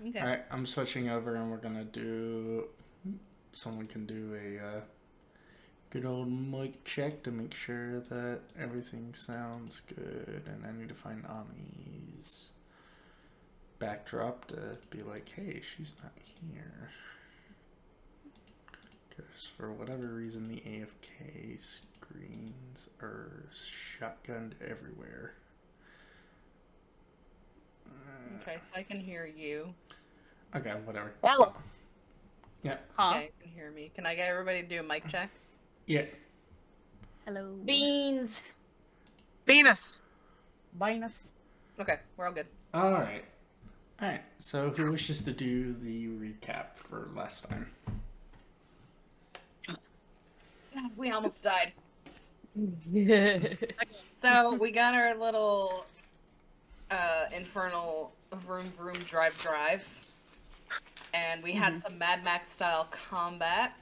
Okay. Alright, I'm switching over and we're gonna do... Someone can do a good old mic check to make sure that everything sounds good. And I need to find Ami's backdrop to be like, hey, she's not here. Because for whatever reason, the AFK screens are shotgunned everywhere. Okay, so I can hear you. Okay, whatever. Hello. Yeah. Huh? Okay, you can hear me. Can I get everybody to do a mic check? Yeah. Hello. Beans. Venus. Binus. Okay, we're all good. Alright. Alright, so who wishes to do the recap for last time? We almost died. So we got our little infernal vroom vroom drive, and we had some Mad Max style combat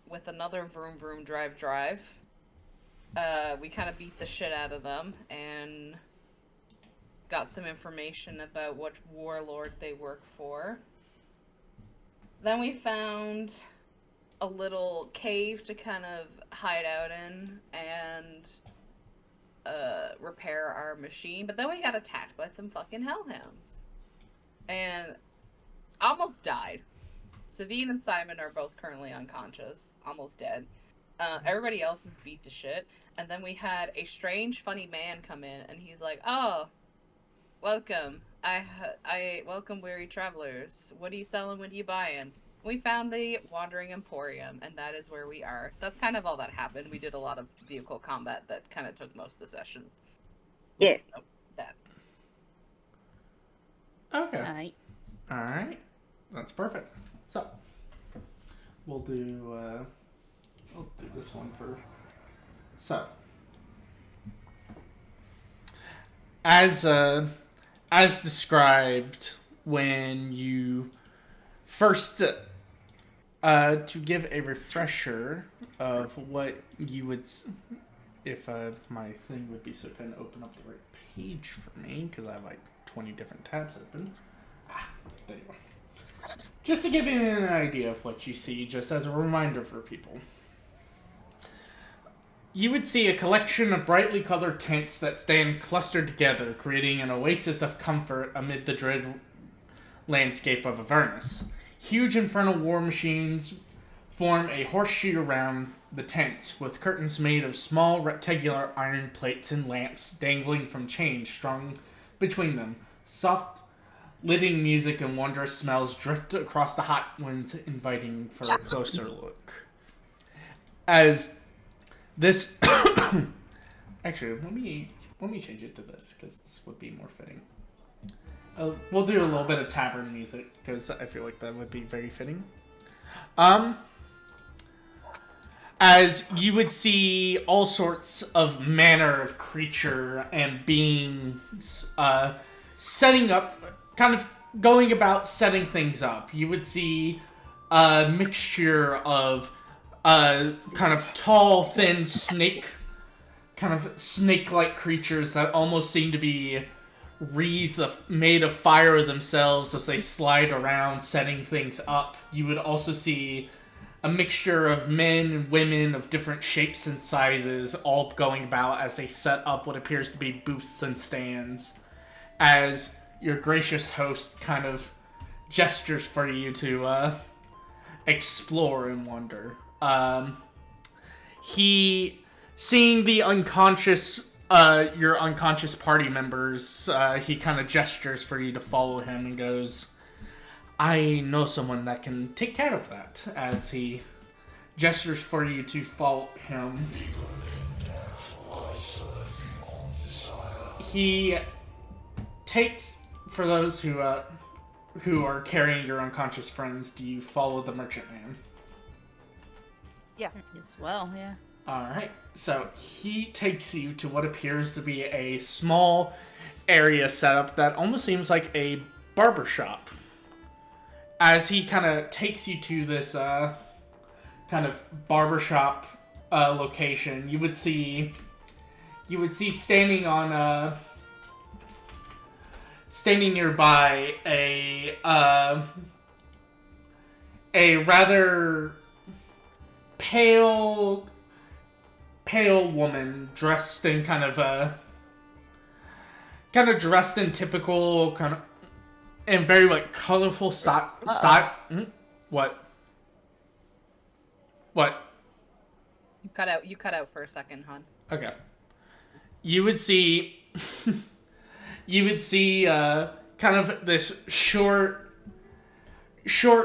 with another vroom vroom drive. We kind of beat the shit out of them and got some information about what warlord they work for. Then we found a little cave to kind of hide out in and repair our machine, but then we got attacked by some fucking hellhounds and almost died. Savine and Simon are both currently unconscious, almost dead. Everybody else is beat to shit, and then we had a strange, funny man come in, and he's like, "Oh, welcome. I welcome weary travelers. What are you selling? What are you buying?" We found the Wandering Emporium, and that is where we are. That's kind of all that happened. We did a lot of vehicle combat that kind of took most of the sessions. Yeah. Oh, that. Okay. Alright. Alright. That's perfect. So, we'll do this one for... So, as described when you first... to give a refresher of what you would... If my thing would be so kind of open up the right page for me, because I have like 20 different tabs open. There you go. Just to give you an idea of what you see, just as a reminder for people. You would see a collection of brightly colored tents that stand clustered together, creating an oasis of comfort amid the dread landscape of Avernus. Huge infernal war machines form a horseshoe around the tents, with curtains made of small rectangular iron plates and lamps dangling from chains strung between them. Soft living music and wondrous smells drift across the hot winds, inviting for a closer look. As this... Actually, let me change it to this, because this would be more fitting. We'll do a little bit of tavern music, because I feel like that would be very fitting. As you would see all sorts of manner of creature and beings setting up, kind of going about setting things up. You would see a mixture of kind of tall, thin snake-like creatures that almost seem to be wreaths made of fire themselves as they slide around, setting things up. You would also see a mixture of men and women of different shapes and sizes, all going about as they set up what appears to be booths and stands, as your gracious host kind of gestures for you to explore and wonder. He, seeing the unconscious, your unconscious party members, he kind of gestures for you to follow him and goes, "I know someone that can take care of that," as he gestures for you to follow him. He takes, for those who are carrying your unconscious friends, do you follow the merchant man? Yeah. As well, yeah. Alright, so he takes you to what appears to be a small area setup that almost seems like a barber shop. As he kind of takes you to this kind of barbershop location, you would see standing on standing nearby a rather pale woman dressed in kind of dressed in typical kind of and very like colorful stock. What? You cut out for a second, hon. Okay. You would see kind of this short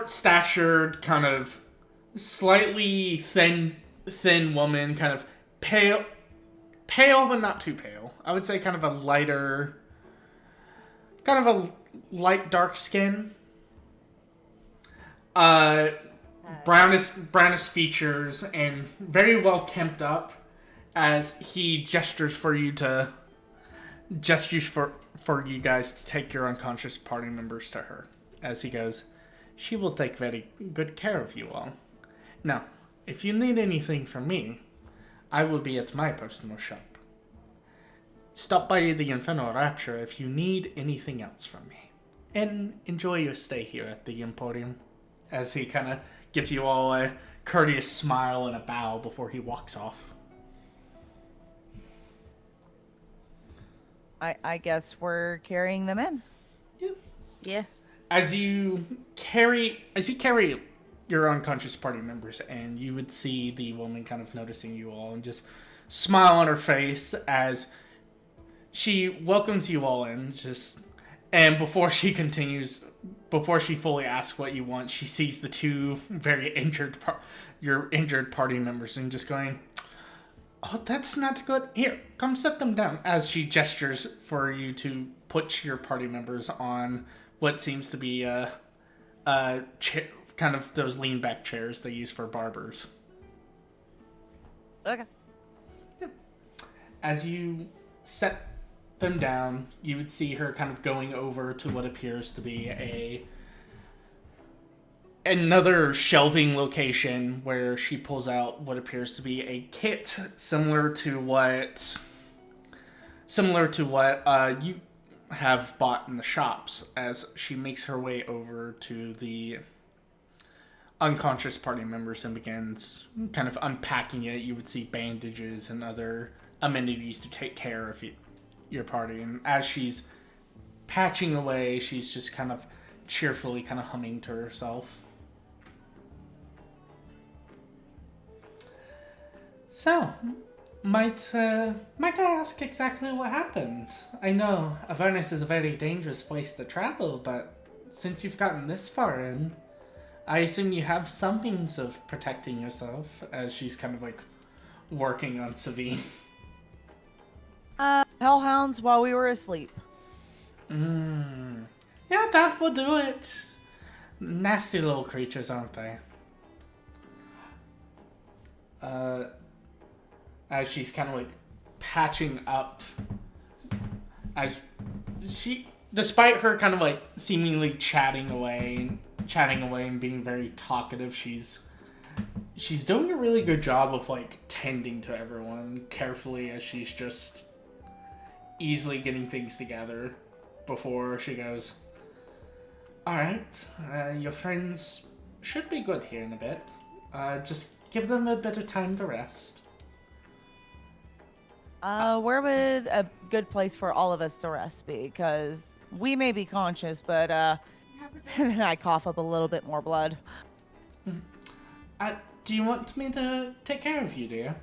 statured, kind of slightly thin woman, kind of pale but not too pale. I would say kind of a lighter, kind of a light dark skin. Brownest features and very well kempt up as he gestures for you guys to take your unconscious party members to her. As he goes, she will take very good care of you all. Now, if you need anything from me, I will be at my personal shop. Stop by the Infernal Rapture if you need anything else from me. And enjoy your stay here at the Emporium. As he kind of gives you all a courteous smile and a bow before he walks off. I guess we're carrying them in. Yeah. As you carry your unconscious party members in, you would see the woman kind of noticing you all and just smile on her face as she welcomes you all in. And before she fully asks what you want, she sees the two very injured party members and just going, "Oh, that's not good. Here, come set them down." As she gestures for you to put your party members on what seems to be a chair, kind of those lean back chairs they use for barbers. Okay. Yeah. As you set them down, you would see her kind of going over to what appears to be another shelving location where she pulls out what appears to be a kit similar to what you have bought in the shops. As she makes her way over to the unconscious party members and begins kind of unpacking it, you would see bandages and other amenities to take care of your party. And as she's patching away, she's just kind of cheerfully kind of humming to herself. So, might I ask exactly what happened? I know Avernus is a very dangerous place to travel, but since you've gotten this far in, I assume you have some means of protecting yourself. As she's kind of like working on Savine. Hellhounds while we were asleep. Yeah, that will do it. Nasty little creatures, aren't they? As she's kind of like patching up, as she, despite her kind of like seemingly chatting away and being very talkative, she's doing a really good job of like tending to everyone carefully, as she's just easily getting things together before she goes, "Alright, your friends should be good here in a bit. Just give them a bit of time to rest." Where would a good place for all of us to rest be? Because we may be conscious, but, and then I cough up a little bit more blood. Do you want me to take care of you, dear?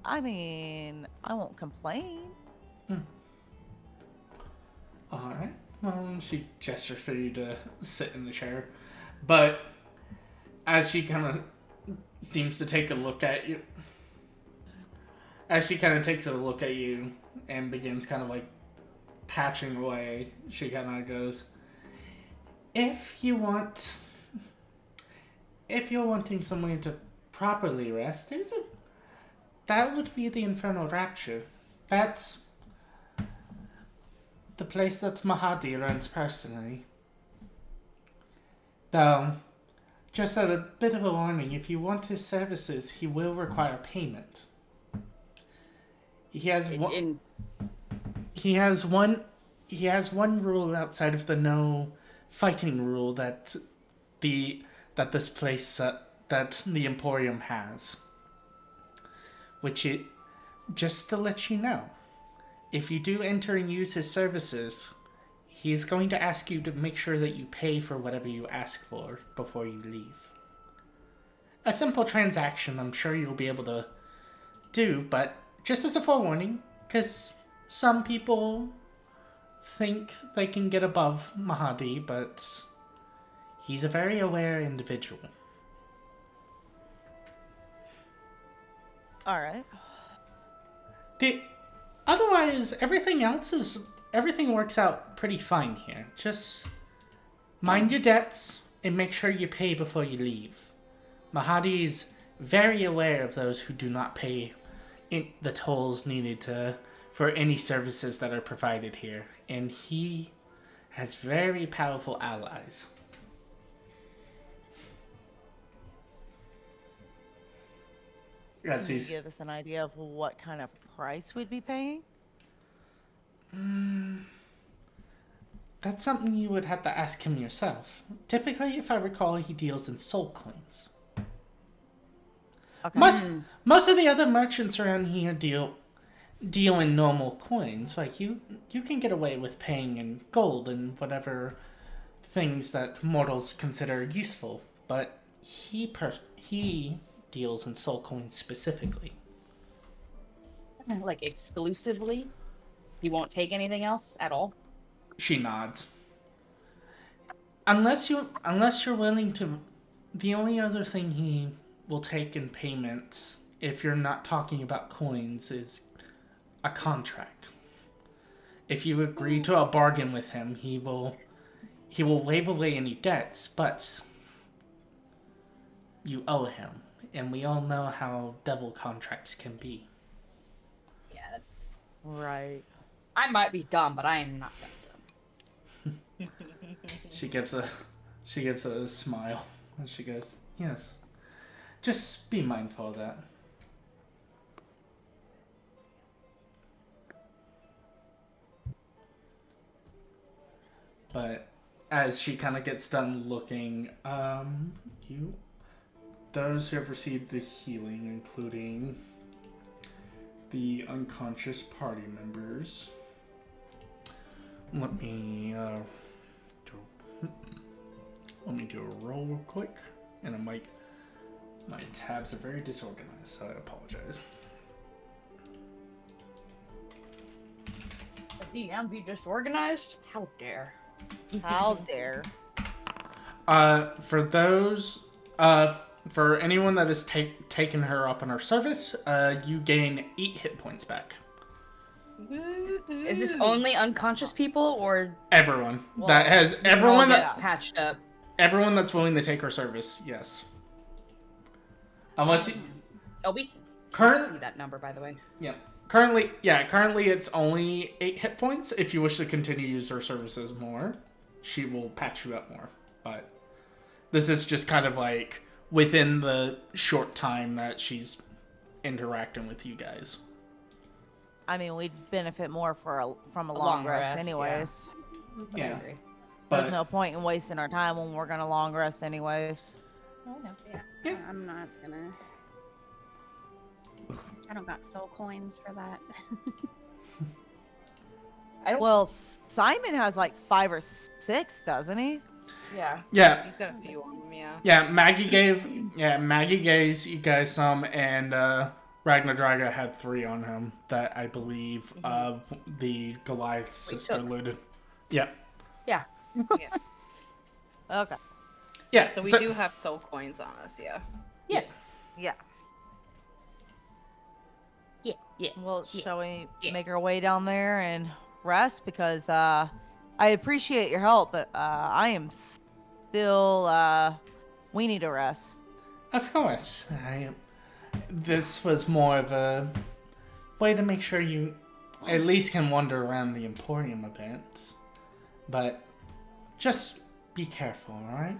I mean, I won't complain. Alright. She gestures for you to sit in the chair. But as she kind of seems to take a look at you, and begins kind of like patching away, she kind of goes, if you're wanting somewhere to properly rest, that would be the Infernal Rapture. That's the place that Mahadi runs personally. Though, just as a bit of a warning, if you want his services, he will require payment. He has he has one rule outside of the no fighting rule that this place that the Emporium has, which it just to let you know, if you do enter and use his services, he's going to ask you to make sure that you pay for whatever you ask for before you leave. A simple transaction I'm sure you'll be able to do, but just as a forewarning, because some people think they can get above Mahadi, but he's a very aware individual. Alright. Otherwise, everything works out pretty fine here. Just mind your debts and make sure you pay before you leave. Mahadi's very aware of those who do not pay the tolls needed for any services that are provided here, and he has very powerful allies. Can you give us an idea of what kind of price we'd be paying? That's something you would have to ask him yourself. Typically, if I recall, he deals in soul coins. Okay. Most of the other merchants around here deal in normal coins. Like you can get away with paying in gold and whatever things that mortals consider useful, but he deals in soul coins specifically. Like exclusively? You won't take anything else at all? She nods. Unless you're willing to, the only other thing he will take in payments, if you're not talking about coins, is a contract. If you agree to a bargain with him, he will waive away any debts, but you owe him, and we all know how devil contracts can be. Yeah, that's... Right. I might be dumb, but I am not that dumb. She gives a smile, and she goes, "Yes. Just be mindful of that." But as she kind of gets done looking, those who have received the healing, including the unconscious party members, let me do a roll real quick, and my tabs are very disorganized, so I apologize. The DM be disorganized? How dare. How dare. For those, for anyone that has taken her up on her service, you gain 8 hit points back. Woo-hoo. Is this only unconscious people, or... Everyone Well, that has we can everyone all that get patched up? everyone that's willing to take her service, yes. Unless you Oh, we current see that number, by the way. yeah. Currently it's only 8 hit points. If you wish to continue to use her services more, she will patch you up more. But this is just kind of like within the short time that she's interacting with you guys. I mean, we'd benefit more from a long rest anyways. Yeah. I Yeah. agree. But There's no point in wasting our time when we're gonna long rest anyways. Oh, no. Yeah, I'm not gonna. I don't got soul coins for that. I don't... Well, Simon has like 5 or 6, doesn't he? Yeah. yeah. He's got a few on him, yeah. Yeah, Maggie gave you guys some, and Ragnar Draga had 3 on him that I believe the Goliath sister took. looted. Yeah. Yeah. Yeah. Okay. Yeah. So we do have soul coins on us, yeah. Yeah. Yeah. Yeah. Yeah. Well, Yeah. shall we Yeah. make our way down there and rest? Because I appreciate your help, but I am still we need a rest. Of course. This was more of a way to make sure you at least can wander around the Emporium a bit. But just be careful, alright?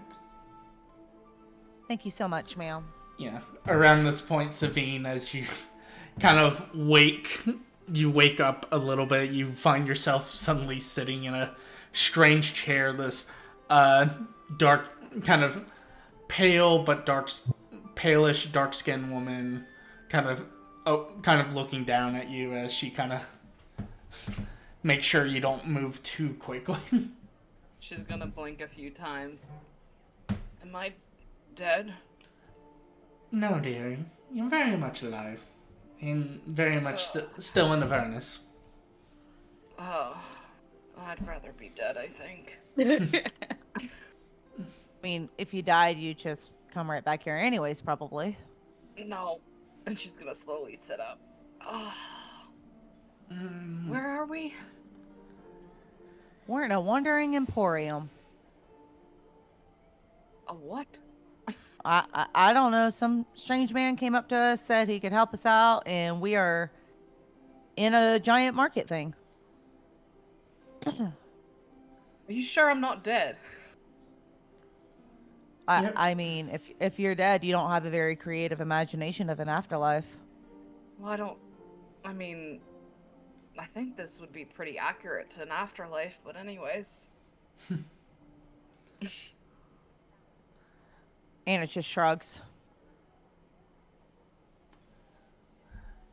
Thank you so much, ma'am. Yeah. Around this point, Savine, as you kind of wake you wake up a little bit. You find yourself suddenly sitting in a strange chair. This dark, kind of pale but palish, dark-skinned woman, kind of looking down at you as she kind of makes sure you don't move too quickly. She's gonna blink a few times. Am I dead? No, dear, you're very much alive, and very much still in Avernus. Oh, I'd rather be dead, I think. I mean, if you died, you just come right back here anyways, probably. No. And she's gonna slowly sit up. Oh. Where are we? We're in a wandering emporium. A what? I don't know. Some strange man came up to us, said he could help us out, and we are in a giant market thing. Are you sure I'm not dead? Yep. I mean, if you're dead, you don't have a very creative imagination of an afterlife. Well, I mean, I think this would be pretty accurate to an afterlife, but anyways. Anna just shrugs.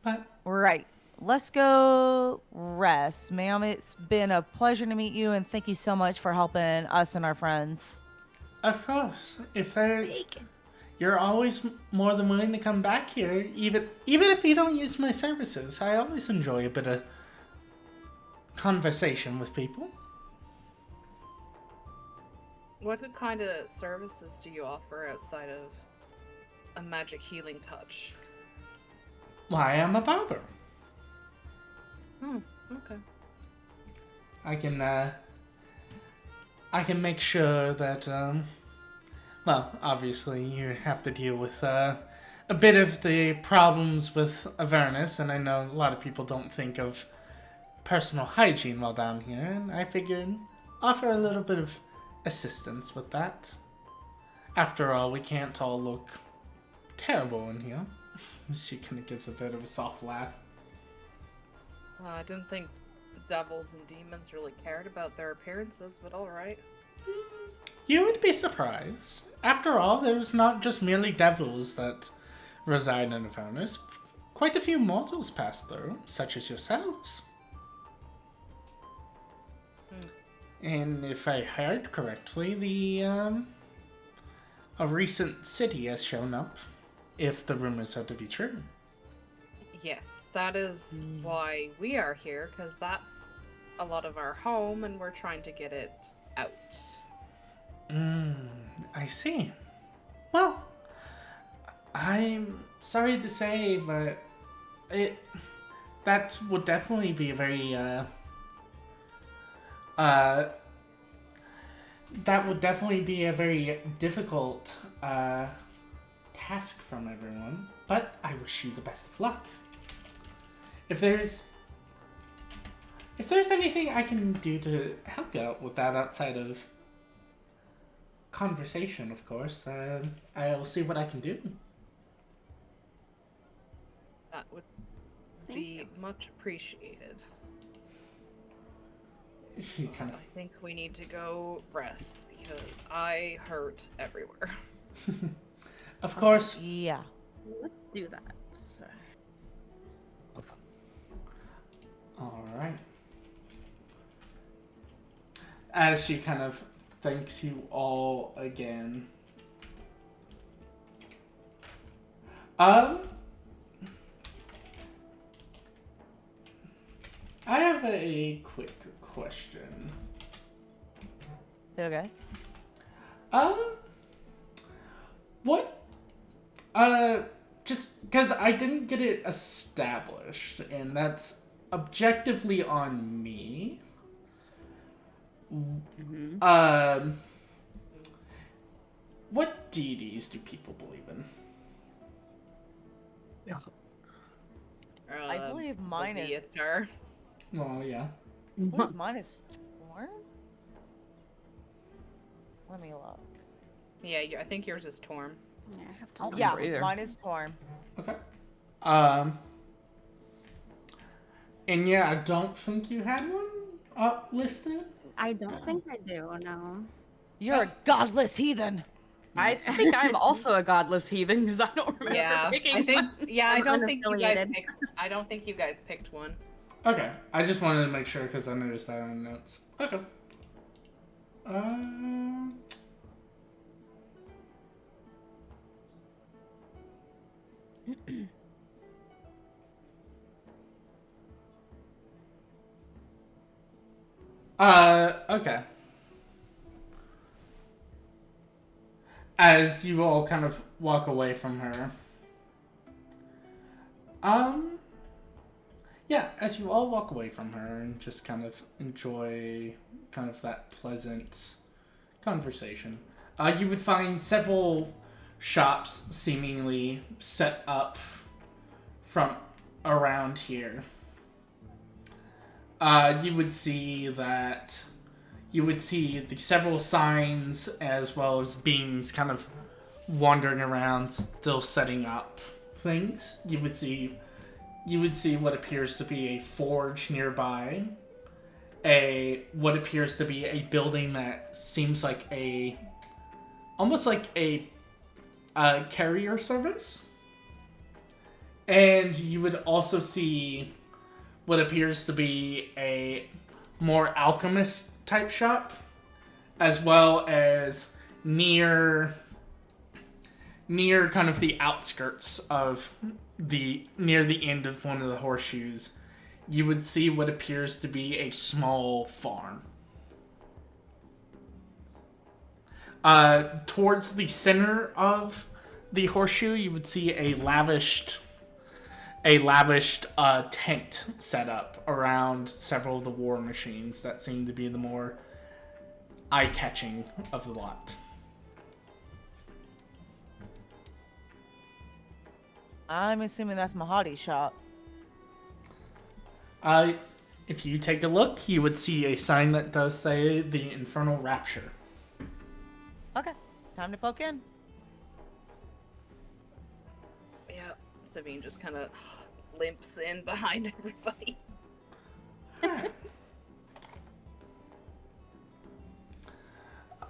But Right. Let's go rest, ma'am. It's been a pleasure to meet you, and thank you so much for helping us and our friends. of course, you're always more than willing to come back here, even if you don't use my services. I always enjoy a bit of conversation with people. What kind of services do you offer outside of a magic healing touch? Why, I'm a barber. Oh, okay. I can make sure that, well, obviously you have to deal with a bit of the problems with Avernus, and I know a lot of people don't think of personal hygiene while down here, and I figured offer a little bit of assistance with that. After all, we can't all look terrible in here. She kind of gives a bit of a soft laugh. Well, I didn't think the devils and demons really cared about their appearances, but alright. You would be surprised. After all, there's not just merely devils that reside in Avernus. Quite a few mortals pass through, such as yourselves. And if I heard correctly, a recent city has shown up, if the rumors are to be true. Yes, that is why we are here, because that's a lot of our home, and we're trying to get it out. I see. Well, I'm sorry to say, but that would definitely be a very, that would definitely be a very difficult, task from everyone, but I wish you the best of luck. If there's anything I can do to help you out with that outside of conversation, of course, I'll see what I can do. That would be much appreciated. She kind I think we need to go rest, because I hurt everywhere. of course. Yeah. Let's do that. All right. As she kind of thanks you all again. I have a quick question. Okay. What? Just because I didn't get it established, and that's objectively on me. What deities do people believe in? I believe mine is. Leviatar. Well, yeah. I believe mine is Torn? Let me look. Yeah, I think yours is Torm. Yeah, I have to Oh, look. yeah. Yeah, either. mine is Torn. Okay. And yeah, I don't think you had one up listed. I don't think I do, no. You're a godless heathen. I think I'm also a godless heathen because I don't remember Yeah, picking I think. one. Yeah, I I'm don't think you guys unaffiliated. picked. I don't think you guys picked one. Okay, I just wanted to make sure because I noticed that on the notes. Okay. Okay. As you all kind of walk away from her. Yeah, as you all walk away from her and just kind of enjoy kind of that pleasant conversation, you would find several shops seemingly set up from around here. You would see the several signs as well as beings kind of wandering around, still setting up things. You would see what appears to be a forge nearby, what appears to be a building that seems like almost like a carrier service, and you would also see what appears to be a more alchemist type shop, as well as near kind of the outskirts of near the end of one of the horseshoes, you would see what appears to be a small farm. Towards the center of the horseshoe, you would see a lavished tent set up around several of the war machines that seem to be the more eye-catching of the lot. I'm assuming that's Mahadi's shop. If you take a look, you would see a sign that does say the Infernal Rapture. Okay, time to poke in. Yeah, Sabine just kind of limps in behind everybody.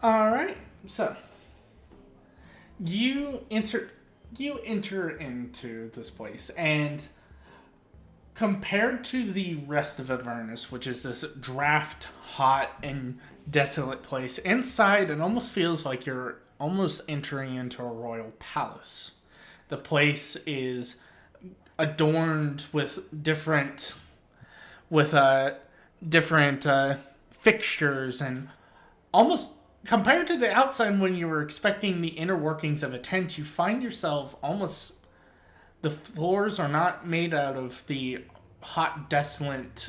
Alright, so you enter into this place, and compared to the rest of Avernus, which is this draft, hot, and desolate place, inside it almost feels like you're almost entering into a royal palace. The place is adorned with different fixtures, and almost compared to the outside when you were expecting the inner workings of a tent, you find yourself almost, the floors are not made out of the hot desolate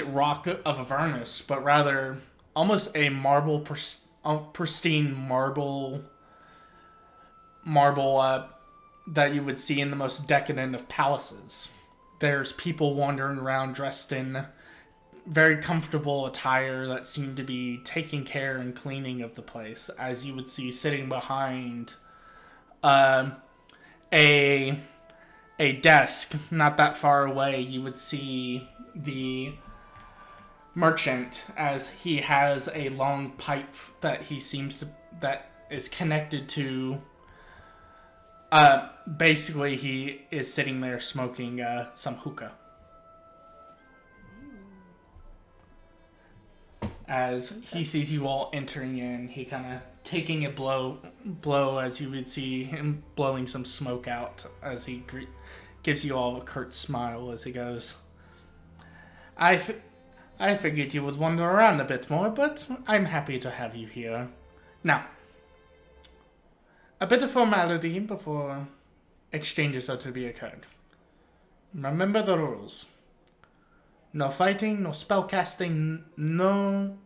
rock of Avernus, but rather almost a pristine marble that you would see in the most decadent of palaces. There's people wandering around dressed in very comfortable attire that seem to be taking care and cleaning of the place, as you would see sitting behind a desk not that far away. You would see the merchant, as he has a long pipe that that is connected to basically he is sitting there smoking some hookah. As he sees you all entering in, he kind of taking a blow, as you would see him blowing some smoke out as he gives you all a curt smile as he goes, I figured you would wander around a bit more, but I'm happy to have you here. Now, a bit of formality before exchanges are to be occurred. Remember the rules. No fighting, no spellcasting, no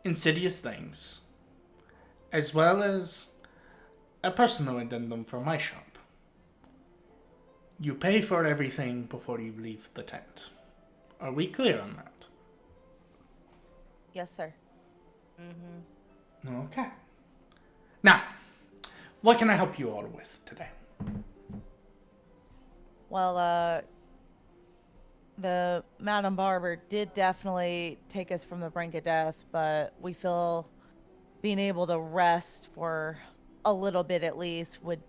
insidious things. As well as a personal addendum for my shop. You pay for everything before you leave the tent. Are we clear on that? Yes, sir. Okay. Now, what can I help you all with today? Well, the Madam Barber did definitely take us from the brink of death, but we feel being able to rest for a little bit at least would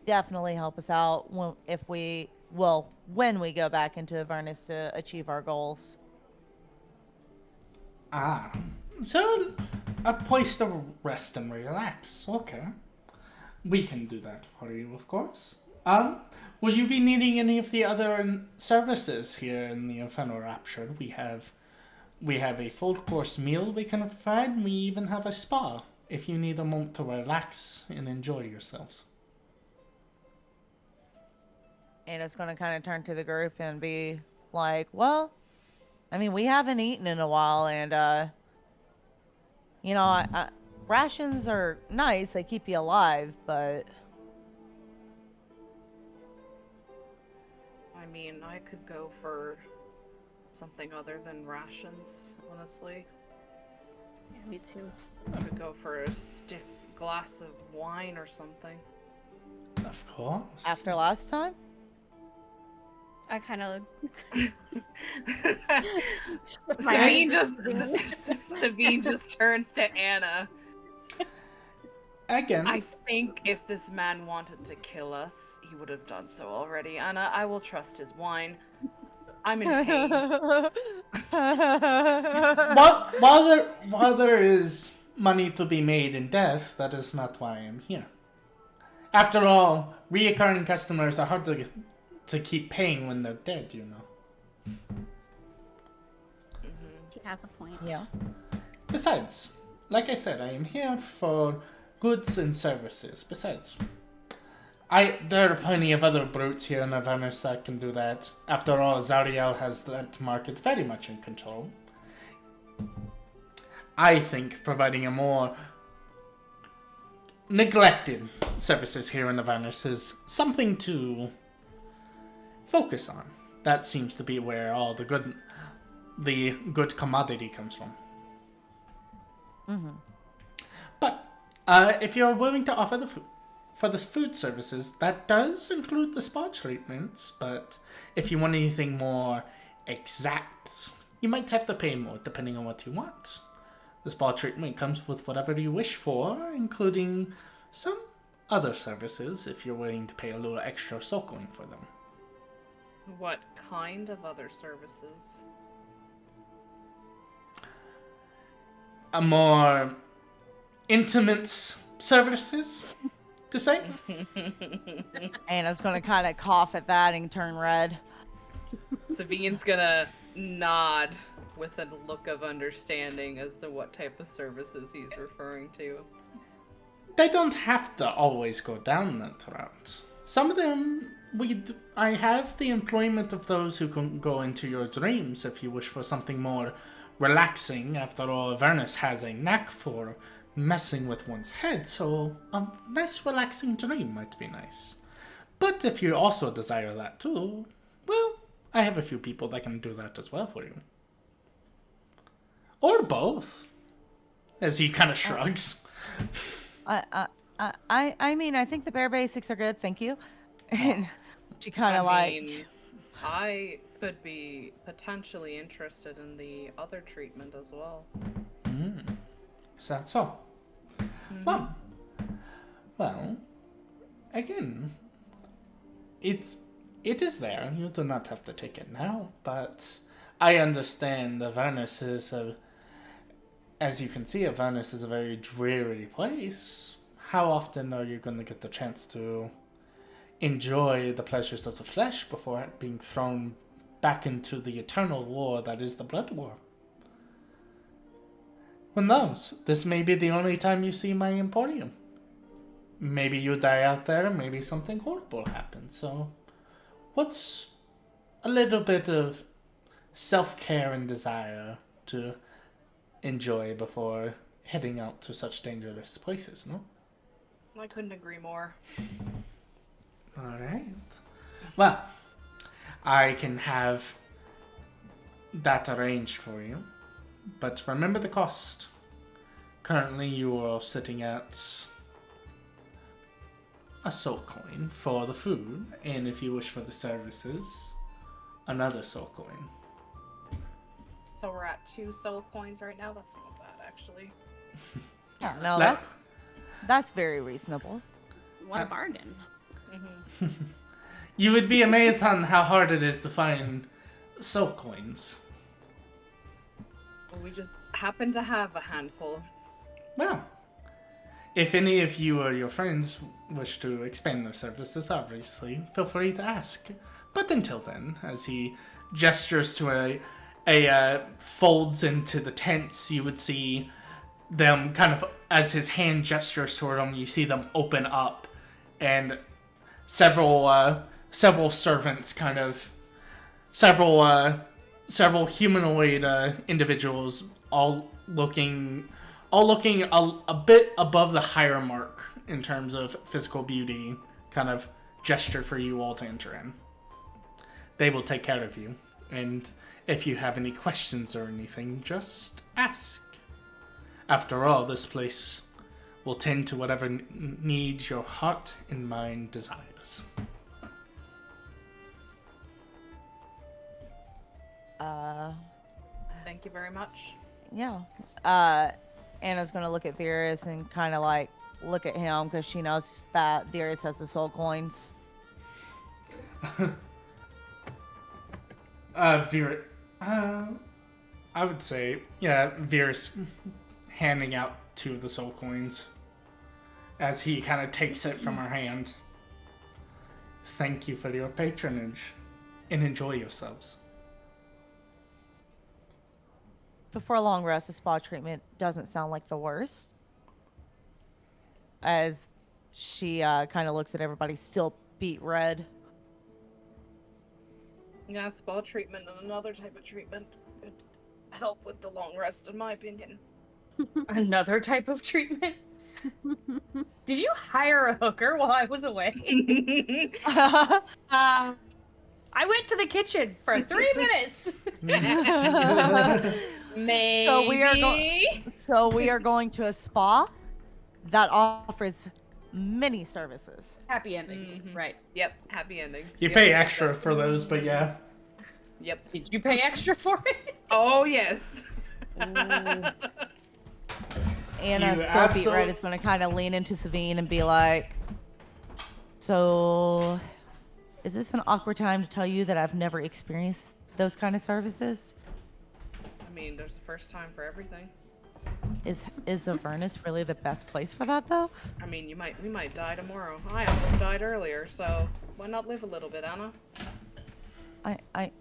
definitely help us out when we go back into Avernus to achieve our goals. Ah, so a place to rest and relax. Okay, we can do that for you, of course. Will you be needing any of the other services here in the Infernal Rapture? We have a full course meal we can provide. And we even have a spa if you need a moment to relax and enjoy yourselves. And it's going to kind of turn to the group and be like, well, I mean, we haven't eaten in a while, and, rations are nice. They keep you alive, but I mean, I could go for something other than rations, honestly. Yeah, me too. I could go for a stiff glass of wine or something. Of course. after last time, I kind of. Sabine just turns to Anna. Again, I think if this man wanted to kill us, he would have done so already. Anna, I will trust his wine. I'm in pain. while there is money to be made in death, that is not why I am here. After all, reoccurring customers are hard to keep paying when they're dead, you know. He has a point. yeah. Besides, like I said, I am here for goods and services. Besides, there are plenty of other brutes here in Avernus that can do that. After all, Zariel has that market very much in control. I think providing a more neglected services here in Avernus is something to focus on. That seems to be where all the good commodity comes from. Mm-hmm. But if you're willing to offer the food services, that does include the spa treatments. But if you want anything more exact, you might have to pay more depending on what you want. The spa treatment comes with whatever you wish for, including some other services if you're willing to pay a little extra soaking for them. What kind of other services? A more intimate services, to say? Anna's going to kind of cough at that and turn red. Sabine's gonna nod with a look of understanding as to what type of services he's referring to. They don't have to always go down that route. Some of them, I have the employment of those who can go into your dreams if you wish for something more relaxing. After all, Avernus has a knack for messing with one's head, so a nice relaxing dream might be nice. But if you also desire that too, well, I have a few people that can do that as well for you. Or both. As he kind of shrugs. I mean, I think the bare basics are good, thank you. And she kind of I could be potentially interested in the other treatment as well. Is that so? Mm-hmm. Well, again, it is there. You do not have to take it now, but I understand Avernus is as you can see, Avernus is a very dreary place. How often are you going to get the chance to enjoy the pleasures of the flesh before being thrown back into the eternal war that is the Blood War? Who knows? This may be the only time you see my Emporium. Maybe you die out there, maybe something horrible happens. So, what's a little bit of self-care and desire to enjoy before heading out to such dangerous places, no? I couldn't agree more. Alright. Well, I can have that arranged for you. But remember the cost. Currently you are sitting at a soul coin for the food, and if you wish for the services, another soul coin. So we're at 2 soul coins right now. That's not bad, actually. Yeah, no, That- that's very reasonable. What a bargain. Mm-hmm. You would be amazed on how hard it is to find soul coins. Well, we just happen to have a handful. Well, if any of you or your friends wish to expand their services, obviously, feel free to ask. But until then, as he gestures to a folds into the tents, you would see them kind of, as his hand gestures toward them, you see them open up, and several servants kind of, several humanoid individuals, all looking a bit above the higher mark in terms of physical beauty, kind of gesture for you all to enter in. They will take care of you, and if you have any questions or anything, just ask. After all, this place will tend to whatever need your heart and mind desires. Thank you very much. Yeah. Anna's gonna look at Virus and kind of like look at him because she knows that Virus has the soul coins. I would say, yeah, Virus handing out 2 of the soul coins as he kind of takes it from her hand. Thank you for your patronage, and enjoy yourselves. Before a long rest, a spa treatment doesn't sound like the worst. As she kind of looks at everybody still beat red. Yeah, spa treatment and another type of treatment could help with the long rest, in my opinion. Another type of treatment? Did you hire a hooker while I was away? I went to the kitchen for 3 minutes. Maybe. So we are going to a spa that offers many services. Happy endings, right? Yep, happy endings. You Yep. pay extra for those, but yeah. Yep. Did you pay extra for it? Oh, yes. Anna, You still beat red, absolute- is going to kind of lean into Savine and be like, so is this an awkward time to tell you that I've never experienced those kind of services? I mean, there's a first time for everything. Is Avernus really the best place for that, though? I mean, we might die tomorrow. I almost died earlier, so why not live a little bit, Anna? I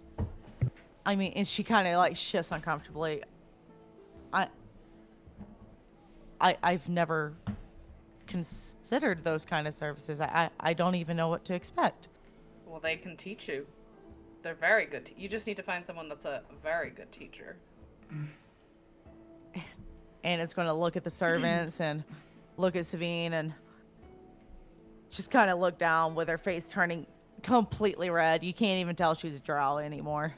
mean, and she kind of like shifts uncomfortably. I've never considered those kind of services. I don't even know what to expect. Well, they can teach you. They're very good. You just need to find someone that's a very good teacher. Anna's going to look at the servants and look at Savine and just kind of look down with her face turning completely red. You can't even tell she's a drow anymore.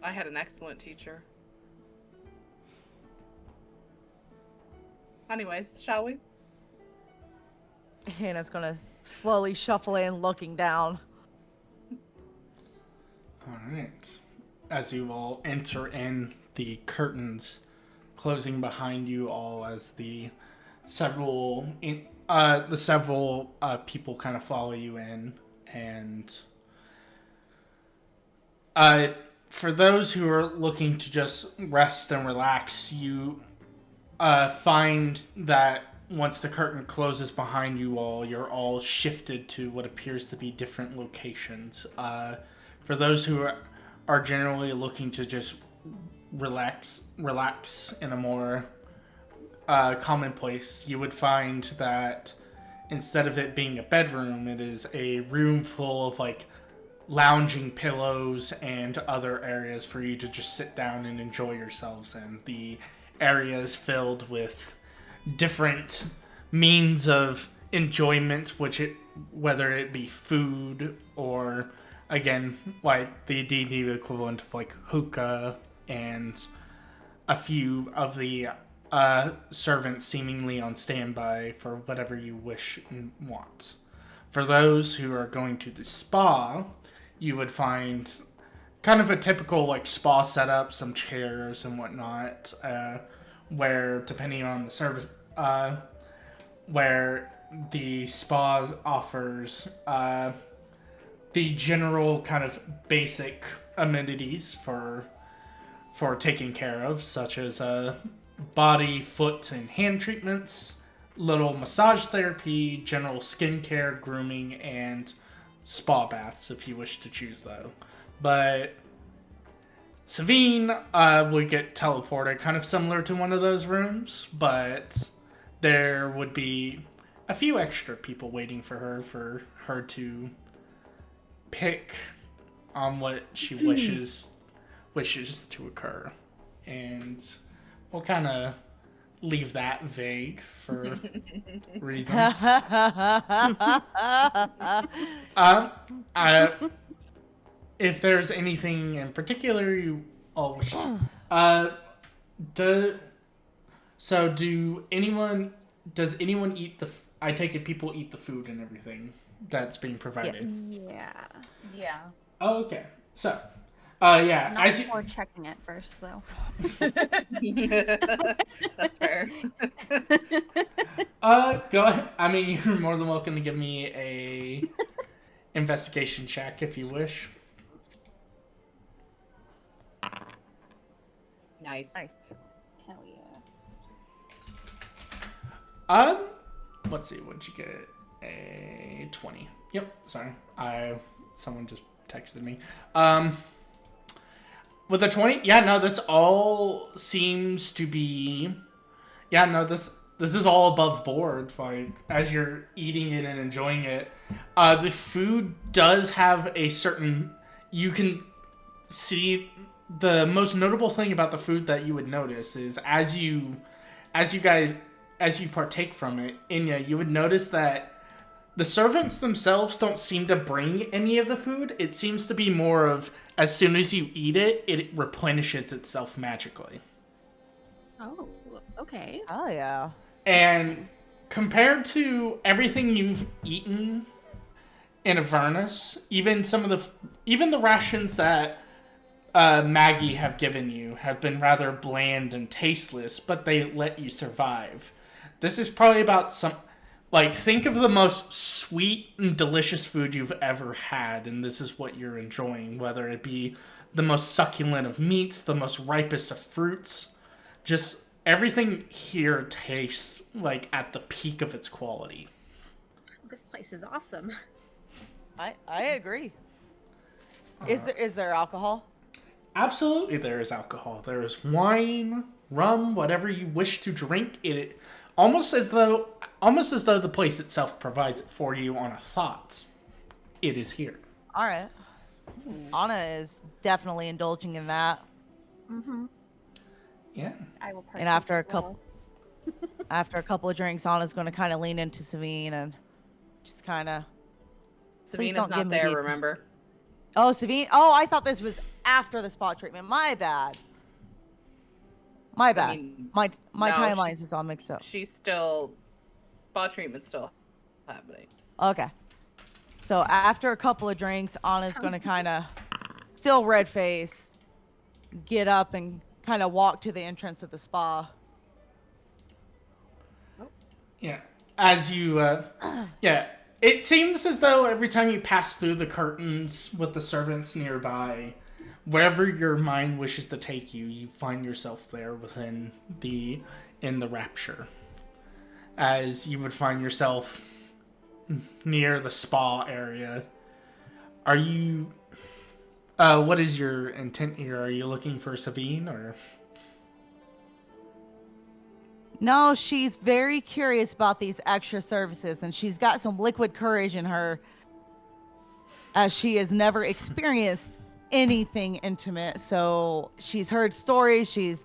I had an excellent teacher. Anyways, shall we? Anna's going to slowly shuffle in, looking down. Alright. As you all enter in, the curtains closing behind you all as the several people kind of follow you in, and for those who are looking to just rest and relax, you find that once the curtain closes behind you all, you're all shifted to what appears to be different locations. For those who are generally looking to just relax in a more commonplace, you would find that instead of it being a bedroom, it is a room full of like lounging pillows and other areas for you to just sit down and enjoy yourselves in. The area is filled with different means of enjoyment, whether it be food or, again, like the D&D equivalent of like hookah and a few of the servants seemingly on standby for whatever you wish and want. For those who are going to the spa, you would find kind of a typical like spa setup, some chairs and whatnot, where depending on the service, where the spa offers the general kind of basic amenities for taking care of, such as body, foot, and hand treatments, little massage therapy, general skincare, grooming, and spa baths if you wish to choose, though. But Savine would get teleported, kind of similar to one of those rooms, but there would be a few extra people waiting for her to pick on what she wishes to occur. And we'll kind of leave that vague for reasons. If there's anything in particular you all wish, does anyone eat I take it people eat the food and everything that's being provided. Yeah. Yeah. Oh, okay. So, yeah. Not As you, before checking it first, though. That's fair. go ahead. I mean, you're more than welcome to give me a investigation check if you wish. Nice. Hell yeah. Let's see. What'd you get? A 20. Yep. Sorry. Someone just texted me. With a 20, yeah, no, this all seems to be, yeah, no, this is all above board. Like, as you're eating it and enjoying it, the food does have a certain, you can see the most notable thing about the food that you would notice is as you partake from it, Inya, you would notice that the servants themselves don't seem to bring any of the food. It seems to be more of, as soon as you eat it, it replenishes itself magically. Oh, okay. Oh yeah. And compared to everything you've eaten in Avernus, even the rations that Maggie have given you have been rather bland and tasteless, but they let you survive. This is probably about think of the most sweet and delicious food you've ever had, and this is what you're enjoying, whether it be the most succulent of meats, the most ripest of fruits. Just everything here tastes like at the peak of its quality. This place is awesome. I agree. Is there alcohol? Absolutely, there is alcohol. There is wine, rum, whatever you wish to drink. It almost as though the place itself provides it for you on a thought. It is here. All right. Anna is definitely indulging in that. Mm-hmm. Yeah. I will partake And after as well. After a couple of drinks, Anna's going to kind of lean into Savine and just kind of. Savina's don't give not me there, the- remember? Oh, Savine. Oh, I thought this was after the spa treatment. My bad. My bad. mean, my no, timelines she's- is all mixed up. She's still... Spa treatment's still happening. Okay. So after a couple of drinks, Anna's going to kind of, still red faced, get up and kind of walk to the entrance of the spa. Yeah. As you, yeah. It seems as though every time you pass through the curtains with the servants nearby, wherever your mind wishes to take you, you find yourself there in the rapture. As you would find yourself near the spa area. Are you, what is your intent here? Are you looking for Savine or? No, she's very curious about these extra services, and she's got some liquid courage in her, as she has never experienced anything intimate. So she's heard stories. She's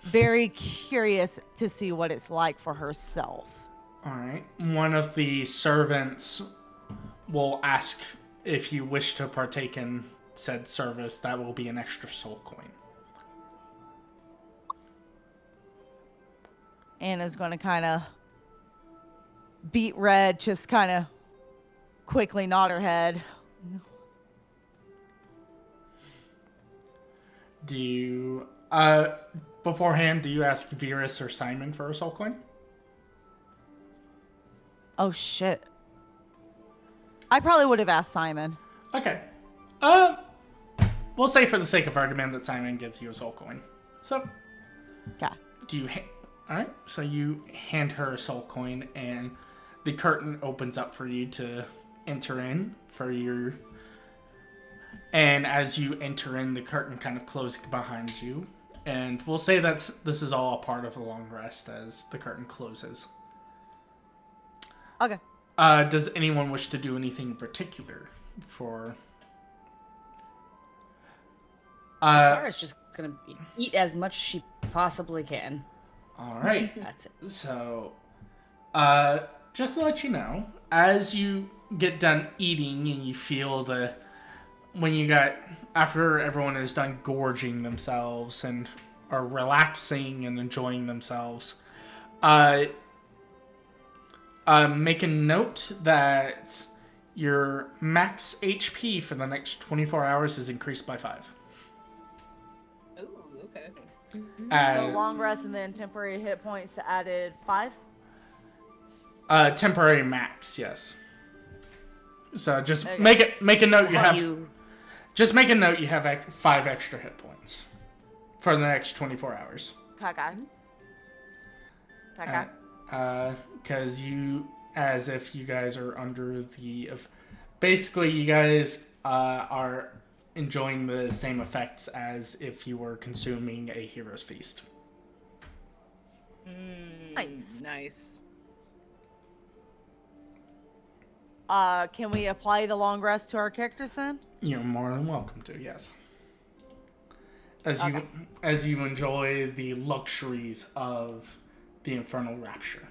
very curious to see what it's like for herself. All right. One of the servants will ask if you wish to partake in said service. That will be an extra soul coin. Anna's going to kind of beat red, just kind of quickly nod her head. Do you, beforehand, do you ask Virus or Simon for a soul coin? Oh, shit. I probably would have asked Simon. Okay. We'll say for the sake of argument that Simon gives you a soul coin. So, Okay. do you, alright, so you hand her a soul coin and the curtain opens up for you to enter in for your, and as you enter in, the curtain kind of closes behind you. And we'll say that this is all a part of a long rest as the curtain closes. Okay. Does anyone wish to do anything in particular for... Sarah's just gonna eat as much as she possibly can. Alright. That's it. So, just to let you know, as you get done eating and you feel after everyone is done gorging themselves and are relaxing and enjoying themselves, make a note that your max HP for the next 24 hours is increased by 5. Ooh, okay. So long rest and then temporary hit points added 5? Temporary max, yes. So just Okay. make a note just make a note you have 5 extra hit points for the next 24 hours. Okay. Because as if you guys are under basically you guys are enjoying the same effects as if you were consuming a hero's feast. Nice. Can we apply the long rest to our characters then? You're more than welcome to, yes. As you enjoy the luxuries of the infernal rapture.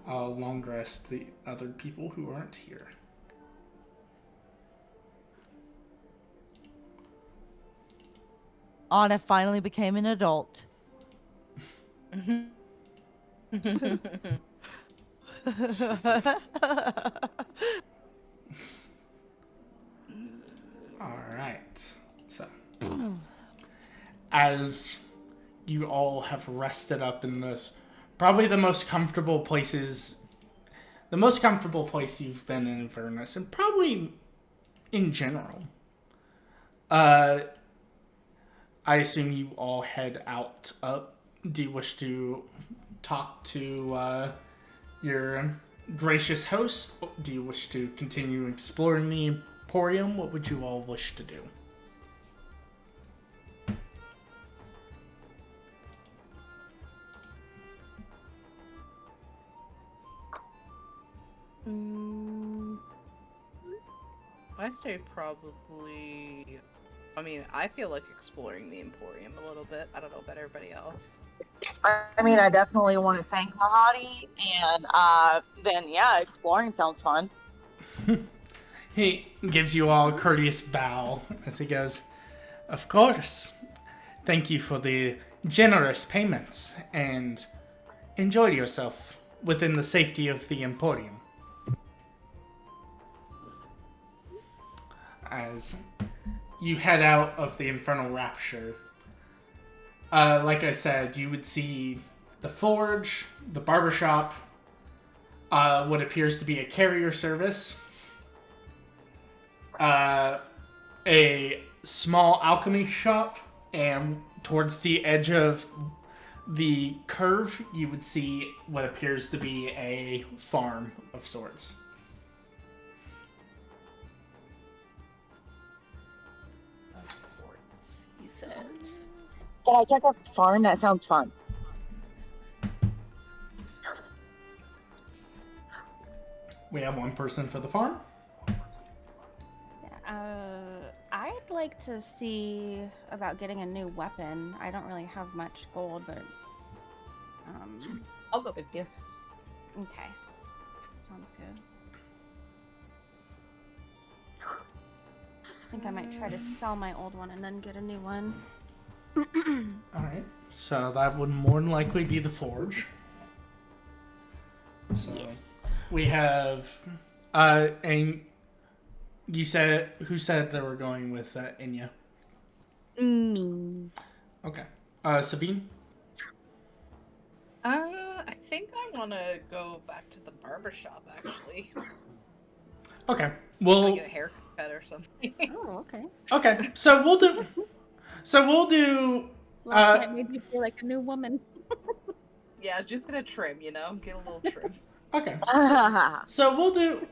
I'll long rest the other people who aren't here. Anna finally became an adult. Jesus. Alright. So, as you all have rested up in this, probably the most comfortable place you've been in Avernus, and probably in general. I assume you all head out up. Do you wish to talk to your gracious host? Do you wish to continue exploring the Emporium? What would you all wish to do? I say probably... I mean, I feel like exploring the Emporium a little bit. I don't know about everybody else. I mean, I definitely want to thank Mahadi, and then, yeah, exploring sounds fun. He gives you all a courteous bow as he goes, "Of course. Thank you for the generous payments, and enjoy yourself within the safety of the Emporium." As you head out of the Infernal Rapture, like I said, you would see the forge, the barbershop, what appears to be a carrier service, a small alchemy shop, and towards the edge of the curve, you would see what appears to be a farm of sorts. He says. Can I check out the farm? That sounds fun. We have one person for the farm. I'd like to see about getting a new weapon. I don't really have much gold, but I'll go with you. okay. Sounds good. I think I might try to sell my old one and then get a new one. Alright. So that would more than likely be the forge. So we have and you said who said they were going with Inya? Me. Okay. Sabine? I think I want to go back to the barber shop, actually. Okay. I Well, get a haircut or something. Oh, okay. okay. So we'll do Last night made me feel like a new woman. Yeah, just gonna trim, get a little trim. okay. So we'll do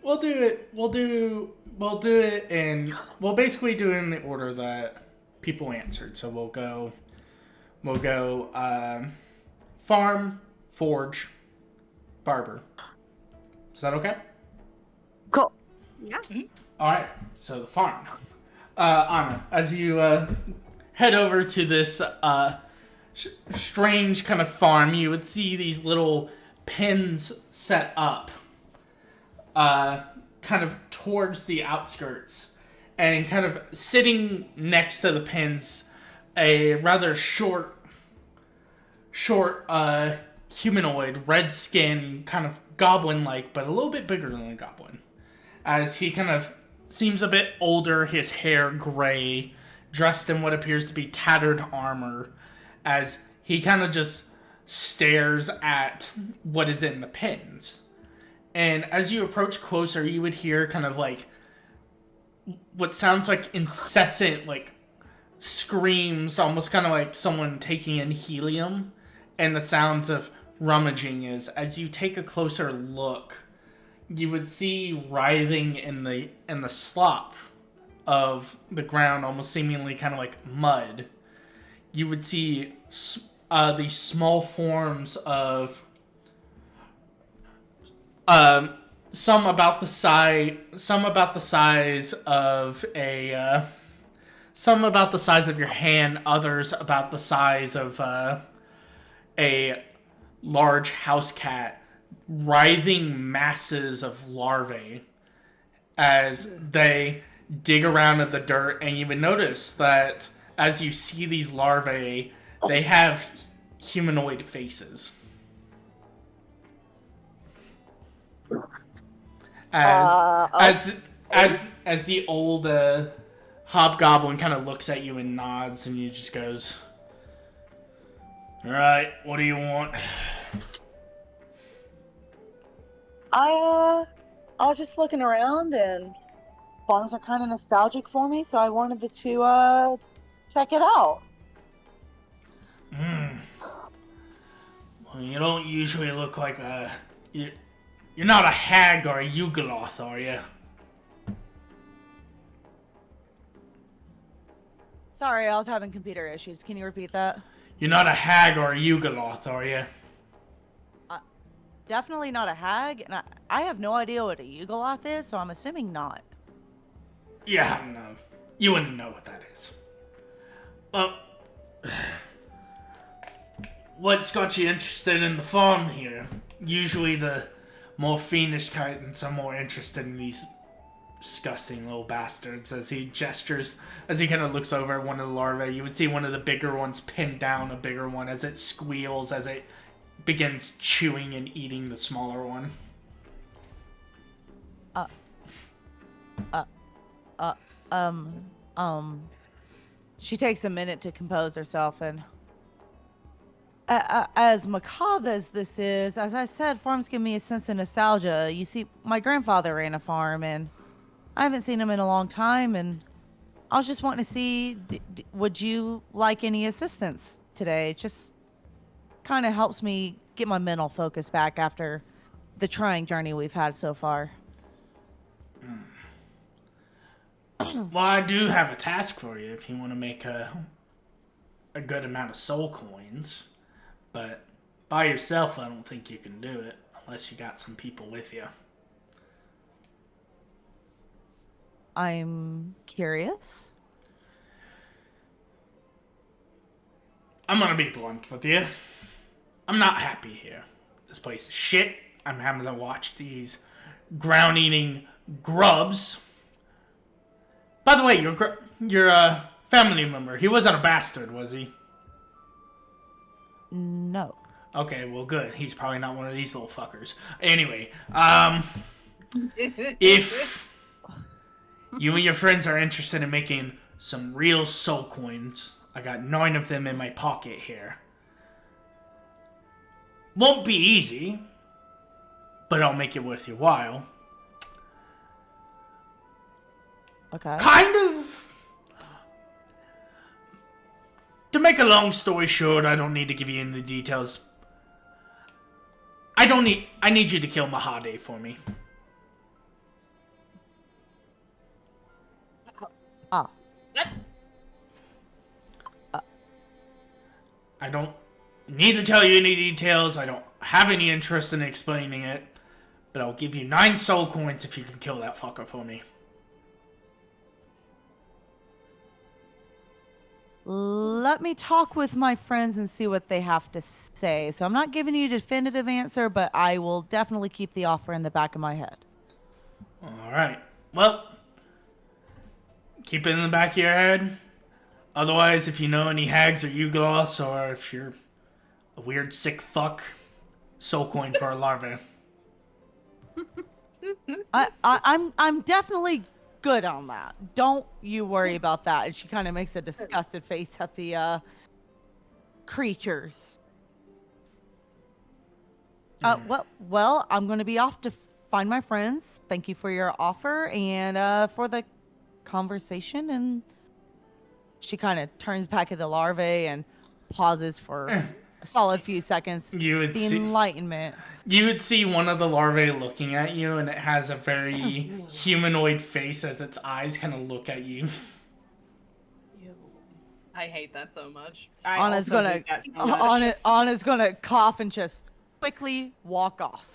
it and we'll basically do it in the order that people answered. So we'll go farm, forge, barber. Is that okay? Cool. Yeah. Alright, so the farm. Anna, as you head over to this strange kind of farm, you would see these little pens set up kind of towards the outskirts. And kind of sitting next to the pens, a rather short humanoid, red skin, kind of goblin-like, but a little bit bigger than a goblin. As he kind of seems a bit older, his hair gray, dressed in what appears to be tattered armor, as he kind of just stares at what is in the pens. And as you approach closer, you would hear kind of like what sounds like incessant like screams, almost kind of like someone taking in helium, and the sounds of rummaging. Is as you take a closer look, you would see writhing in the slop of the ground, almost seemingly kind of like mud. You would see these small forms of some about the size of a some about the size of your hand, others about the size of a large house cat, writhing masses of larvae as they dig around in the dirt. And you would notice that as you see these larvae, they have humanoid faces. As the old hobgoblin kind of looks at you and nods, and he just goes, "All right, what do you want?" I was just looking around, and farms are kind of nostalgic for me, so I wanted to check it out. Well, you don't usually look like you're not a hag or a Yugoloth, are you? Sorry, I was having computer issues. Can you repeat that? You're not a hag or a Yugoloth, are you? Definitely not a hag, and I have no idea what a Yugoloth is, so I'm assuming not. Yeah, no. You wouldn't know what that is. Well, what's got you interested in the farm here? Usually the more fiendish kinds are more interested in these disgusting little bastards. As he gestures, as he kind of looks over at one of the larvae, you would see one of the bigger ones pin down a bigger one as it squeals, as it begins chewing and eating the smaller one. She takes a minute to compose herself, and as macabre as this is, as I said, farms give me a sense of nostalgia. You see, my grandfather ran a farm, and I haven't seen him in a long time, and I was just wanting to see, would you like any assistance today? Just kind of helps me get my mental focus back after the trying journey we've had so far. Well, I do have a task for you if you want to make a good amount of soul coins. But by yourself, I don't think you can do it unless you got some people with you. I'm curious. I'm gonna be blunt with you. I'm not happy here. This place is shit. I'm having to watch these ground-eating grubs. By the way, your family member, he wasn't a bastard, was he? No. Okay, well, good. He's probably not one of these little fuckers. Anyway, if you and your friends are interested in making some real soul coins, I got 9 of them in my pocket here. Won't be easy, but I'll make it worth your while. Okay. Kind of. To make a long story short, I don't need to give you any details. I need you to kill Mahade for me. Ah. I don't need to tell you any details. I don't have any interest in explaining it. But I'll give you 9 soul coins if you can kill that fucker for me. Let me talk with my friends and see what they have to say. So I'm not giving you a definitive answer, but I will definitely keep the offer in the back of my head. Alright. Well, keep it in the back of your head. Otherwise, if you know any hags or Yugoloths, or if you're a weird sick fuck, soul coin for a larva. I'm definitely good on that. Don't you worry about that. And she kind of makes a disgusted face at the creatures. Well, I'm going to be off to find my friends. Thank you for your offer and for the conversation. And she kind of turns back at the larvae and pauses for a solid few seconds. Enlightenment. You would see one of the larvae looking at you, and it has a very humanoid face as its eyes kind of look at you. I hate that so much. Anna's gonna cough and just quickly walk off.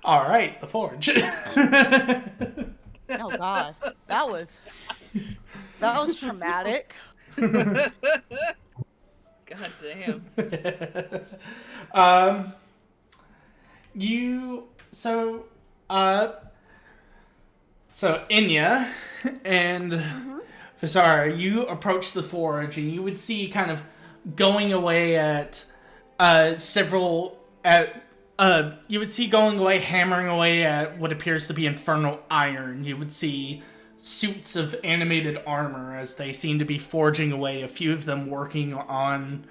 All right, the forge. Oh God, that was traumatic. God damn. So Inya and Visara, you approach the forge, and you would see kind of going away at hammering away at what appears to be infernal iron. You would see suits of animated armor as they seem to be forging away, a few of them working on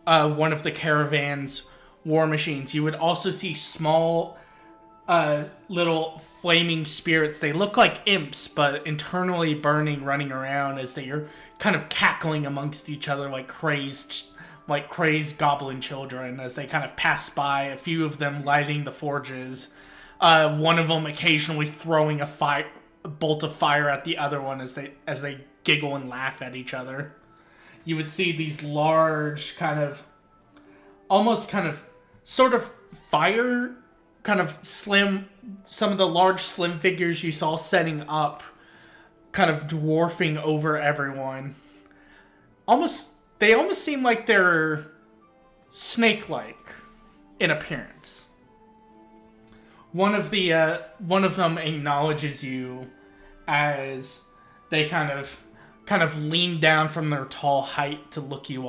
one of the caravan's war machines. You would also see small little flaming spirits. They look like imps, but internally burning, running around as they are kind of cackling amongst each other like crazed goblin children as they kind of pass by, a few of them lighting the forges, one of them occasionally throwing a bolt of fire at the other one as they giggle and laugh at each other. You would see these large sort of fire kind of slim, some of the large slim figures you saw setting up kind of dwarfing over everyone. They almost seem like they're snake-like in appearance. One of them acknowledges you as they kind of lean down from their tall height to look you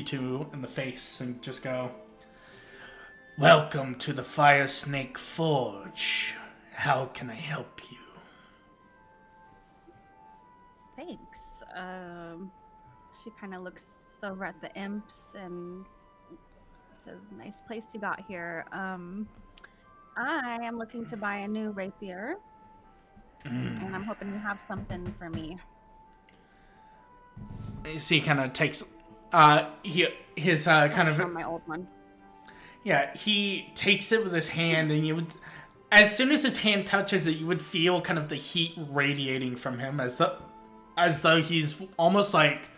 two in the face and just go, "Welcome to the Fire Snake Forge. How can I help you?" Thanks. She kind of looks over at the imps and says, "Nice place you got here. I am looking to buy a new rapier, and I'm hoping you have something for me." So he kind of takes his kind of from my old one. Yeah, he takes it with his hand, and you would, as soon as his hand touches it, you would feel kind of the heat radiating from him as though he's almost like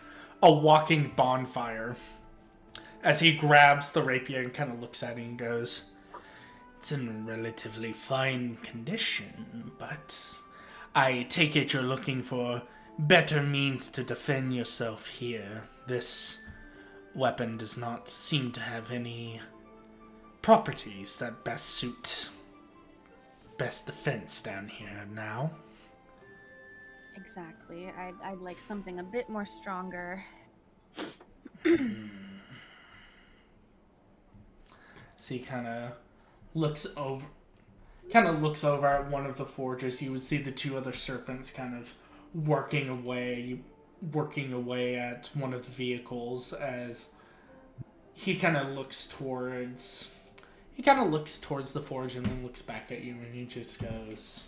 a walking bonfire. As he grabs the rapier and kind of looks at it and goes, "It's in relatively fine condition, but I take it you're looking for better means to defend yourself here. This weapon does not seem to have any properties that best suit best defense down here now." Exactly. I'd like something a bit more stronger. So he kind of looks over at one of the forges. You would see the two other serpents kind of working away at one of the vehicles as he kind of looks towards the forge and then looks back at you and he just goes,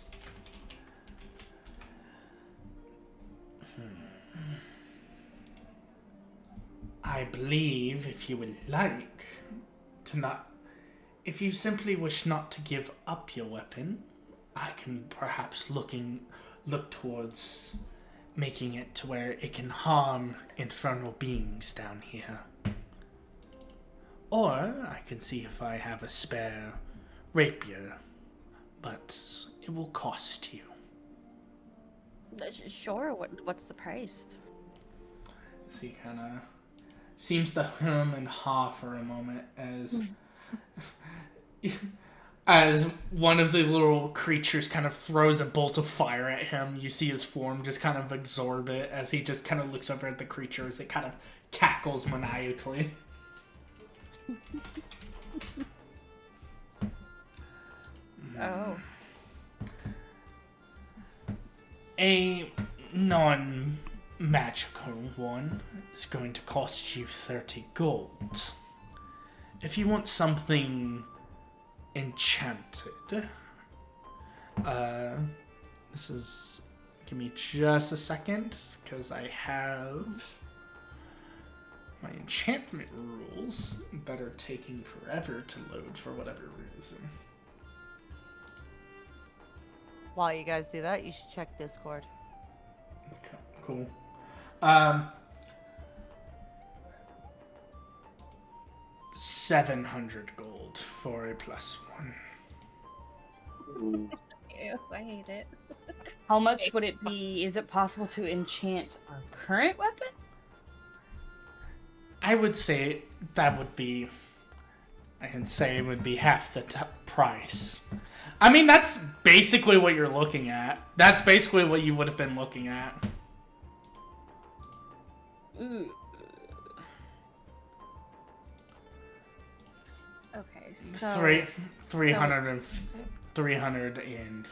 I believe if you would like to not, if you simply wish not to give up your weapon, I can perhaps look towards making it to where it can harm infernal beings down here. Or I can see if I have a spare rapier, but it will cost you. Sure. What's the price? So he kind of seems to hum and haw for a moment as one of the little creatures kind of throws a bolt of fire at him. You see his form just kind of absorb it as he just kind of looks over at the creature as it kind of cackles maniacally. Oh. A non-magical one is going to cost you 30 gold. If you want something enchanted, give me just a second, because I have my enchantment rules that are taking forever to load for whatever reason. While you guys do that, you should check Discord. Okay, cool. 700 gold for a +1. Ew, I hate it. How much would it be? Is it possible to enchant our current weapon? I would say that would be, I can say it would be half the price. I mean, that's basically what you're looking at. That's basically what you would have been looking at. Ooh. Okay, so 300 and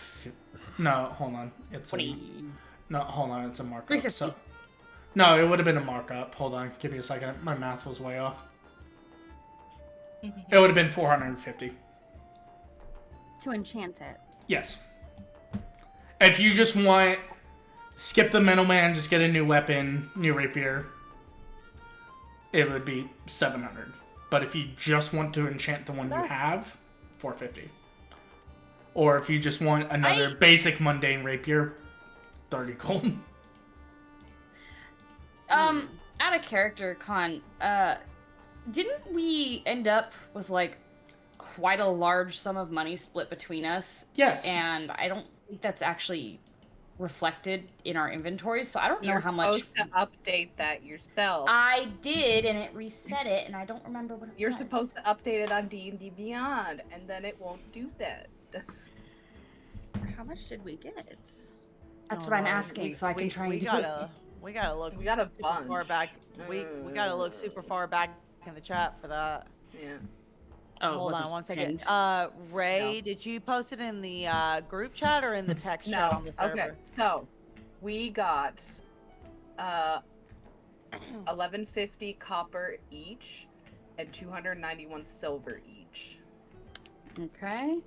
no, hold on. It's 20. It's a markup. 350. So, no, it would have been a markup. Hold on, give me a second. My math was way off. It would have been 450. to enchant it. Yes. If you just want, skip the middleman, just get a new weapon, new rapier, it would be 700. But if you just want to enchant the one you have, 450. Or if you just want another basic mundane rapier, 30 gold. Out of character, Con, didn't we end up with, like, quite a large sum of money split between us? Yes. And I don't think that's actually reflected in our inventories, so I don't know You're how much. supposed to update that yourself. I did, and it reset it, and I don't remember what it You're was. supposed to update it on D&D Beyond, and then it won't do that. How much did we get? That's what I'm asking, so I can try and do it. We gotta look. We got a super bunch. far back. We gotta look super far back in the chat for that. Yeah. Oh, Hold on one second. pinned. Ray, No. did you post it in the group chat or in the text chat No. on the server? Okay. So, we got 1150 copper each and 291 silver each. Okay.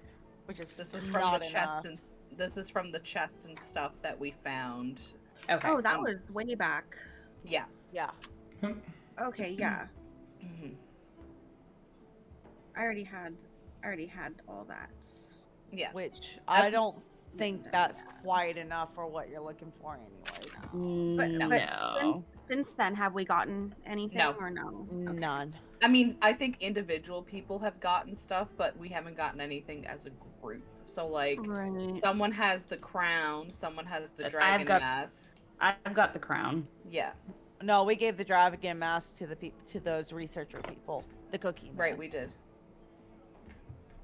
Which is This is from not the enough. chests and this is from the chests and stuff that we found. Okay. Oh, that was way back. Yeah. Yeah. Okay, yeah. Mhm. I already had all that. Yeah. Which I That's- don't think that's quite enough for what you're looking for anyway. But, No. since then, have we gotten anything No. or no? None. I mean, I think individual people have gotten stuff, but we haven't gotten anything as a group. So, like, Right. someone has the crown, someone has the I've dragon got- mask. I've got the crown. Yeah, No, we gave the dragon mask to the to those researcher people. The cookie. right, man. we did.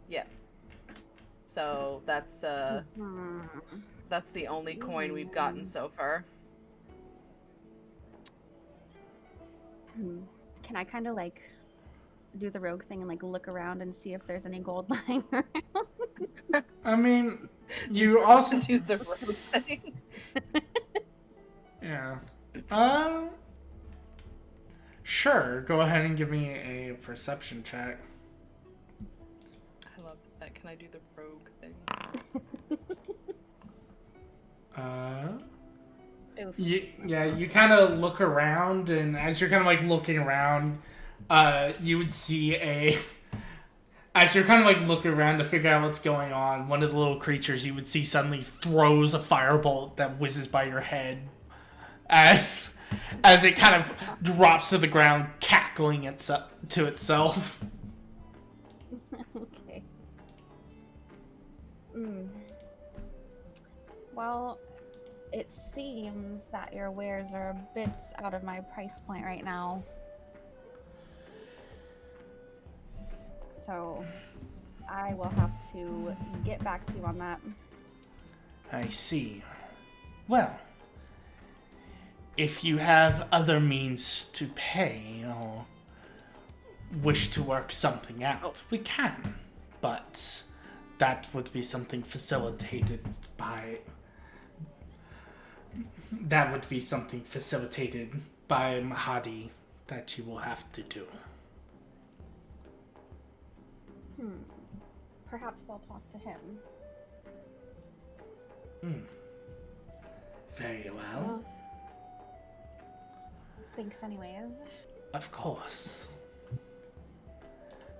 Yeah. So that's the only coin we've gotten so far. Can I kind of like do the rogue thing and like look around and see if there's any gold lying around? I mean, you also do the road thing. yeah. Sure. Go ahead and give me a perception check. I love that. Can I do the rogue thing? Oof. You kind of look around, and as you're kind of like looking around, you would see as you're kind of like looking around to figure out what's going on, one of the little creatures you would see suddenly throws a firebolt that whizzes by your head as it kind of drops to the ground, cackling to itself. Okay. Well, it seems that your wares are a bit out of my price point right now. So I will have to get back to you on that. I see. Well, if you have other means to pay or wish to work something out, we can. But that would be something facilitated by Mahadi that you will have to do. Perhaps I'll talk to him. Very well. Thanks anyways. Of course.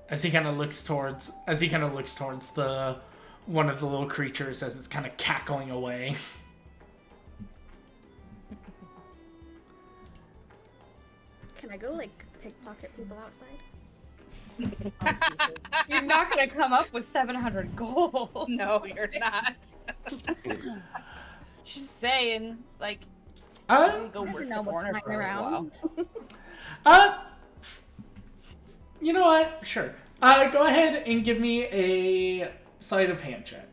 As he kind of looks towards the one of the little creatures as it's kind of cackling away. Can I go like pickpocket people outside? You're not gonna come up with 700 gold. No, you're not. Just saying, like, go I work don't know the corner what's for a lying while. You know what? Sure. Go ahead and give me a sleight of hand check.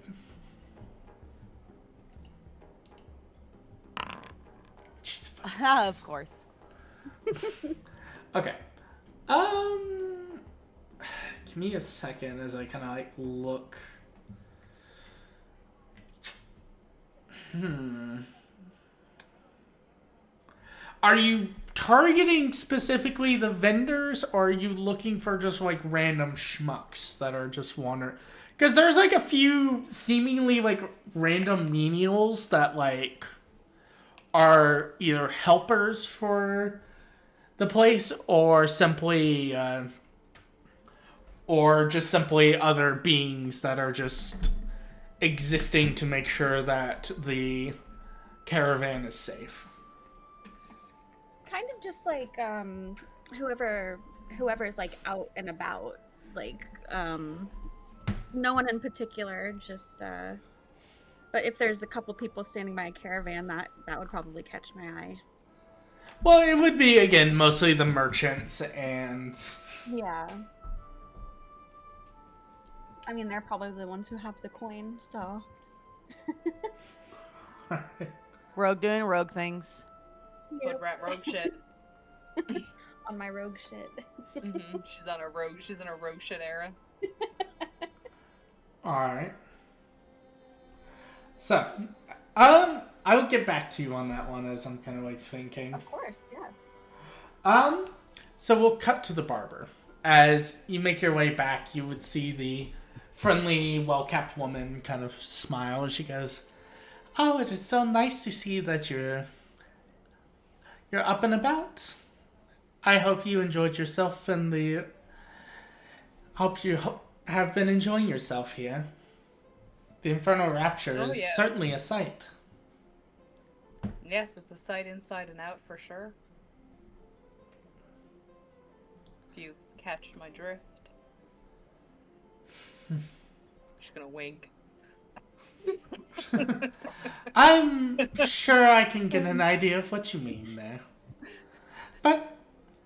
Jesus fucking Of course. Okay. Give me a second as I kind of like look. Are you targeting specifically the vendors, or are you looking for just like random schmucks that are just wandering? Because there's like a few seemingly like random menials that like are either helpers for the place or simply other beings that are just existing to make sure that the caravan is safe. Kind of just like whoever's like out and about, like no one in particular, just but if there's a couple people standing by a caravan, that would probably catch my eye. Well, it would be, again, mostly the merchants and... Yeah. I mean, they're probably the ones who have the coin, so... Rogue doing rogue things. Hood rat rogue shit. On my rogue shit. She's in a rogue shit era. Alright. So, I will get back to you on that one as I'm kind of like thinking. Of course, yeah. So we'll cut to the barber. As you make your way back, you would see the friendly, well-kept woman kind of smile as she goes, "Oh, it is so nice to see that you're up and about. I hope you enjoyed yourself and hope you have been enjoying yourself here. The Infernal Rapture is certainly a sight." Yes, it's a sight inside and out for sure. If you catch my drift. Just gonna wink. I'm sure I can get an idea of what you mean there. But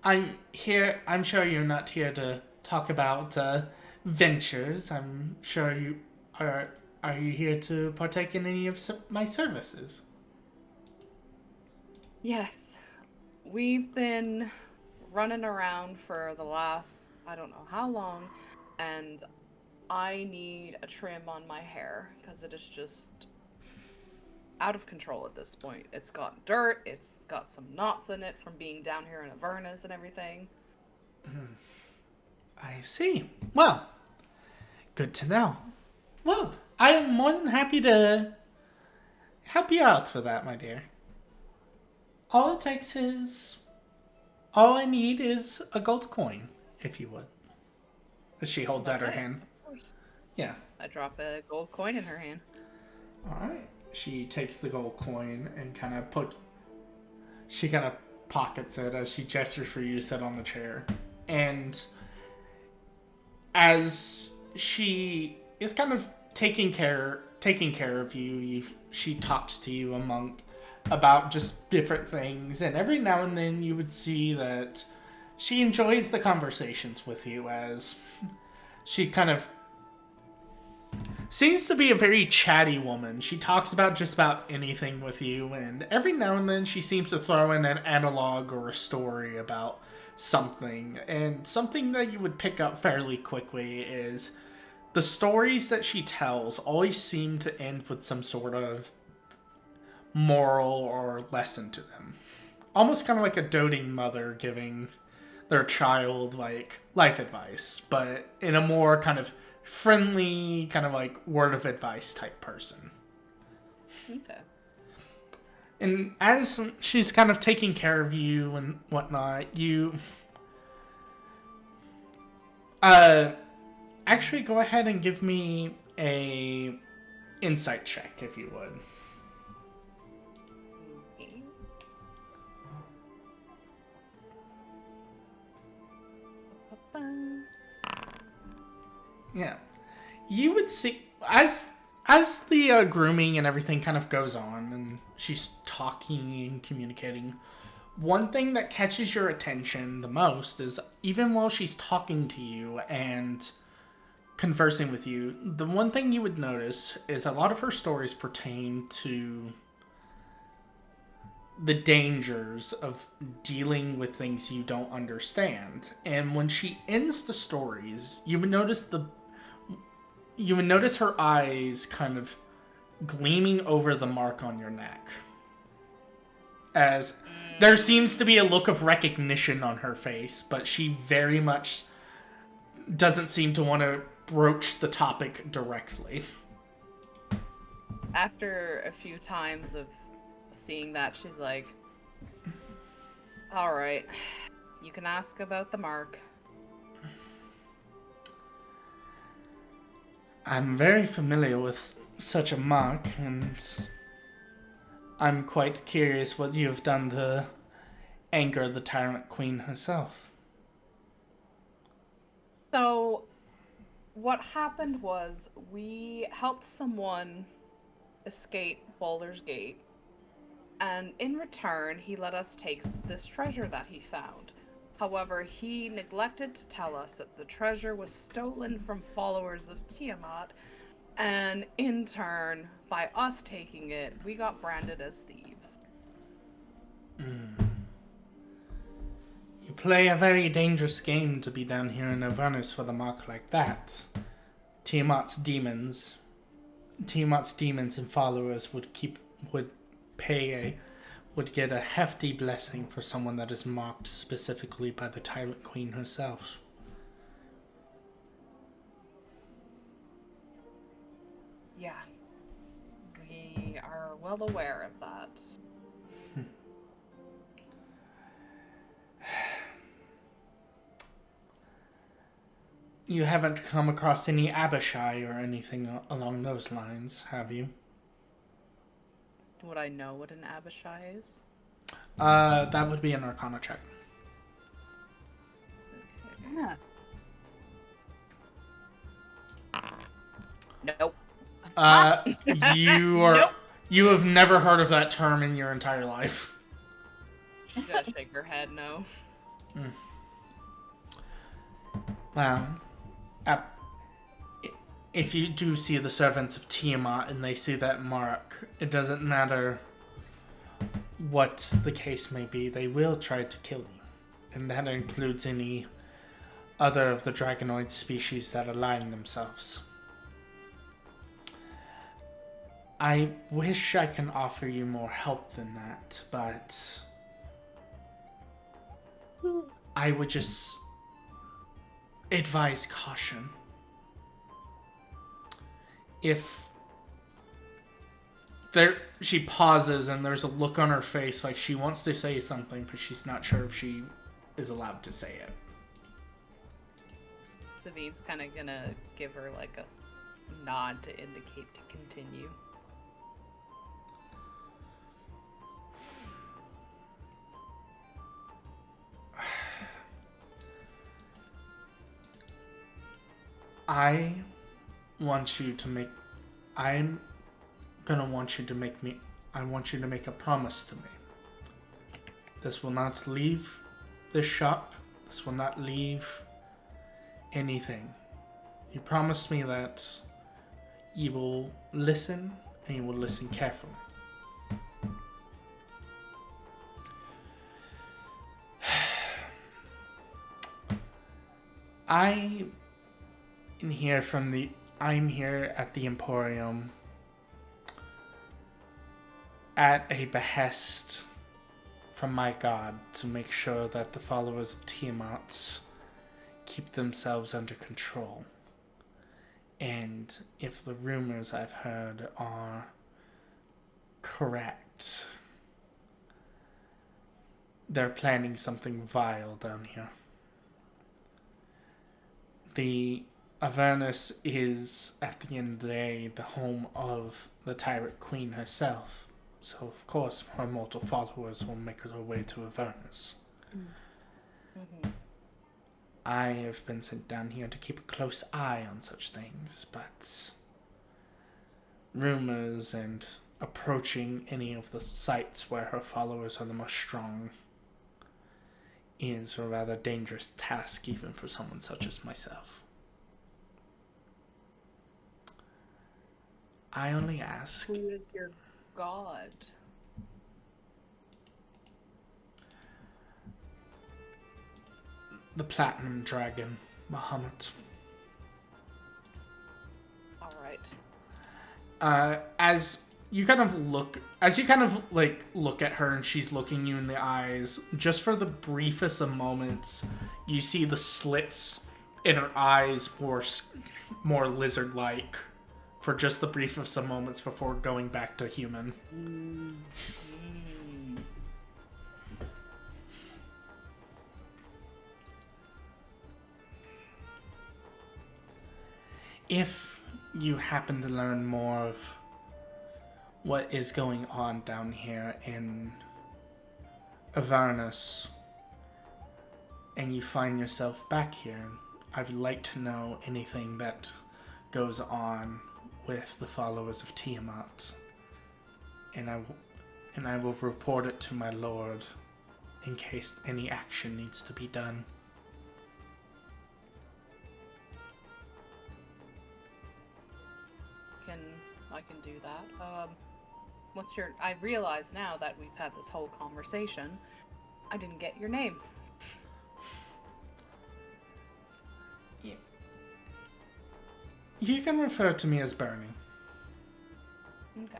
I'm sure you're not here to talk about ventures. I'm sure you are. Are you here to partake in any of my services? Yes. We've been running around for the last, I don't know how long, and I need a trim on my hair because it is just out of control at this point. It's got dirt, it's got some knots in it from being down here in Avernus and everything. I see. Well, good to know. Well, I am more than happy to help you out for that, my dear. All I need is a gold coin, if you would. She holds out her That's it. hand. Of course. Yeah. I drop a gold coin in her hand. Alright. She takes the gold coin and kind of pockets it as she gestures for you to sit on the chair. And as she is kind of taking care of you, she talks to you about just different things, and every now and then you would see that she enjoys the conversations with you, as she kind of seems to be a very chatty woman. She talks about just about anything with you, and every now and then she seems to throw in an analog or a story about something. And something that you would pick up fairly quickly is the stories that she tells always seem to end with some sort of moral or lesson to them. Almost kind of like a doting mother giving their child like life advice, but in a more kind of friendly, kind of like word of advice type person. Okay. And as she's kind of taking care of you and whatnot, you actually go ahead and give me a insight check, if you would. Yeah. You would see, as the grooming and everything kind of goes on, and she's talking and communicating, one thing that catches your attention the most is, even while she's talking to you and conversing with you, the one thing you would notice is a lot of her stories pertain to the dangers of dealing with things you don't understand. And when she ends the stories, you would notice her eyes kind of gleaming over the mark on your neck, as there seems to be a look of recognition on her face, but she very much doesn't seem to want to broach the topic directly. After a few times of seeing that, she's like, alright, you can ask about the mark. I'm very familiar with such a mark, and I'm quite curious what you have done to anger the Tyrant Queen herself. So, what happened was, we helped someone escape Baldur's Gate, and in return, he let us take this treasure that he found. However, he neglected to tell us that the treasure was stolen from followers of Tiamat, and in turn, by us taking it, we got branded as thieves. You play a very dangerous game to be down here in Avernus with a mark like that. Tiamat's demons and followers would get a hefty blessing for someone that is marked specifically by the Tyrant Queen herself. Yeah. We are well aware of that. You haven't come across any Abishai or anything along those lines, have you? Would I know what an Abishai is? That would be an Arcana check. Okay. Nope. You have never heard of that term in your entire life. She's gonna shake her head no. Well, if you do see the servants of Tiamat and they see that mark, it doesn't matter what the case may be, they will try to kill you. and that includes any other of the dragonoid species that align themselves. I wish I can offer you more help than that, but I would just advise caution. If she pauses and there's a look on her face like she wants to say something, but she's not sure if she is allowed to say it. Savine's kind of gonna give her like a nod to indicate to continue. I want you to make I want you to make a promise to me. This will not leave this shop. This will not leave anything. You promised me that you will listen, and you will listen carefully. I'm here at the Emporium at a behest from my god to make sure that the followers of Tiamat keep themselves under control. And if the rumors I've heard are correct, they're planning something vile down here. The Avernus is, at the end of the day, the home of the Tyrant Queen herself. So, of course, her mortal followers will make their way to Avernus. Mm-hmm. I have been sent down here to keep a close eye on such things, but rumors and approaching any of the sites where her followers are the most strong is a rather dangerous task even for someone such as myself. I only ask... Who is your god? The Platinum Dragon, Bahamut. Alright. As you kind of look at her and she's looking you in the eyes, just for the briefest of moments, you see the slits in her eyes more lizard-like for just the briefest of moments before going back to human. If you happen to learn more of what is going on down here in Avernus, and you find yourself back here, I would like to know anything that goes on with the followers of Tiamat, and I will report it to my lord in case any action needs to be done. I can do that. I realize now that we've had this whole conversation, I didn't get your name. Yeah. You can refer to me as Bernie. Okay.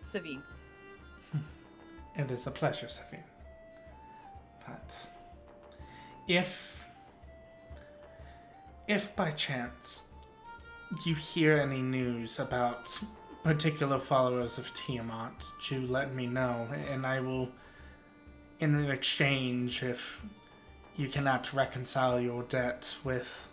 Savine. It is a pleasure, Savine. But if by chance you hear any news about particular followers of Tiamat, do let me know, and I will, in an exchange, if you cannot reconcile your debt with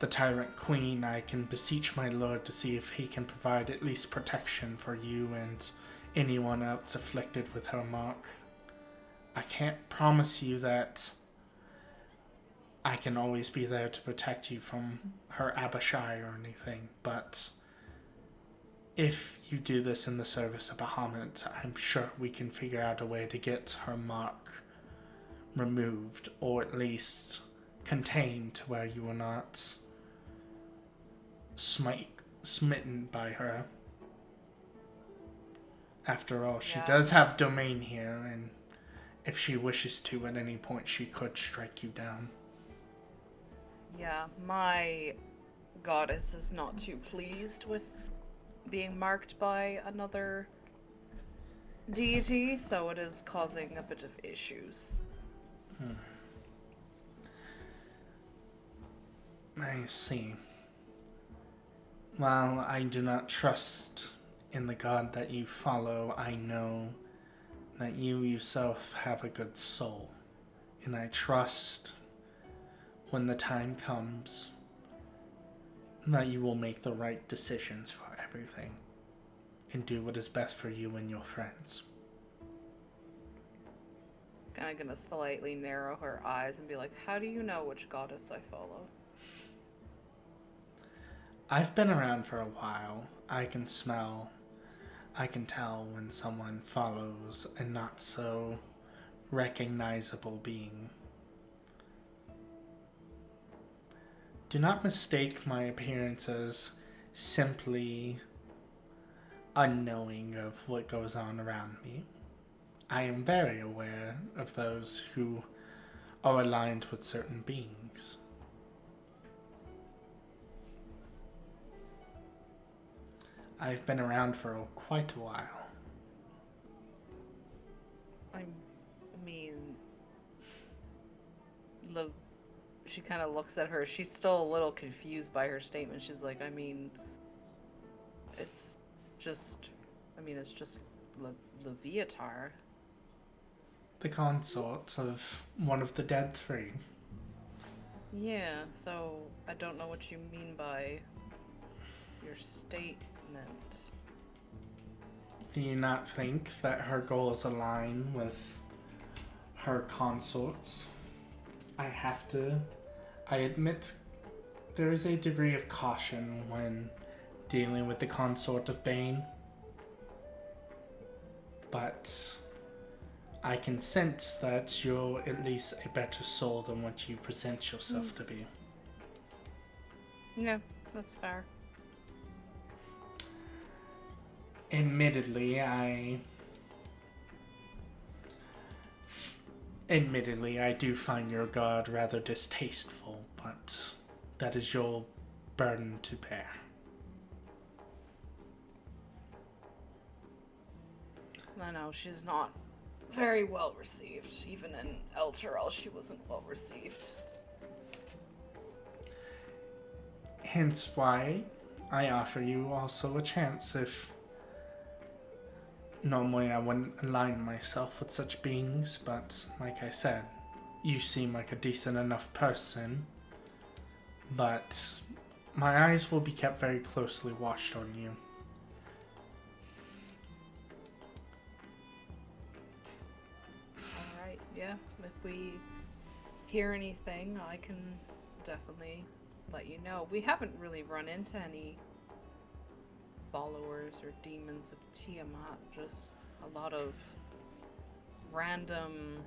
the Tyrant Queen, I can beseech my lord to see if he can provide at least protection for you and anyone else afflicted with her mark. I can't promise you that I can always be there to protect you from her Abishai or anything, but if you do this in the service of Bahamut, I'm sure we can figure out a way to get her mark removed, or at least contained to where you are not smitten by her. After all, she Yeah. does have domain here, and if she wishes to at any point, she could strike you down. Yeah, my goddess is not too pleased with being marked by another deity, so it is causing a bit of issues. I see. While I do not trust in the god that you follow, I know that you yourself have a good soul. And I trust when the time comes that you will make the right decisions for everything and do what is best for you and your friends. Kinda gonna slightly narrow her eyes and be like, how do you know which goddess I follow? I've been around for a while. I can tell when someone follows a not so recognizable being. Do not mistake my appearance as simply unknowing of what goes on around me. I am very aware of those who are aligned with certain beings. I've been around for quite a while. I mean, she kind of looks at her. She's still a little confused by her statement. She's like, I mean, it's just Leviatar. The consort of one of the dead three. Yeah, so I don't know what you mean by your statement. Do you not think that her goals align with her consorts? I admit there is a degree of caution when dealing with the consort of Bane. But I can sense that you're at least a better soul than what you present yourself to be. Yeah, that's fair. Admittedly, I do find your god rather distasteful, but that is your burden to bear. I know, she's not very well received. Even in Elturel, she wasn't well received. Hence why I offer you also a chance. If normally I wouldn't align myself with such beings, but like I said, you seem like a decent enough person, but my eyes will be kept very closely watched on you. Alright, yeah. If we hear anything, I can definitely let you know. We haven't really run into any followers or demons of Tiamat, just a lot of random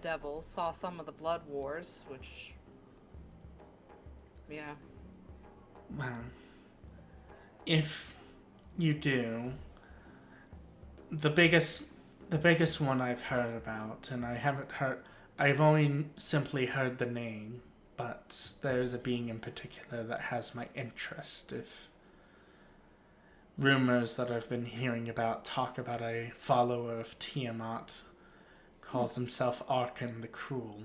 devils. Saw some of the Blood Wars, which, yeah. Well, if you do, the biggest one I've heard about, and I've only simply heard the name, but there's a being in particular that has my interest. If rumors that I've been hearing about talk about a follower of Tiamat, calls himself Arkan the Cruel.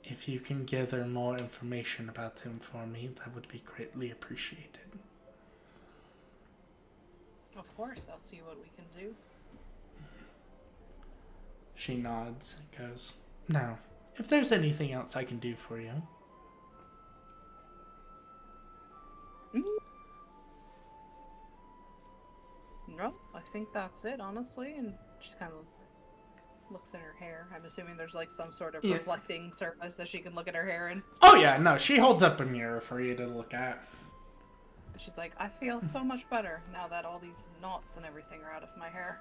If you can gather more information about him for me, that would be greatly appreciated. Of course, I'll see what we can do. She nods and goes, now, if there's anything else I can do for you. No, I think that's it, honestly. And she kind of looks at her hair. I'm assuming there's like some sort of reflecting surface that she can look at her hair in. Oh yeah, no, she holds up a mirror for you to look at. She's like, I feel so much better now that all these knots and everything are out of my hair.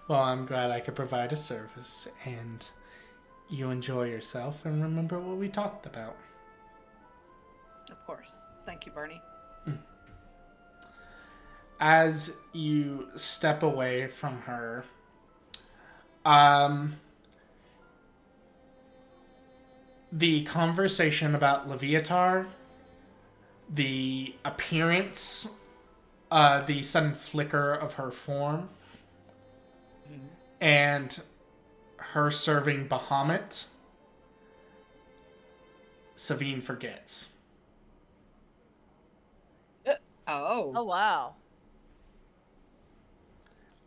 Well, I'm glad I could provide a service, and you enjoy yourself and remember what we talked about. Of course. Thank you, Bernie. as you step away from her, the conversation about Leviatar, the appearance, the sudden flicker of her form, and her serving Bahamut, Savine forgets. Oh wow.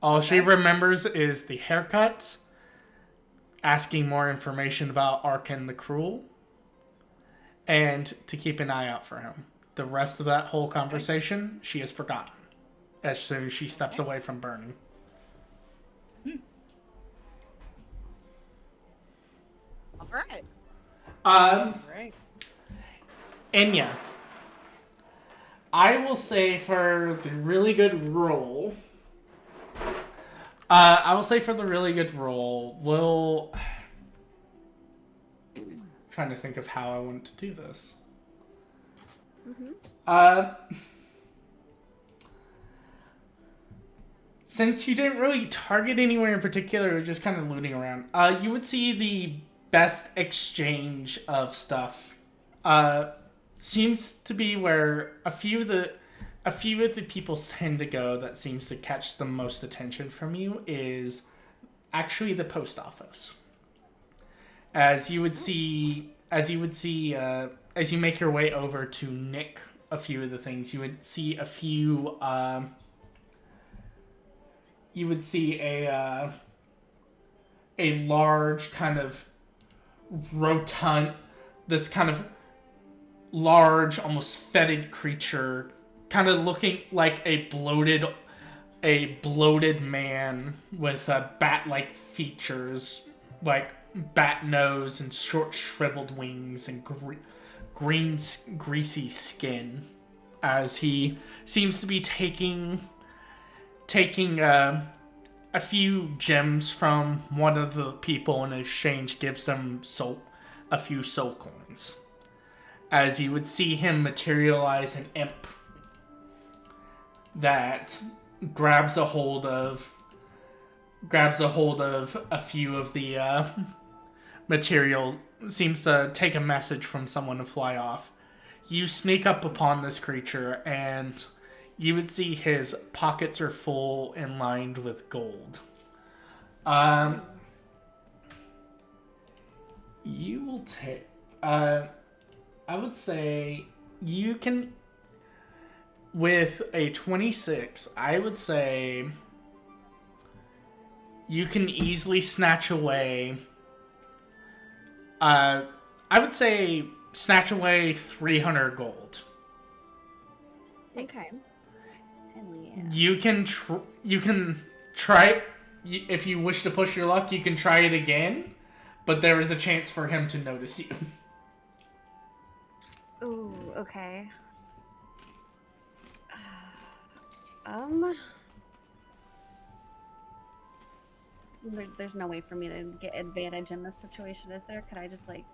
All she remembers is the haircut, asking more information about Arkan the Cruel, and to keep an eye out for him. The rest of that whole conversation, she has forgotten as soon as she steps away from burning. All right. Right. Enya, I will say for the really good roll, we'll... trying to think of how I want to do this. Since you didn't really target anywhere in particular, you were just kind of looting around, you would see the best exchange of stuff seems to be where a few of the people tend to go that seems to catch the most attention from you is actually the post office. As you make your way over to Nick, a few of the things you would see a large kind of rotund, this kind of large, almost fetid creature, kind of looking like a bloated man with bat-like features, like bat nose and short shriveled wings and green greasy skin, as he seems to be taking a few gems from one of the people, and in exchange gives them a few soul coins. As you would see him materialize an imp that grabs a hold of a few of the material, seems to take a message from someone and fly off. You sneak up upon this creature, and you would see his pockets are full and lined with gold. You will take... I would say you can... With a 26, I would say you can easily snatch away... I would say snatch away 300 gold. Okay. Yeah. You can try, if you wish to push your luck, you can try it again, but there is a chance for him to notice you. Ooh, okay. There's no way for me to get advantage in this situation, is there? Could I sneak?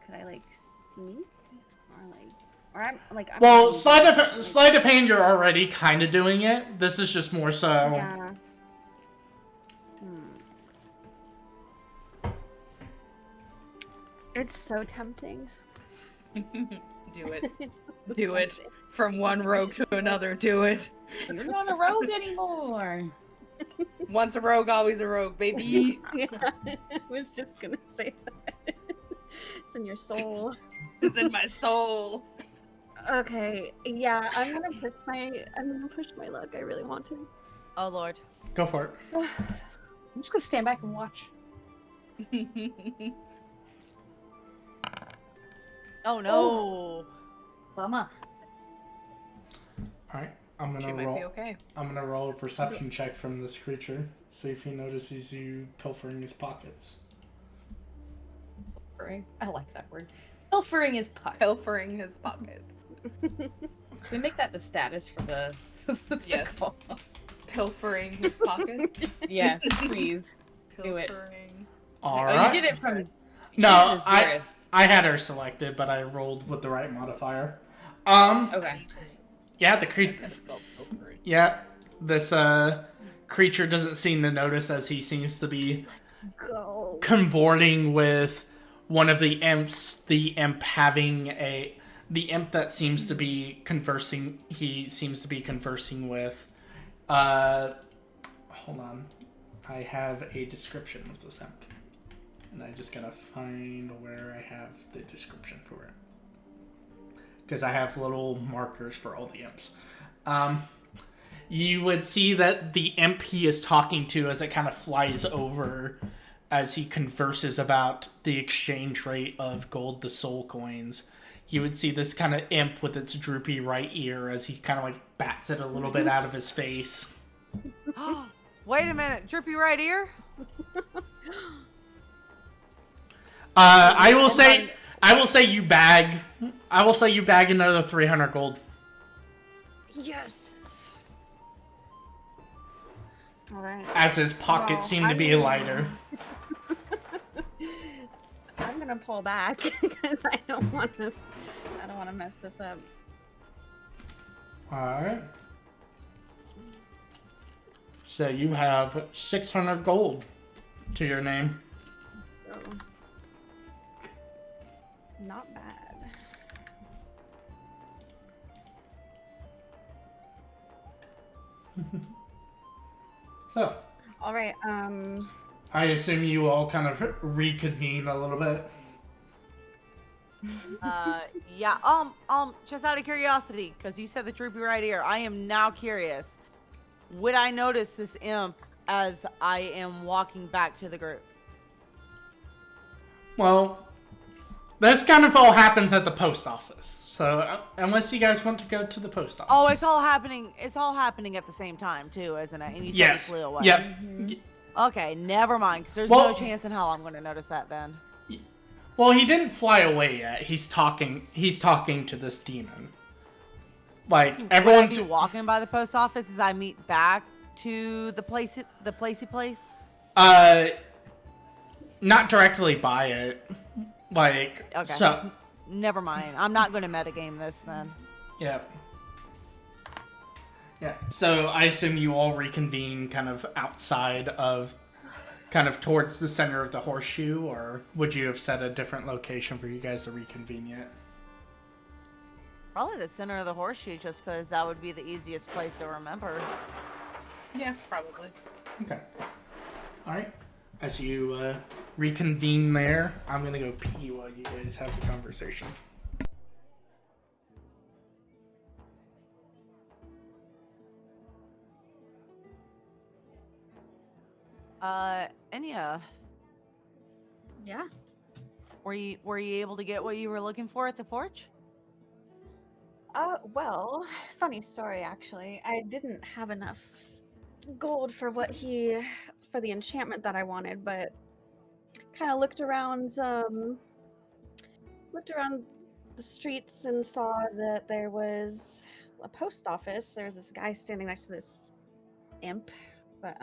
I'm well, sleight of hand, you're already kind of doing it. This is just more so. Yeah. It's so tempting. Do it. It's so Do it. tempting. From one rogue to another, do it. You're not a rogue anymore. Once a rogue, always a rogue, baby. Yeah, I was just gonna say that. It's in your soul. It's in my soul. Okay, yeah, I'm gonna push my luck. I really want to. Oh lord. Go for it. I'm just gonna stand back and watch. Oh no. Bummer. All right, I'm She gonna might roll. be okay. I'm gonna roll a perception check from this creature. See if he notices you pilfering his pockets. Pilfering. I like that word. Pilfering his pockets. Pilfering his pockets. Can we make that the status for the Yes. call? Pilfering his pockets. Yes, please. Do it. Pilfering. All Oh, right. you did it from. you No, did it as Varys. I had her selected, but I rolled with the right modifier. Okay. Yeah, the creature. I spelled pilfering. Yeah, This creature doesn't seem to notice as he seems to be Go. cavorting with one of the imps. The imp that seems to be conversing. He seems to be conversing with. Hold on. I have a description of this imp. And I just gotta find where I have the description for it. Because I have little markers for all the imps. You would see that the imp he is talking to as it kind of flies over as he converses about the exchange rate of gold to soul coins. You would see this kind of imp with its droopy right ear as he kind of like bats it a little bit out of his face. Wait a minute, droopy right ear? I will say you bag another 300 gold. Yes. All right. As his pockets seem to be lighter. I'm gonna pull back because I don't want to mess this up. All right. So you have 600 gold to your name. So, not bad. So, All right. I assume you all kind of reconvene a little bit. Yeah. Just out of curiosity, because you said the droopy right ear, I am now curious. Would I notice this imp as I am walking back to the group? Well, this kind of all happens at the post office. So, unless you guys want to go to the post office. Oh, it's all happening. It's all happening at the same time too, isn't it? And you said Yes. he flew away. Yep. Okay, never mind. Because there's Well- no chance in hell I'm going to notice that then. Well, he didn't fly away yet. He's talking to this demon. Like, Would everyone's... I be walking by the post office as I meet back to the placey place? Not directly by it. Like, Okay. so... Never mind. I'm not going to metagame this then. Yeah. Yeah. So I assume you all reconvene kind of outside of, kind of towards the center of the horseshoe, or would you have set a different location for you guys to reconvene yet? Probably the center of the horseshoe, just because that would be the easiest place to remember. Yeah, probably. Okay. All right. As you reconvene there, I'm gonna go pee while you guys have the conversation. Enya, Yeah. were you able to get what you were looking for at the forge? Well, funny story actually. I didn't have enough gold for the enchantment that I wanted, but kind of looked around the streets and saw that there was a post office. There's this guy standing next to this imp, but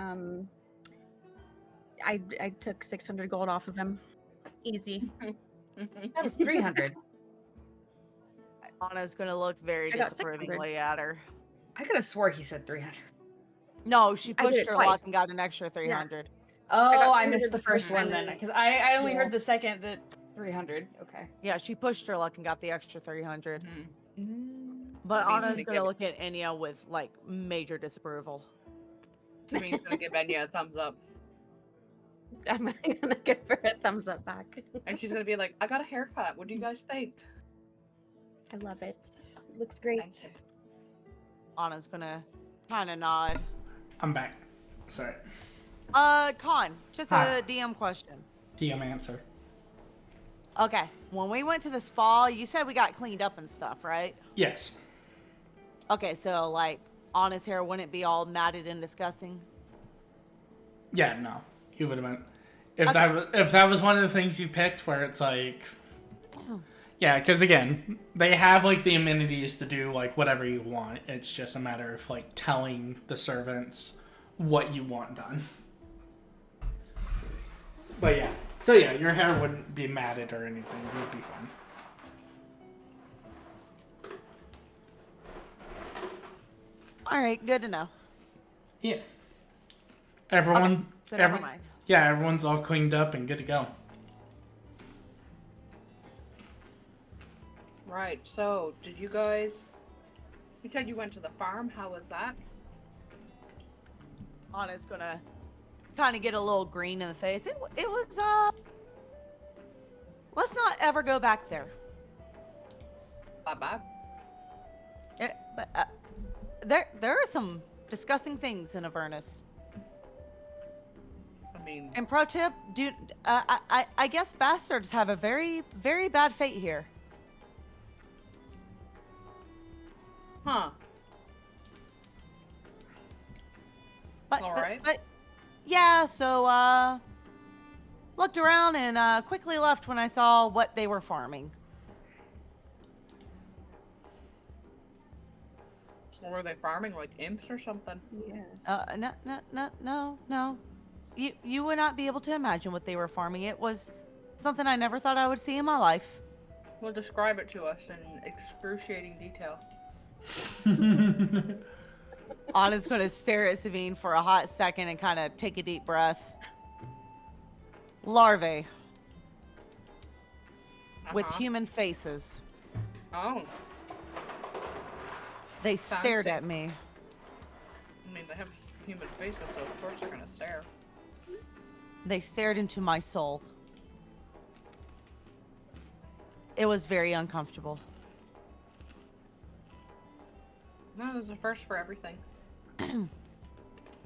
I took 600 gold off of him. Easy. That was 300. Anna's gonna look very I got 600. disapprovingly at her. I could have swore he said 300. No, she I did pushed it her twice. luck and got an extra 300. Oh, I 300 missed the first one then, because I only Yeah. heard the second, the 300. Okay. Yeah, she pushed her luck and got the extra 300. Mm-hmm. But Sabine's Anna's gonna gonna give- look at Enya with like major disapproval. Sabine's gonna give Enya a thumbs up. I'm gonna give her a thumbs up back. And she's gonna be like, I got a haircut. What do you guys think? I love it. Looks great. Thank you. Anna's gonna kind of nod. I'm back. Sorry. Con, just Hi. a DM question. DM answer. Okay, when we went to the spa, you said we got cleaned up and stuff, right? Yes. Okay, so like Anna's hair wouldn't be all matted and disgusting. Yeah, no. You would have meant Okay. if that was one of the things you picked where it's like yeah, because again, they have like the amenities to do like whatever you want. It's just a matter of like telling the servants what you want done. But yeah. So yeah, your hair wouldn't be matted or anything. It would be fine. All right, good to know. Yeah. Everyone. So never mind. Yeah, everyone's all cleaned up and good to go. Right. So, did you guys? You said you went to the farm. How was that? Anna's gonna kind of get a little green in the face. It was let's not ever go back there. Not bad. But there are some disgusting things in Avernus. I mean, And pro tip, I guess bastards have a very, very bad fate here. huh? But, All but- right. but yeah, so looked around and quickly left when I saw what they were farming. So were they farming like imps or something? Yeah. No. You would not be able to imagine what they were farming. It was something I never thought I would see in my life. Well, describe it to us in excruciating detail. Anna's going to stare at Savine for a hot second and kind of take a deep breath. Larvae with Uh-huh. human faces. Oh, They stared Fancy. at me. I mean, they have human faces, so of course they're gonna stare. They stared into my soul. It was very uncomfortable. No, there's a first for everything.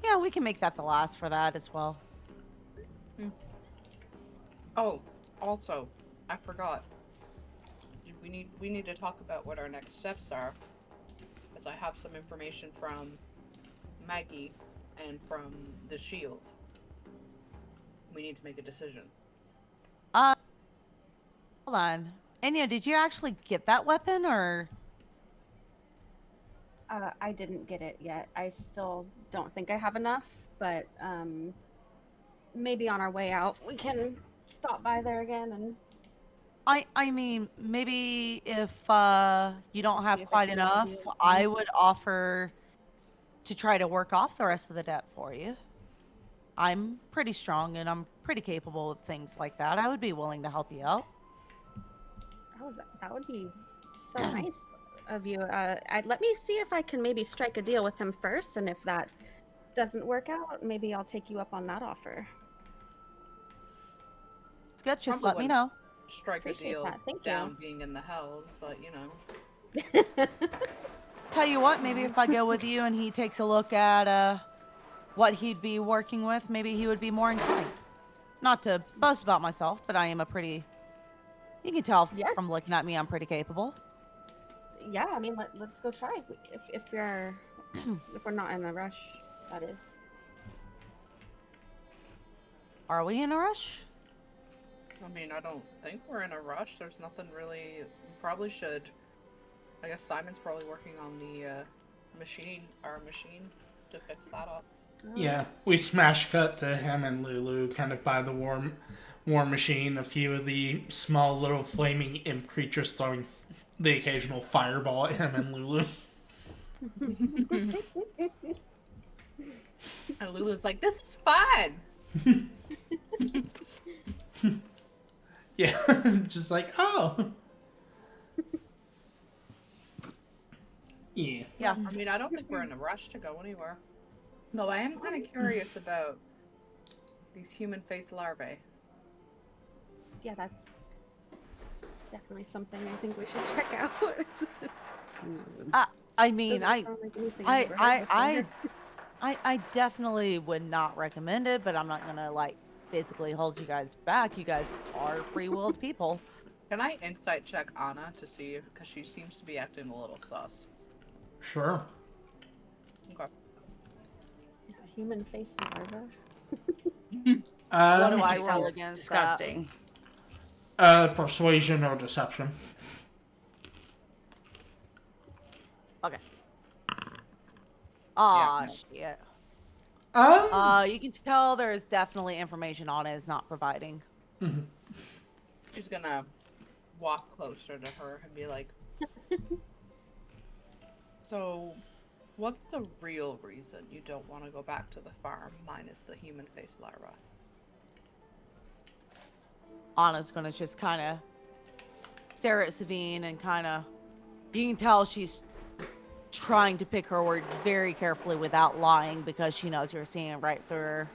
Yeah, we can make that the last for that as well. Oh, also, I forgot. We need to talk about what our next steps are, as I have some information from Maggie and from the Shield. We need to make a decision. Hold on. Enya, did you actually get that weapon or? I didn't get it yet. I still don't think I have enough, but maybe on our way out we can stop by there again and I mean, maybe if you don't See have if I quite can enough, do it. I would offer to try to work off the rest of the debt for you. I'm pretty strong and I'm pretty capable with things like that. I would be willing to help you out. oh, that would be so nice of you. Let me see if I can maybe strike a deal with him first, and if that doesn't work out, maybe I'll take you up on that offer. It's good. Just Probably let me know. Strike a Appreciate deal that, thank down you. being in the hells, but you know. Tell you what, maybe if I go with you and he takes a look at what he'd be working with, maybe he would be more inclined. Not to boast about myself, but I am a pretty. You can tell Yeah. from looking at me, I'm pretty capable. Yeah, I mean, let's go try. If you're if we're not in a rush, that is. Are we in a rush? I mean, I don't think we're in a rush. There's nothing really. We probably should. I guess Simon's probably working on the our machine, to fix that up. Yeah, we smash cut to him and Lulu kind of by the war machine. A few of the small little flaming imp creatures throwing the occasional fireball at him and Lulu. And Lulu's like, "This is fun." Yeah, just like, oh. Yeah. Yeah. I mean, I don't think we're in a rush to go anywhere. Though I am kind of curious about these human face larvae. Yeah, that's definitely something I think we should check out. I mean, Doesn't sound like anything I've ever heard before. I definitely would not recommend it, but I'm not gonna like basically hold you guys back. You guys are free-willed people. Can I insight check Anna to see if, because she seems to be acting a little sus. Sure. Okay. Human face larva. What do Um, I Just roll sounds against disgusting. persuasion or deception. Okay. Aw, shit. You can tell there is definitely information on it is not providing. She's gonna walk closer to her and be like, "So, What's the real reason you don't want to go back to the farm minus the human face larva? Anna's gonna just kind of stare at Savine and kind of. You can tell she's trying to pick her words very carefully without lying because she knows you're seeing right through her.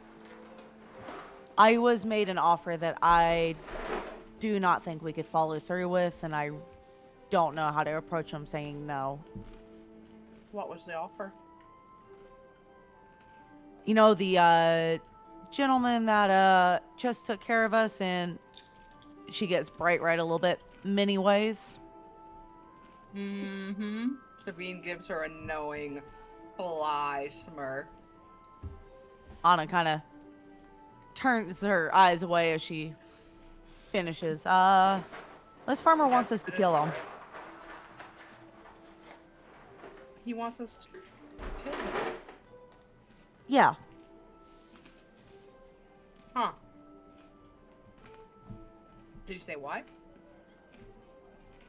I was made an offer that I do not think we could follow through with, and I don't know how to approach him saying no. What was the offer? You know, the gentleman that just took care of us, and she gets bright red a little bit many ways. Mm-hmm. Sabine gives her a knowing, fly smirk. Anna kind of turns her eyes away as she finishes. This farmer wants us to kill him. He wants us to kill him. Yeah. Huh. Did you say why?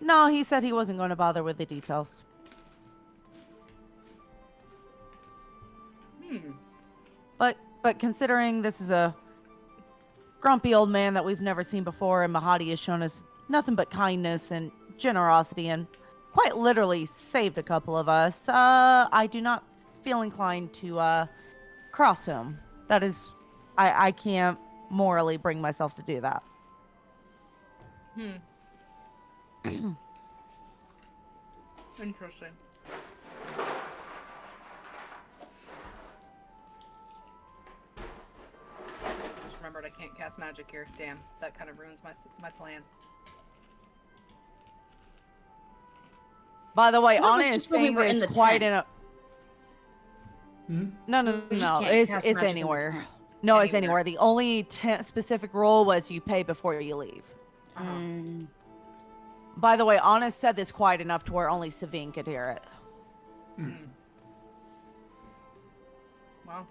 No, he said he wasn't going to bother with the details. But considering this is a grumpy old man that we've never seen before, and Mahadi has shown us nothing but kindness and generosity and quite literally saved a couple of us, I do not feel inclined to cross him. That is, I can't morally bring myself to do that. Interesting. Just remembered I can't cast magic here. Damn, that kind of ruins my plan. By the way, Well, it was Anna is just when we saying were in this the quite tent. in a... No. We just can't It's cast magic in the anywhere. tent. No, it's Anywhere. anywhere. The only specific rule was you pay before you leave. Mm. By the way, Anna said this quiet enough to where only Savine could hear it. Well.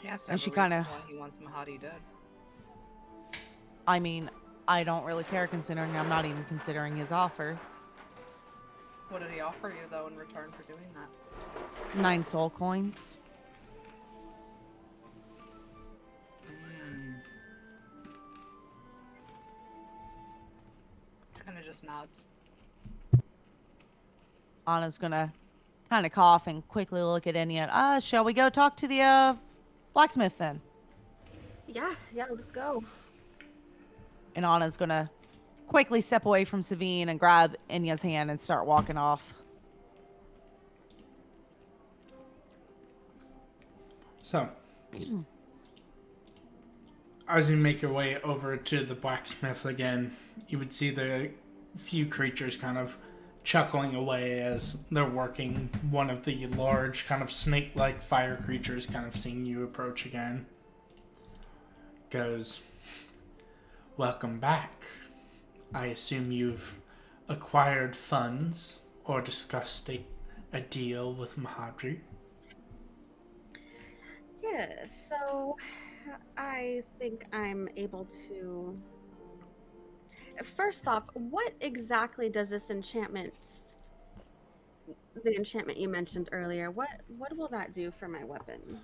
Yeah, And she several kinda- reasons why he wants Mahadi dead. I mean, I don't really care considering I'm not even considering his offer. What did he offer you, though, in return for doing that? 9 soul coins. Kind of just nods. Anna's gonna kind of cough and quickly look at Enya. Shall we go talk to the blacksmith then? Yeah, let's go. And Anna's gonna quickly step away from Savine and grab Enya's hand and start walking off. So, as you make your way over to the blacksmith again, you would see the few creatures kind of chuckling away as they're working. One of the large, kind of snake-like fire creatures, kind of seeing you approach again, goes, "Welcome back. I assume you've acquired funds or discussed a deal with Mahadri." Yeah, so I think I'm able to. First off, what exactly does this enchantment, the enchantment you mentioned earlier, what will that do for my weapon?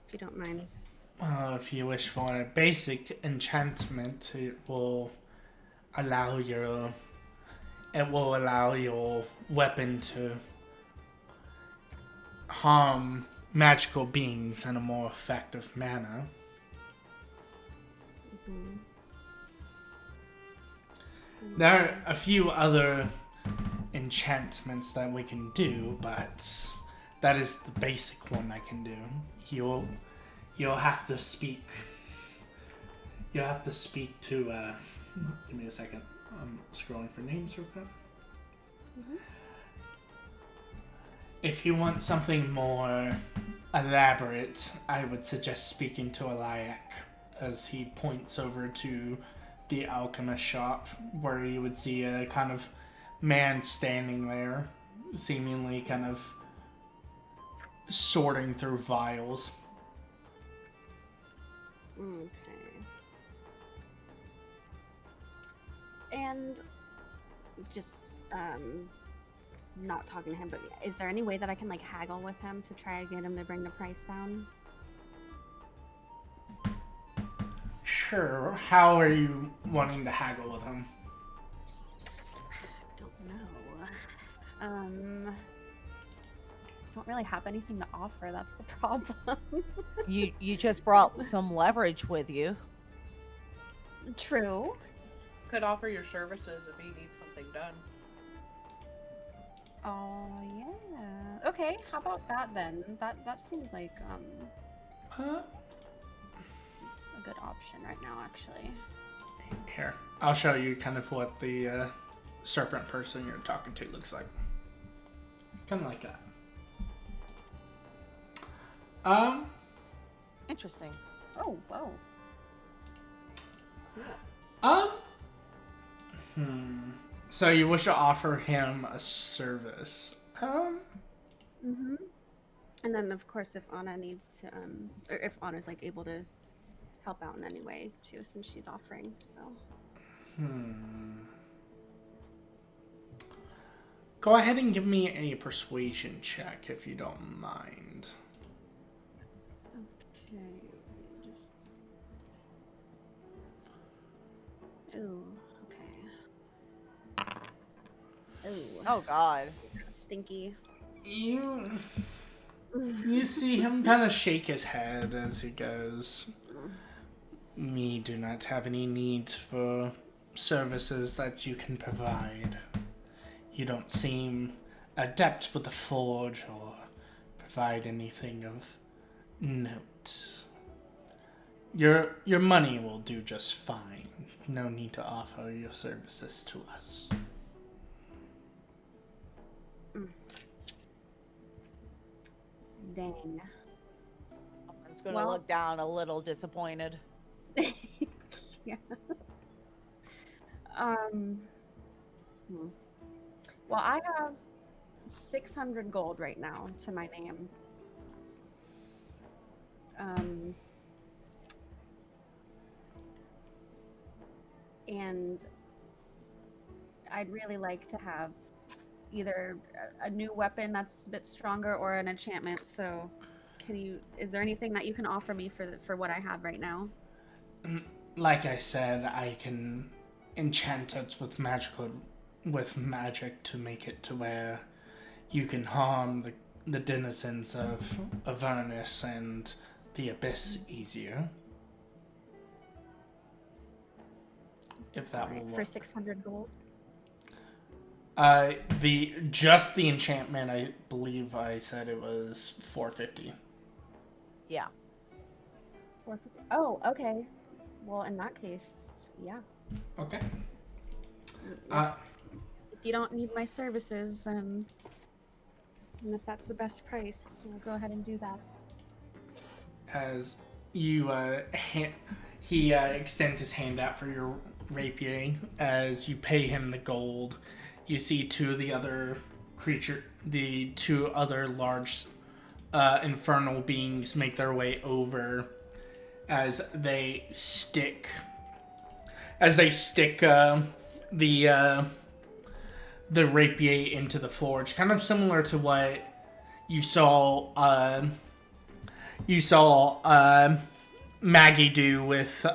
If you don't mind. If you wish for a basic enchantment, it will allow your weapon to harm magical beings in a more effective manner. Mhm. There are a few other enchantments that we can do, but that is the basic one I can do. You'll have to speak. You'll have to speak to. Give me a second. I'm scrolling for names real quick. If you want something more elaborate, I would suggest speaking to Eliak, as he points over to the alchemist shop, where you would see a kind of man standing there, seemingly kind of sorting through vials. Okay. And just not talking to him, but is there any way that I can like haggle with him to try to get him to bring the price down? Sure. How are you wanting to haggle with him? I don't know. I don't really have anything to offer. That's the problem. You just brought some leverage with you. True. Could offer your services if he needs something done. Oh yeah. Okay, how about that then? That seems like a good option right now, actually. Here, I'll show you kind of what the serpent person you're talking to looks like. Kind of like that. Interesting. Oh, whoa. So you wish to offer him a service? Mm-hmm. And then, of course, if Anna needs to, or if Anna's like able to help out in any way too, since she's offering. So. Go ahead and give me a persuasion check if you don't mind. Okay. Ooh. Okay. Ooh. Oh God. Stinky. You see him kind of shake his head as he goes, "We do not have any needs for services that you can provide. You don't seem adept with the forge or provide anything of note. Your money will do just fine. No need to offer your services to us." Dang. I was gonna look down a little disappointed. Yeah. Well, I have 600 gold right now to my name. And I'd really like to have either a new weapon that's a bit stronger or an enchantment. So, is there anything that you can offer me for what I have right now? Like I said, I can enchant it with magic to make it to where you can harm the denizens of Avernus and the Abyss easier. If that will work. For 600 gold? The enchantment, I believe I said it was 450. Yeah. 450. Oh, okay. Well, in that case, yeah. Okay. If you don't need my services, and if that's the best price, we'll go ahead and do that. As you, he extends his hand out for your rapier. As you pay him the gold, you see two other large infernal beings make their way over as they stick the rapier into the forge, kind of similar to what you saw Maggie do with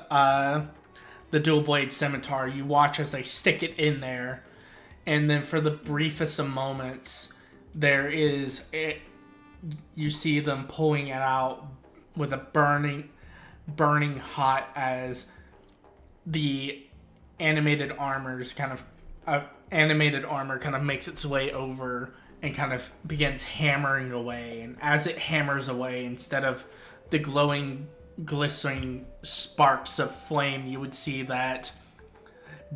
the dual blade scimitar. You watch as they stick it in there, and then for the briefest of moments, you see them pulling it out with a burning hot as the animated armor kind of makes its way over and kind of begins hammering away. And as it hammers away, instead of the glowing, glistening sparks of flame, you would see that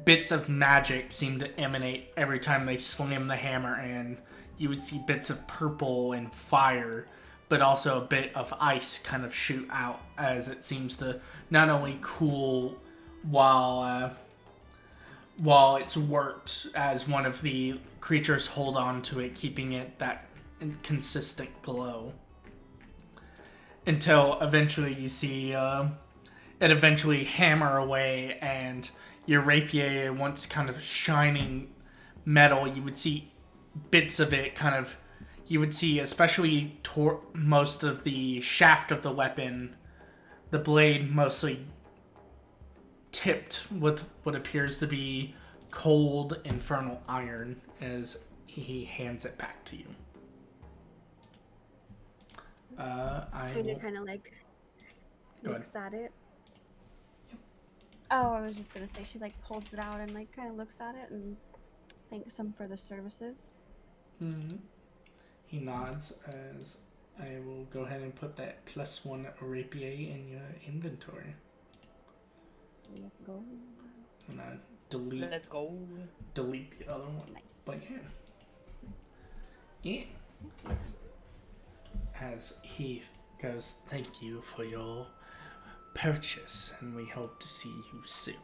bits of magic seem to emanate every time they slam the hammer in. You would see bits of purple and fire, but also a bit of ice kind of shoot out as it seems to not only cool while it's worked, as one of the creatures hold on to it, keeping it that consistent glow. Until eventually you see it eventually hammer away, and your rapier, once kind of shining metal, you would see bits of it kind of, you would see especially most of the shaft of the weapon, the blade mostly tipped with what appears to be cold infernal iron as he hands it back to you. Anya kind of like Go ahead. looks at it. Oh, I was just gonna say she like holds it out and like kind of looks at it and thanks him for the services. Mm-hmm. He nods as I will go ahead and put that +1 rapier in your inventory. Let's go. I'm gonna delete Let's go. delete the other one. Nice. But yeah. As he goes, thank you for your purchase, and we hope to see you soon.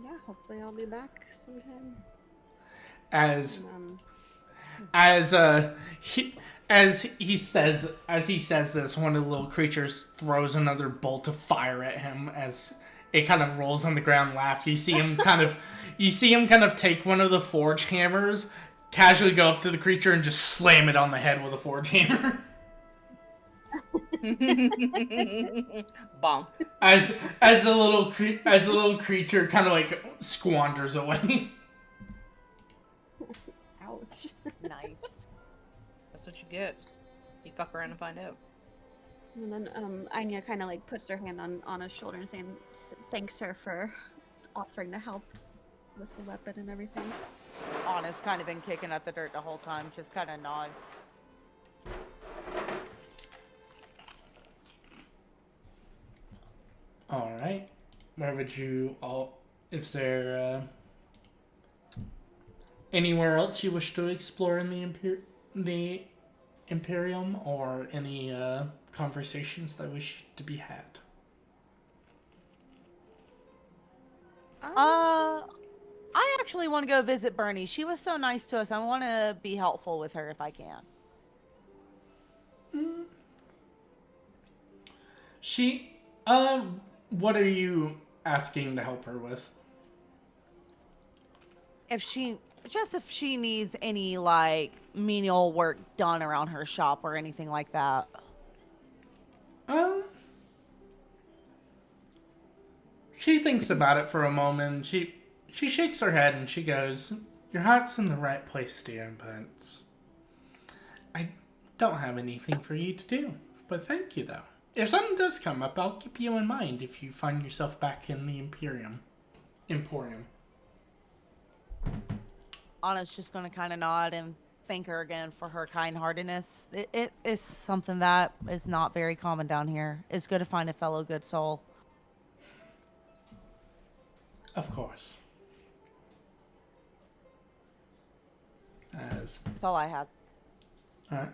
Yeah, hopefully I'll be back sometime. As he says this, one of the little creatures throws another bolt of fire at him as it kind of rolls on the ground. Laugh. You see him kind of take one of the forge hammers, casually go up to the creature and just slam it on the head with a forge hammer. Bonk. As the little creature kind of like squanders away. Ouch. Nice. That's what you get. You fuck around and find out. And then Anya kind of like puts her hand on his shoulder and saying thanks her for offering to help with the weapon and everything. Anna's kind of been kicking at the dirt the whole time, just kind of nods. All right. Where would you all? Is there anywhere else you wish to explore in the Imperium, or any conversations that wish to be had? I actually want to go visit Bernie. She was so nice to us. I want to be helpful with her if I can. She, what are you asking to help her with? If she needs any like menial work done around her shop or anything like that. She thinks about it for a moment. She shakes her head and she goes, "Your heart's in the right place, dear, but I don't have anything for you to do. But thank you, though. If something does come up, I'll keep you in mind if you find yourself back in the Emporium." Anna's just going to kind of nod and thank her again for her kind-heartedness. It is something that is not very common down here. It's good to find a fellow good soul. Of course. That's all I have. Alright.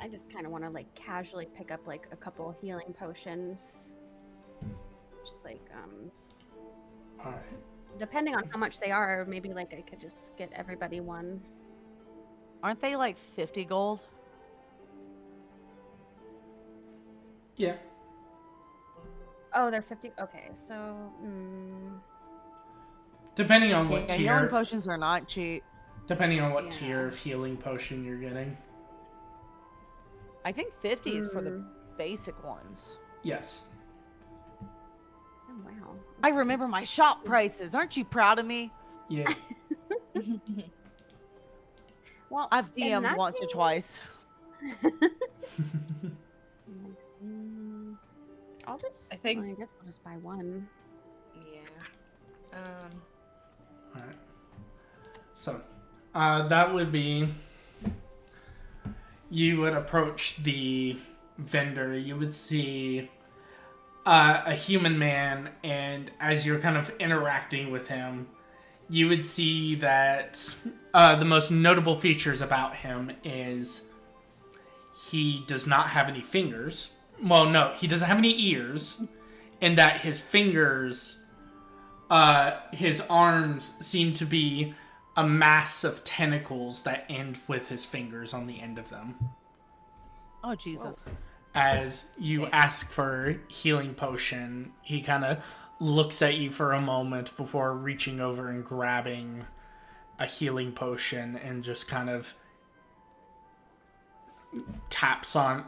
I just kind of want to like casually pick up like a couple healing potions. Just like Alright. depending on how much they are, maybe like I could just get everybody one. Aren't they like 50 gold? Yeah. Oh, they're 50. Okay, so Depending on what Yeah, healing tier. potions are not cheap. Depending on what Yeah. tier of healing potion you're getting. I think 50 is for the basic ones. Yes. oh wow. I remember my shop prices. Aren't you proud of me? Yeah. Well, I've in DM'd that once or case- twice. I'll just. I think- well, I guess I'll just buy one. Yeah. Alright. So, that would be... You would approach the vendor. You would see a human man, and as you're kind of interacting with him, you would see that the most notable features about him is he does not have any fingers. Well, no, he doesn't have any ears, and that his fingers, his arms seem to be a mass of tentacles that end with his fingers on the end of them. Oh, Jesus. As you ask for healing potion, he kind of looks at you for a moment before reaching over and grabbing a healing potion and just kind of taps on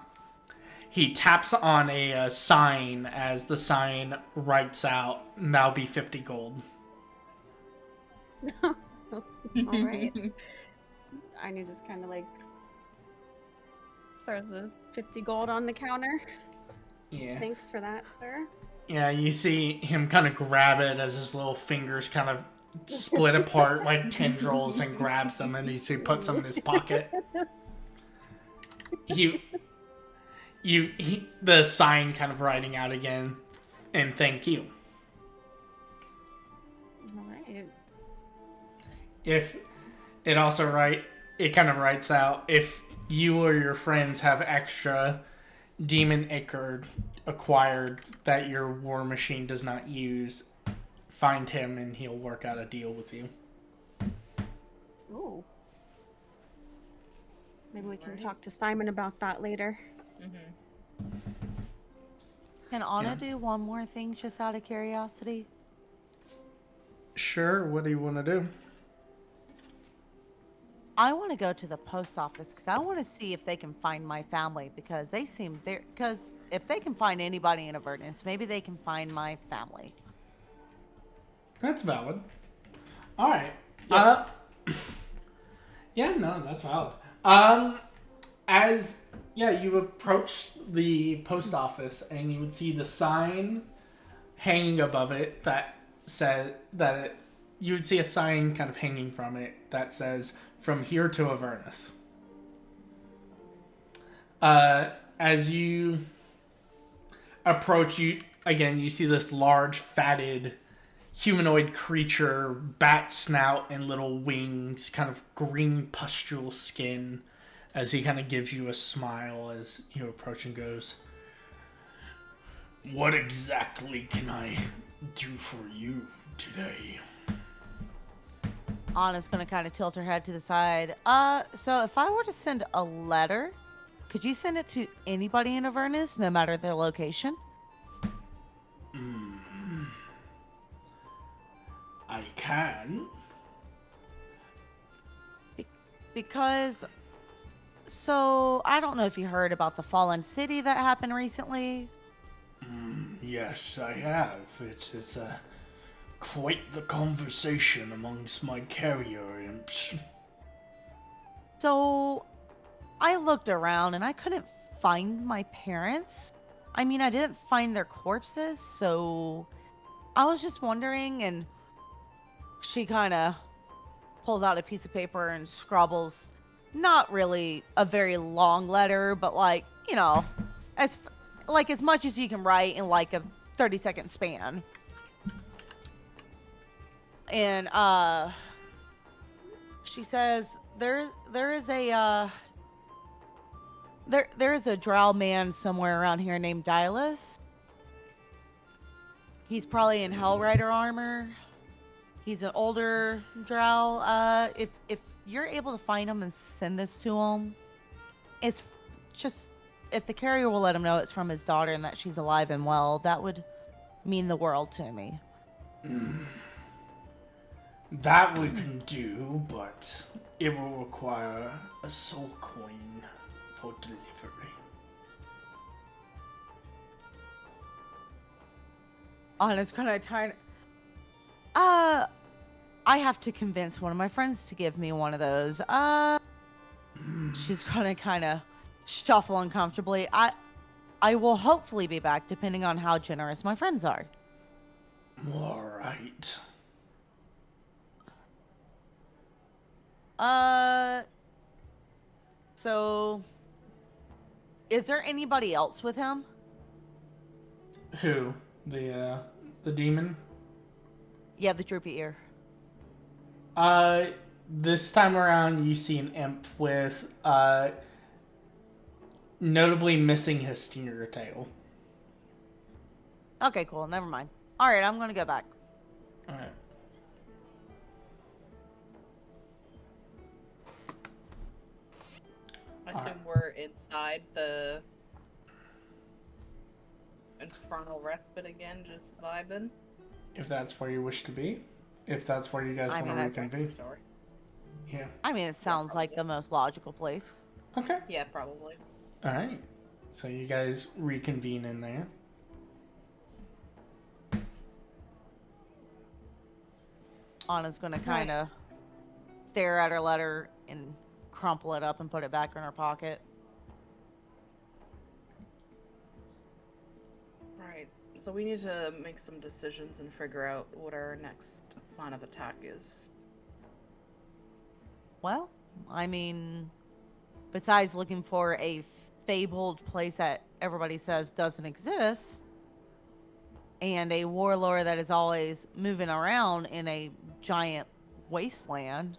a sign as the sign writes out, "Now be 50 gold." All right. Anya just kind of like throws a 50 gold on the counter. Yeah. Thanks for that, sir. Yeah, you see him kind of grab it as his little fingers kind of split apart like tendrils and grabs them, and you see puts them in his pocket. The sign kind of writing out again, and thank you. All right. If it also it kind of writes out, if you or your friends have extra demon ichor acquired that your war machine does not use, find him and he'll work out a deal with you. Ooh. Maybe we can talk to Simon about that later. Can Anna do one more thing just out of curiosity? Sure, what do you want to do? I want to go to the post office because I want to see if they can find my family, because they seem very. Because if they can find anybody in Avernus, maybe they can find my family. That's valid. Alright. Yeah, no, that's valid. You approach the post office and you would see the sign hanging above it that said you would see a sign kind of hanging from it that says, "From here to Avernus." As you approach, you see this large, fatted, humanoid creature, bat snout and little wings, kind of green pustule skin, as he kind of gives you a smile as you approach and goes, "What exactly can I do for you today?" Anna's gonna kind of tilt her head to the side. So if I were to send a letter, could you send it to anybody in Avernus, no matter their location? I can. Because, so I don't know if you heard about the fallen city that happened recently. Yes, I have. It is quite the conversation amongst my carrier imps. So I looked around and I couldn't find my parents. I mean, I didn't find their corpses, so I was just wondering. And she kind of pulls out a piece of paper and scribbles, not really a very long letter, but like, as much as you can write in like a 30-second span. And she says there is a drow man somewhere around here named Dylus. He's probably in Hellrider armor. He's an older drow. If you're able to find him and send this to him, it's just, if the carrier will let him know it's from his daughter and that she's alive and well, that would mean the world to me. That we can do, but it will require a soul coin for delivery. Anna's kind of tired. I have to convince one of my friends to give me one of those. She's gonna kind of shuffle uncomfortably. I will hopefully be back, depending on how generous my friends are. All right. So, is there anybody else with him? Who? The demon? Yeah, the droopy ear. This time around, you see an imp with, notably missing his stinger tail. Okay, cool. Never mind. All right, I'm gonna go back. All right. I assume we're inside the infernal respite again, just vibing. If that's where you wish to be. If that's where you guys I want mean, to that's reconvene. Story. Yeah. I mean, it sounds like probably. the most logical place. Okay. Yeah, probably. Alright. So you guys reconvene in there. Anna's gonna kind of stare at her letter and crumple it up and put it back in her pocket. Right. So we need to make some decisions and figure out what our next plan of attack is. Well, I mean, besides looking for a fabled place that everybody says doesn't exist, and a warlord that is always moving around in a giant wasteland,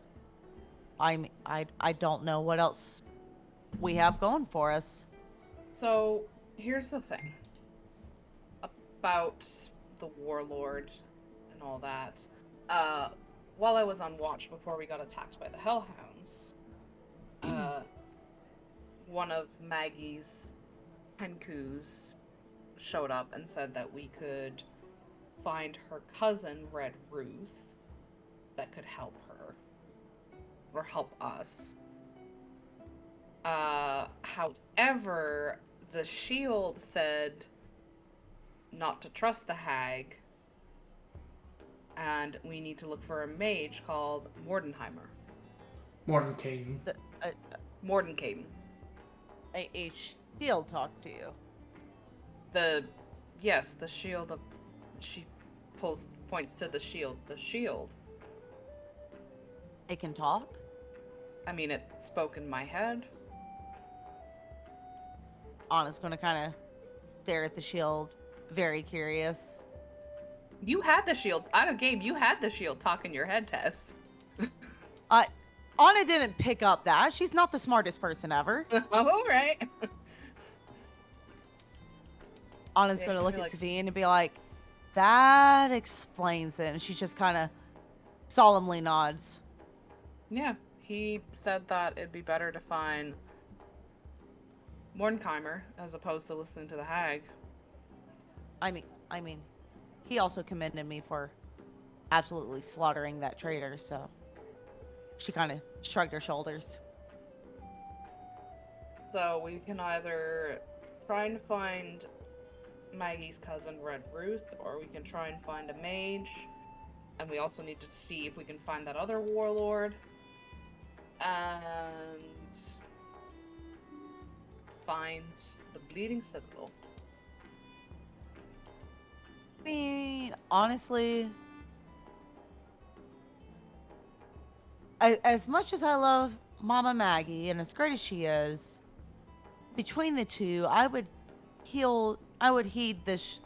I don't know what else we have going for us. So here's the thing about the warlord and all that. While I was on watch before we got attacked by the hellhounds, one of Maggie's Henkus showed up and said that we could find her cousin, Red Ruth, that could help her. Or help us. However, the shield said not to trust the hag, and we need to look for a mage called Mordenheimer. Mordenkainen. Mordenkainen. A shield talk to you. The shield of, she points to the shield. The shield. It can talk? I mean, it spoke in my head. Anna's gonna kind of stare at the shield, very curious. You had the shield out of game. You had the shield talk in your head, Tess. Anna didn't pick up that. She's not the smartest person ever. All right. Anna's Yeah, gonna she'll look be at like- Savine and be like, that explains it. And she just kind of solemnly nods. Yeah, he said that it'd be better to find Mordenheimer as opposed to listening to the hag. I mean, he also commended me for absolutely slaughtering that traitor, so she kind of shrugged her shoulders. So we can either try and find Maggie's cousin Red Ruth, or we can try and find a mage. And we also need to see if we can find that other warlord. And find the Bleeding Citadel. I mean, honestly, as much as I love Mama Maggie and as great as she is, between the two, I would heed this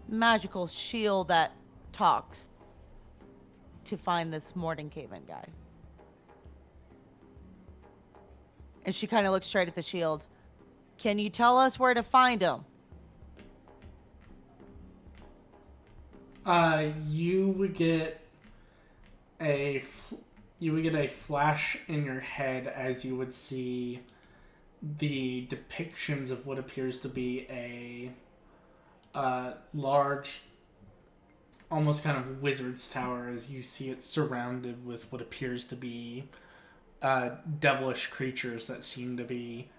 magical shield that talks to find this Mordenkainen guy. And she kind of looks straight at the shield. Can you tell us where to find him? You would get a flash in your head as you would see the depictions of what appears to be a large, almost kind of wizard's tower, as you see it surrounded with what appears to be devilish creatures that seem to be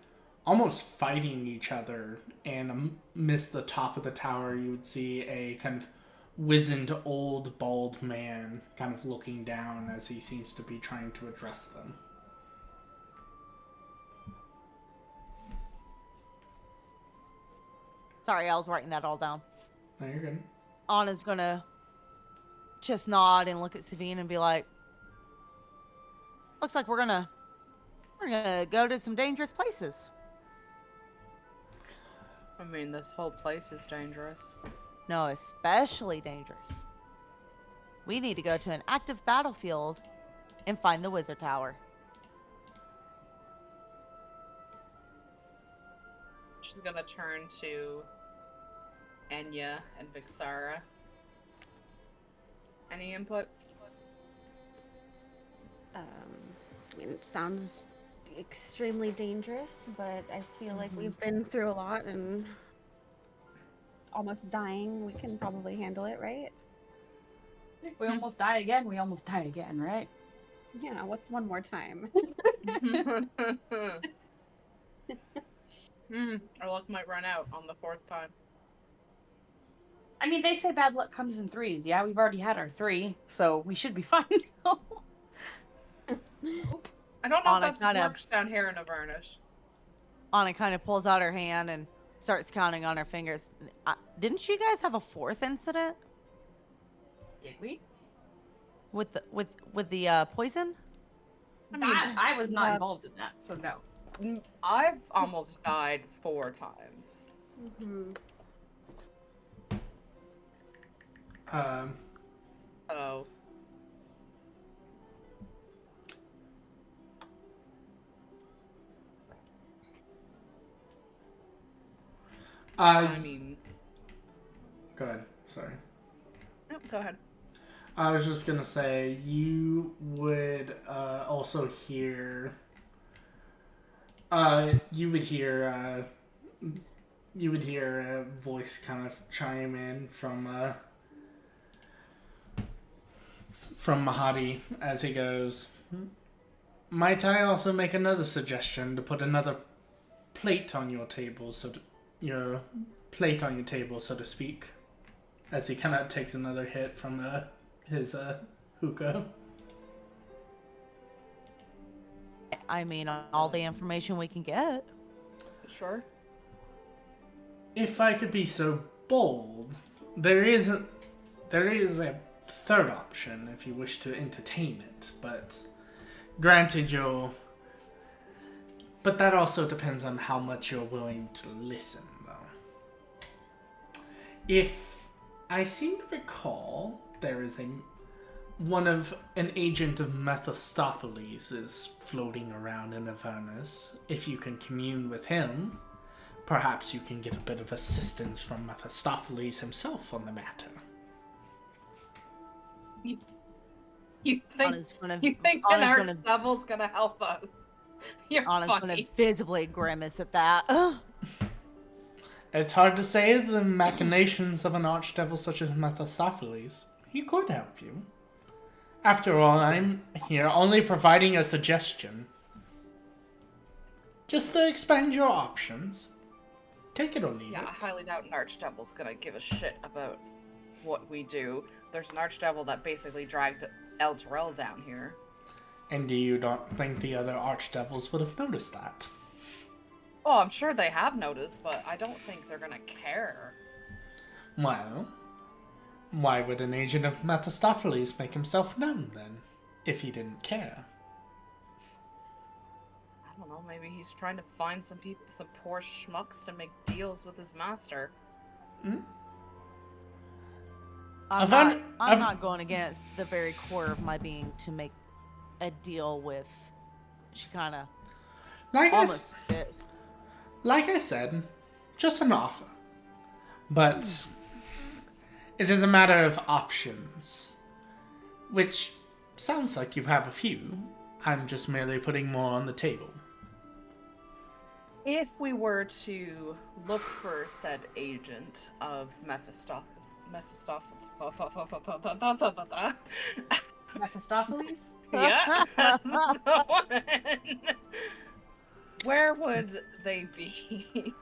almost fighting each other. And amidst the top of the tower, you would see a kind of wizened old bald man kind of looking down as he seems to be trying to address them. Sorry, I was writing that all down. No, you're good. Anna's gonna just nod and look at Savine and be like, looks like we're gonna go to some dangerous places. I mean, this whole place is dangerous. No, especially dangerous. We need to go to an active battlefield and find the wizard tower. She's gonna turn to Enya and Vixara. Any input? I mean, it sounds extremely dangerous, but I feel like we've been through a lot, and almost dying. We can probably handle it, right? If we almost die again, we almost die again, right? Yeah, what's one more time? Our luck might run out on the 4th time. I mean, they say bad luck comes in threes. Yeah, we've already had our 3, so we should be fine. I don't know Anna if that kinda- works down here in Avernus. Anna kind of pulls out her hand and starts counting on her fingers. Didn't you guys have a 4th incident Did we? with the poison? I mean, I was not involved in that, so no. I've almost died 4 times. Oh. I mean, Go ahead. Sorry. no, go ahead. I was just gonna say you would also hear. You would hear. You would hear a voice kind of chime in from Mahadi as he goes. Might I also make another suggestion to put another plate on your table, so to speak, as he kind of takes another hit from his hookah. I mean, all the information we can get. Sure. If I could be so bold, there is a third option if you wish to entertain it, but granted but that also depends on how much you're willing to listen, though. If I seem to recall, there is an agent of Mephistopheles is floating around in Avernus. If you can commune with him, perhaps you can get a bit of assistance from Mephistopheles himself on the matter. You think Anna's gonna, an Anna's arch gonna, devil's gonna help us? You're Anna's gonna funny. visibly grimace at that. It's hard to say the machinations of an archdevil such as Mephistopheles. He could help you. After all, I'm here only providing a suggestion. Just to expand your options. Take it or leave Yeah, it. I highly doubt an archdevil's gonna give a shit about what we do. There's an archdevil that basically dragged El Terrell down here. And do you not think the other archdevils would have noticed that? Oh, I'm sure they have noticed, but I don't think they're gonna care. Well, why would an agent of Mephistopheles make himself known then, if he didn't care? I don't know, maybe he's trying to find some poor schmucks to make deals with his master. I'm not going against the very core of my being to make a deal with. She kind of almost spits. Like I said, just an offer. But it is a matter of options. Which sounds like you have a few. I'm just merely putting more on the table. If we were to look for said agent of Mephistopheles? Yeah, that's the one. Where would they be?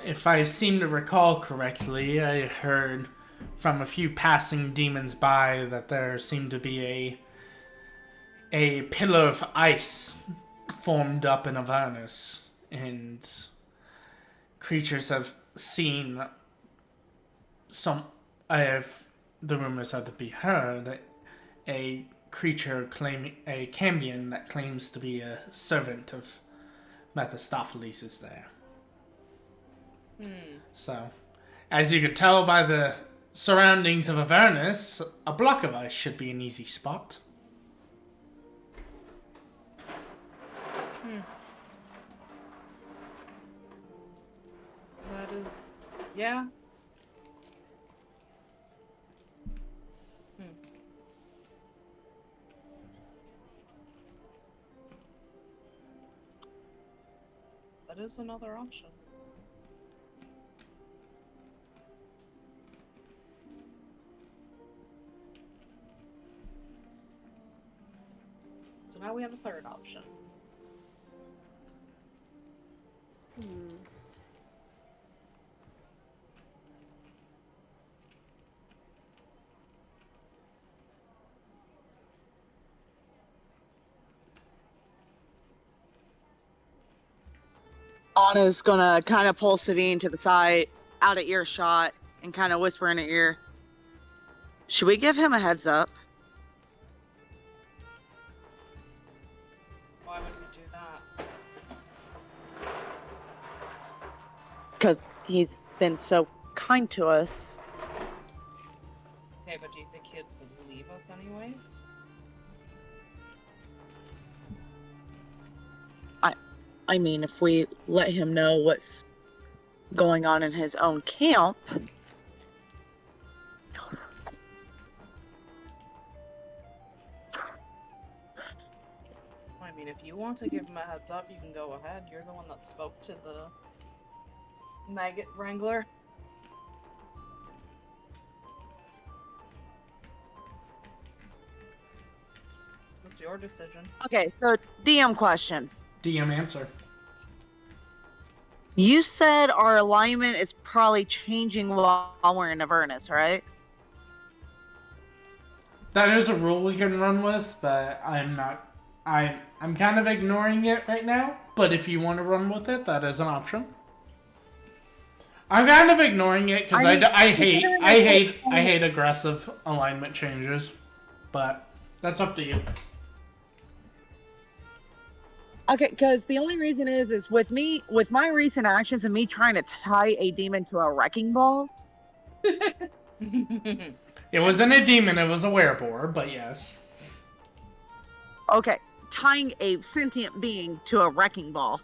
If I seem to recall correctly, I heard from a few passing demons by that there seemed to be a pillar of ice formed up in Avernus, and creatures have seen the rumors are to be heard, a creature claiming a cambion that claims to be a servant of Mephistopheles is there. So, as you could tell by the surroundings of Avernus, a block of ice should be an easy spot. That is, yeah. That is another option. So now we have a third option. Anna's gonna kind of pull Savine to the side, out of earshot, and kind of whisper in her ear, should we give him a heads up? Why would we do that? Because he's been so kind to us. Okay, but do you think he'd leave us anyways? I mean, if we let him know what's going on in his own camp. I mean, if you want to give him a heads up, you can go ahead. You're the one that spoke to the maggot wrangler. It's your decision. Okay, so DM question. DM answer. You said our alignment is probably changing while we're in Avernus, right? That is a rule we can run with, but I'm not. I'm kind of ignoring it right now. But if you want to run with it, that is an option. I'm kind of ignoring it because I hate aggressive alignment changes, but that's up to you. Okay, because the only reason is with my recent actions and me trying to tie a demon to a wrecking ball. It wasn't a demon, it was a werebore, but yes. Okay, tying a sentient being to a wrecking ball.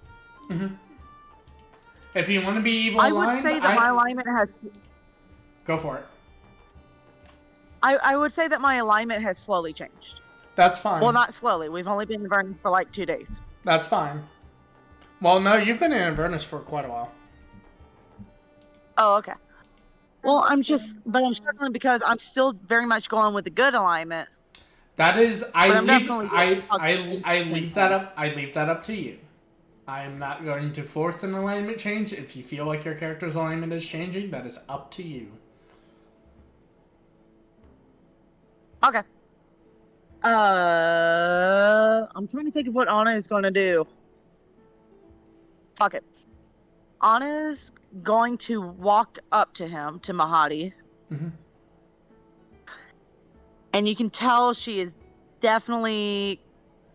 Mm-hmm. If you want to be evil I aligned, would say that my alignment has... Go for it. I would say that my alignment has slowly changed. That's fine. Well, not slowly. We've only been in Avernus for like 2 days. That's fine. Well, no, you've been in Avernus for quite a while. Oh, okay. Well, I'm struggling because I'm still very much going with the good alignment. That is, I leave that up to you. I am not going to force an alignment change. If you feel like your character's alignment is changing, that is up to you. Okay. I'm trying to think of what Anna is going to do. Fuck it. Anna's going to walk up to him, to Mahadi. Mm-hmm. And you can tell she is definitely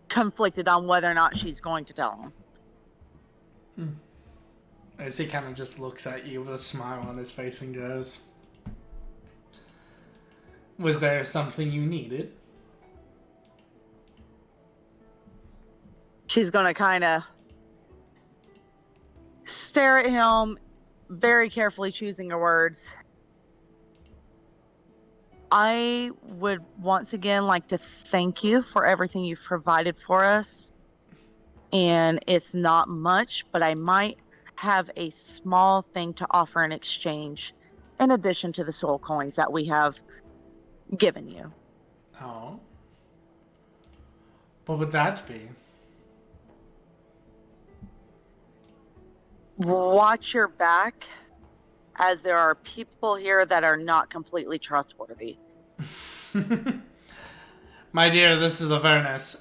conflicted on whether or not she's going to tell him. As he kind of just looks at you with a smile on his face and goes, was there something you needed? She's going to kind of stare at him, very carefully choosing her words. I would once again like to thank you for everything you've provided for us. And it's not much, but I might have a small thing to offer in exchange, in addition to the soul coins that we have given you. Oh. What would that be? Watch your back, as there are people here that are not completely trustworthy. My dear, this is Avernus.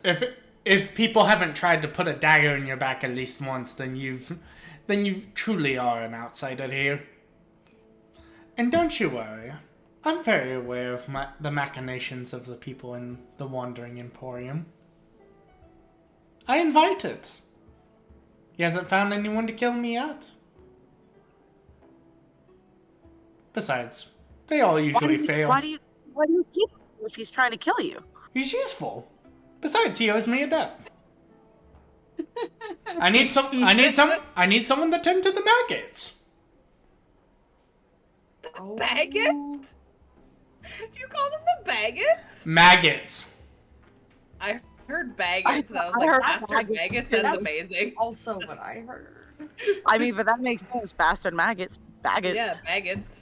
If people haven't tried to put a dagger in your back at least once, then you truly are an outsider here. And don't you worry, I'm very aware of the machinations of the people in the Wandering Emporium. I invite it. He hasn't found anyone to kill me yet. Besides, they all usually fail. Why do you keep him if he's trying to kill you? He's useful. Besides, he owes me a debt. I need someone to tend to the maggots. Baggots? Do you call them the baggots? Maggots. I heard baggots and I was like, heard bastard baggots? That's That's amazing. Also what I heard. I mean, but that makes sense. Bastard maggots. Baggots. Yeah, baggots.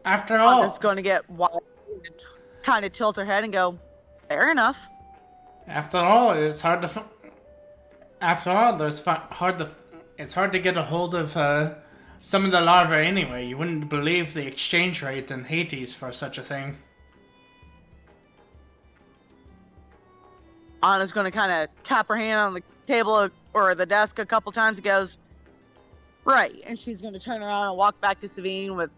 After all, Anna's going to get wild, kind of tilt her head and go, Fair enough. After all, it's hard to. After all, it's hard to get a hold of some of the larvae anyway. You wouldn't believe the exchange rate in Hades for such a thing. Anna's going to kind of tap her hand on the table or the desk a couple times and goes, right. And she's going to turn around and walk back to Savine with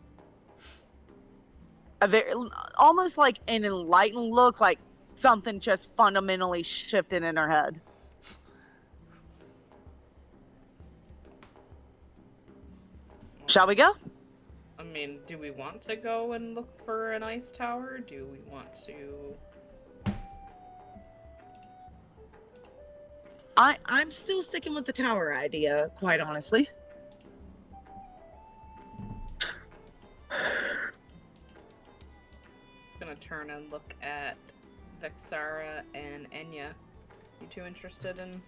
a very, almost like an enlightened look, like something just fundamentally shifted in her head. Shall we go? I mean, do we want to go and look for an ice tower? Do we want to... I'm still sticking with the tower idea, quite honestly. Gonna turn and look at Vexara and Enya. You two interested in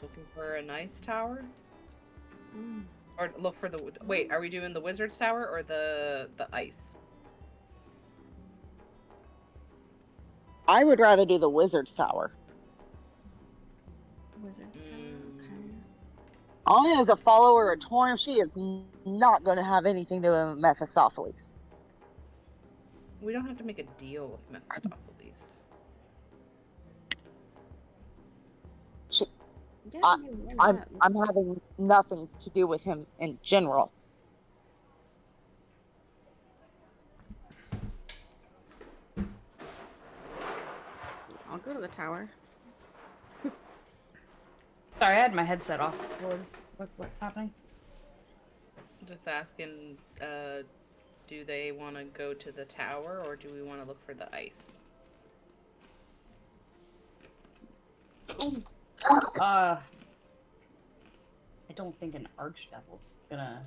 looking for a nice tower? Or look for the... Wait, are we doing the wizard's tower or the ice? I would rather do the wizard's tower. Wizard's Tower, okay. Anya is a follower of Torm. She is not going to have anything to do with Mephistopheles. We don't have to make a deal with Mephistopheles. Yeah, I'm having nothing to do with him in general. I'll go to the tower. Sorry, I had my headset off. What's happening? Just asking, do they want to go to the tower or do we want to look for the ice? I don't think an archdevil's gonna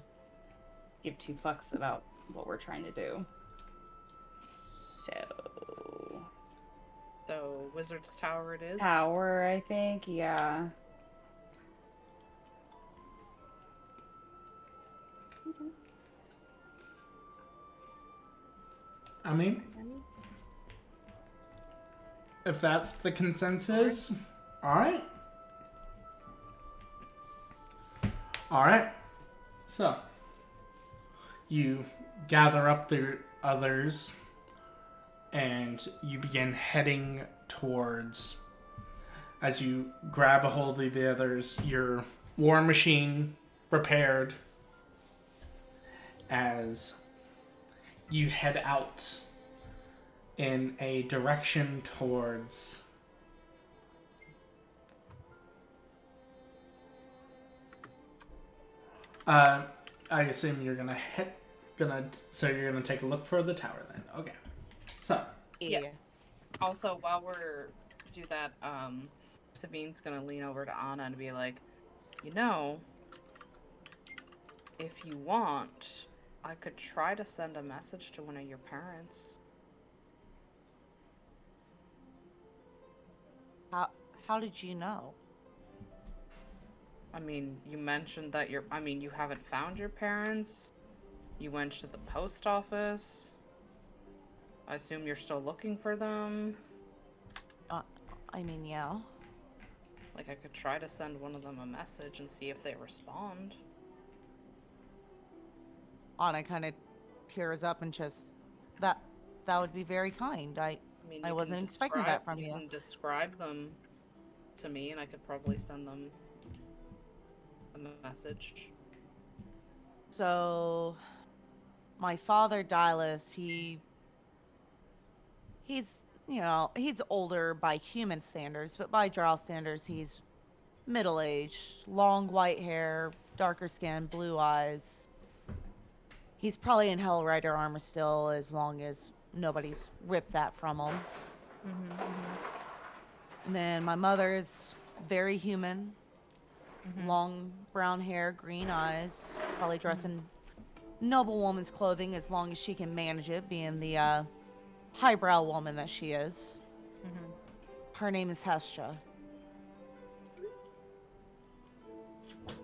give two fucks about what we're trying to do. So, Wizard's Tower it is? Tower, I think, yeah. I mean, if that's the consensus, alright. Alright. So, you gather up the others and you begin heading towards, as you grab a hold of the others, your war machine prepared, as you head out in a direction towards I assume you're gonna so you're gonna take a look for the tower then. Okay. So Yeah. Also, while we're do that, Sabine's gonna lean over to Anna and be like, you know, if you want, I could try to send a message to one of your parents. How did you know? I mean, you mentioned that you haven't found your parents. You went to the post office. I assume you're still looking for them. I mean, yeah. Like, I could try to send one of them a message and see if they respond. Anna kind of tears up and just, that would be very kind. I mean, I wasn't expecting that from you. You can describe them to me, and I could probably send them a message. So, my father, Dylas, he's, you know, he's older by human standards, but by Drow standards, he's middle-aged, long white hair, darker skin, blue eyes. He's probably in Hellrider armor still, as long as nobody's ripped that from him. And then my mother's very human. Long brown hair, green eyes, probably dressed in noblewoman's clothing as long as she can manage it, being the highbrow woman that she is. Her name is Hestra. So,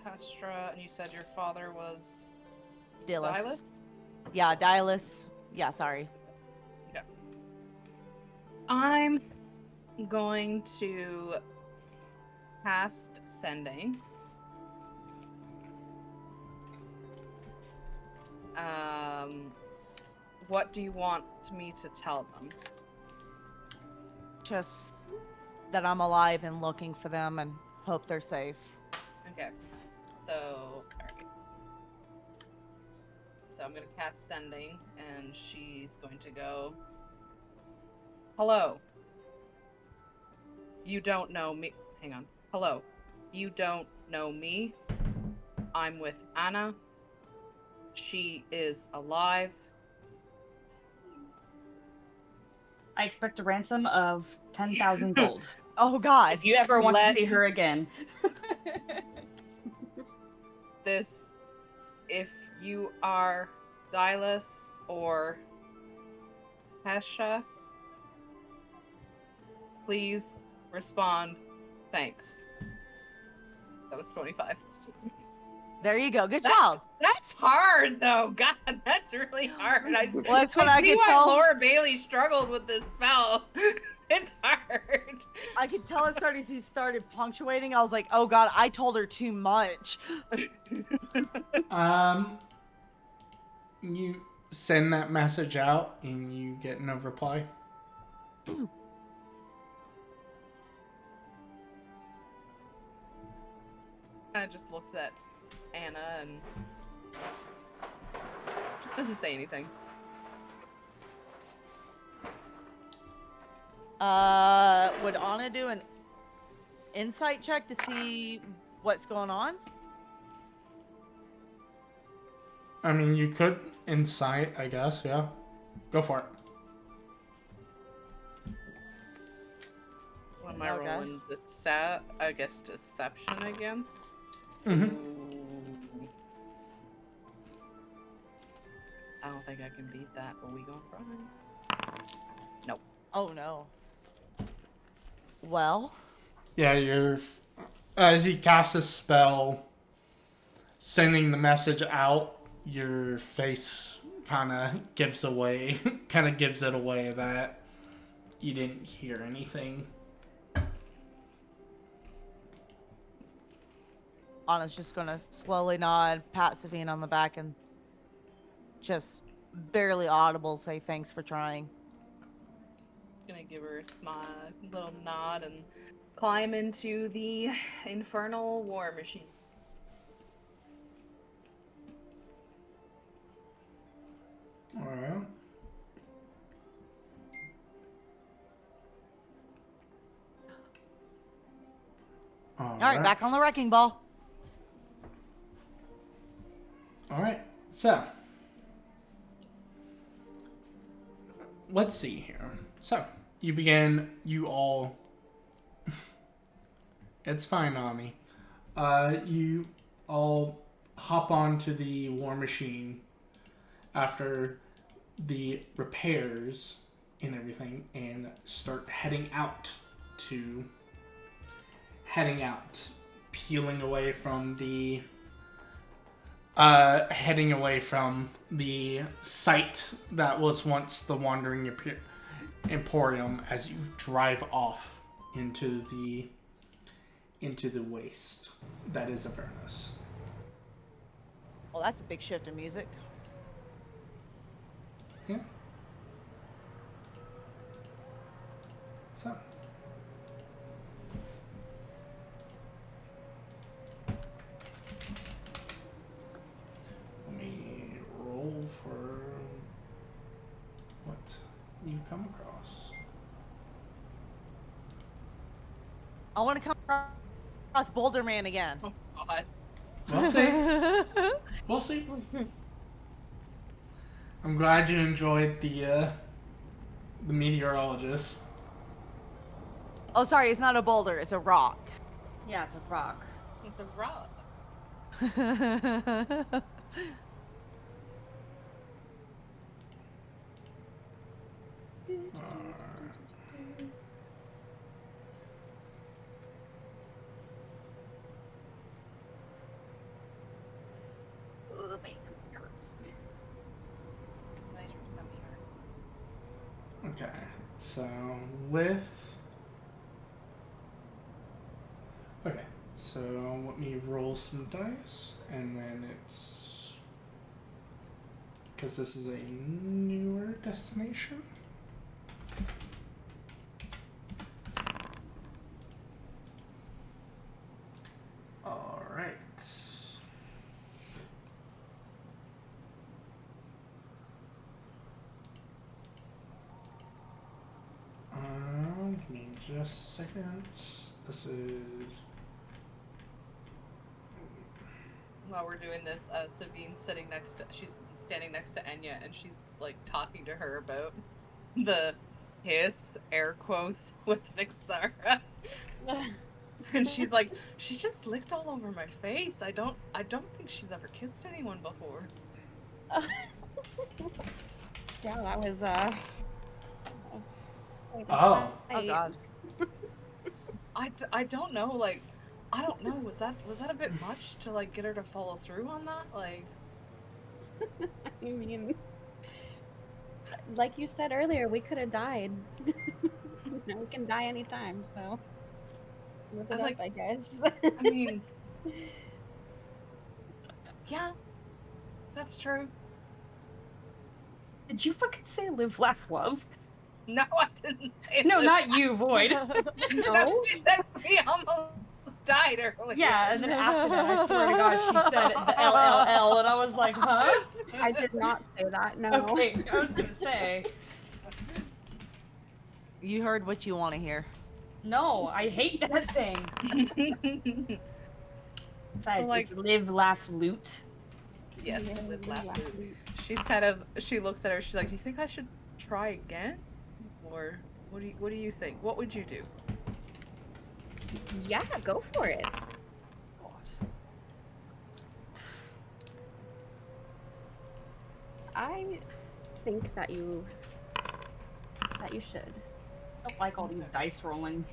Hestra, and you said your father was... Dylas. Dylas? Yeah, Dylas. Yeah, sorry. Yeah. I'm going to cast sending. What do you want me to tell them? Just that I'm alive and looking for them and hope they're safe. Okay. So, alright. So I'm gonna cast sending, and she's going to go, hello. You don't know me. Hang on. Hello. You don't know me. I'm with Anna. She is alive. I expect a ransom of 10,000 gold. Oh God. If you ever want to Let- see her again. This, if you are Silas or Hesha, please respond. Thanks. That was 25. There you go. Good job. That's hard, though. God, that's really hard. Well, that's what I see could why tell. Laura Bailey struggled with this spell. It's hard. I could tell as soon as he started punctuating, I was like, oh God, I told her too much. You send that message out and you get no reply. Kind of just looks at Anna and just doesn't say anything. Would Anna do an insight check to see what's going on? I mean, you could insight, I guess, yeah. Go for it. What am I Okay. rolling? I guess deception against? Mm-hmm. Ooh. I don't think I can beat that, but we going for it. Nope. Oh no. Well, Yeah, as he casts a spell, sending the message out, your face kind of gives it away that you didn't hear anything. Anna's just gonna slowly nod, pat Savine on the back, and just barely audible say thanks for trying. Gonna give her a smile, little nod, and climb into the infernal war machine. Alright. All right, back on the wrecking ball. Alright, so. Let's see here. So, you all. It's fine, Ami. You all hop onto the war machine after the repairs and everything and start heading out, peeling away from the site that was once the Wandering Emporium as you drive off into the waste that is Avernus. Well, that's a big shift in music. Yeah. So. Let me roll for what you come across. I want to come across Boulder Man again. Oh God. We'll see. We'll see. I'm glad you enjoyed the meteorologist. Oh, sorry, it's not a boulder, it's a rock. Yeah, it's a rock. It's a rock. Okay. So with okay, so let me roll some dice, and then it's because this is a newer destination. All right. Give me just a second. This is. While we're doing this, Sabine's she's standing next to Enya, and she's like talking to her about the hiss air quotes with Vixara. And she's like, she just licked all over my face. I don't think she's ever kissed anyone before. Yeah, that was Oh. Oh God. I don't know, like, I don't know, was that a bit much to like get her to follow through on that? Like, I mean, like you said earlier, we could have died. We can die anytime, so live it up, I guess. I mean, yeah, that's true. Did you fucking say live, laugh, love? No, I didn't say No, that. not you, Void. No, she said we almost died earlier. Yeah, and then after that, I swear to God, she said the LLL, and I was like, huh? I did not say that, no. Okay, I was gonna say. You heard what you want to hear. No, I hate that saying. Besides, like- it's live, laugh, loot. Yes, Yeah, live, laugh, laugh, loot. loot. She looks at her, she's like, do you think I should try again? Or what do you think? What would you do? Yeah, go for it. I think that you should. I don't like all these dice rolling.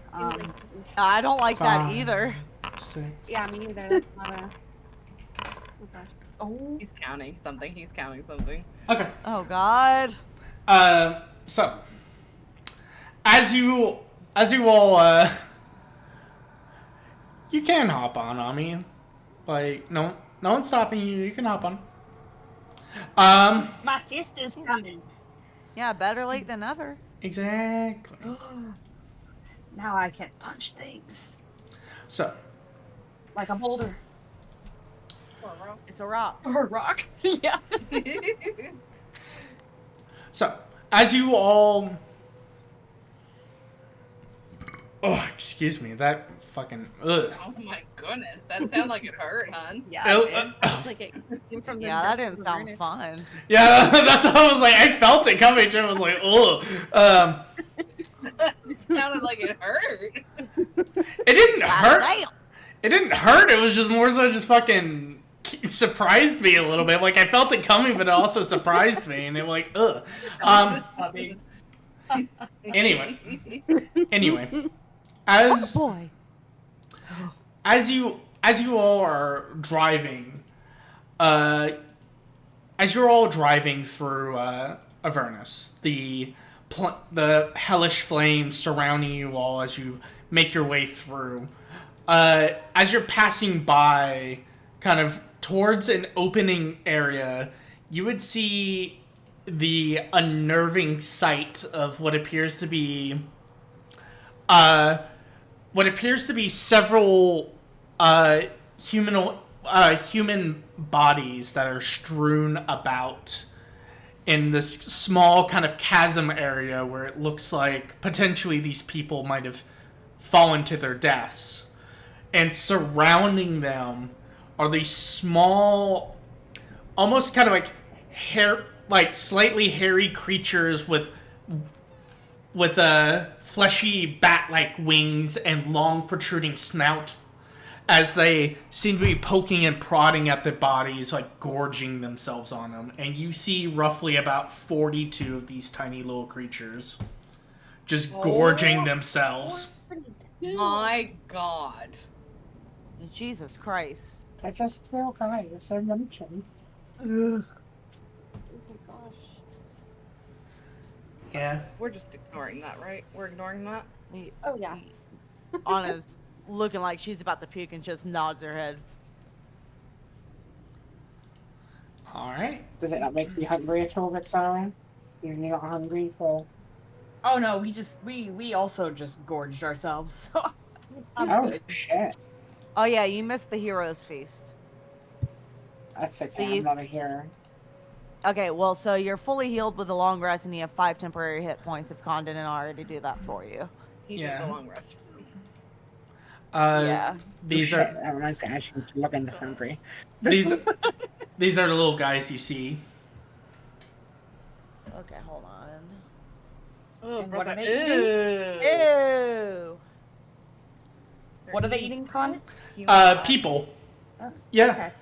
I don't like that 5, either. 6. Yeah, me neither. That's not a. Oh gosh. Oh, He's counting something. Okay. Oh God. So as you all you can hop on. I mean, like no one's stopping you. You can hop on. my sister's coming. Yeah, better late than never. Exactly. Now I can punch things So like a boulder It's a rock. or a rock. Yeah. So, as you all... Oh, excuse me, that fucking... Ugh. Oh my goodness, that sounds like it hurt, hun. Yeah. Ew, man. Like it came from the Yeah, that depths didn't of sound Avernus. fun. Yeah, that's what I was like. I felt it coming too. I was like, ugh. It sounded like it hurt. It didn't hurt. Damn. It didn't hurt. It was just more so just fucking surprised me a little bit. Like, I felt it coming, but it also surprised me. And it like, ugh. Anyway. Oh boy. As you all are driving, as you're all driving through Avernus, the hellish flames surrounding you all as you make your way through. As you're passing by, kind of towards an opening area, you would see the unnerving sight of what appears to be several human bodies that are strewn about in this small kind of chasm area where it looks like potentially these people might have fallen to their deaths. And surrounding them are these small, almost kind of like slightly hairy creatures with fleshy bat-like wings and long protruding snouts, as they seem to be poking and prodding at the bodies, like gorging themselves on them. And you see roughly about 42 of these tiny little creatures just gorging themselves. My God. Jesus Christ. I just feel guys are mentioned. Oh my gosh. Yeah. We're just ignoring that, right? We're ignoring that. Oh yeah. Anna's looking like she's about to puke and just nods her head. All right. Does it not make you hungry at all, Vixara? You're not hungry for... Oh no, we also just gorged ourselves. So I'm Oh, good. shit. Oh yeah, you missed the hero's feast. That's okay, So you- I'm not a hero. Okay, well, so you're fully healed with a long rest, and you have 5 temporary hit points if Con didn't already do that for you. He Yeah. did the long rest. Yeah. These Shit, are I'm not finishing to look into hungry. these these are the little guys you see. Okay, hold on. Oh, And what are brother. they Ew. What are they eating, Con? People. Oh, Yeah. Okay.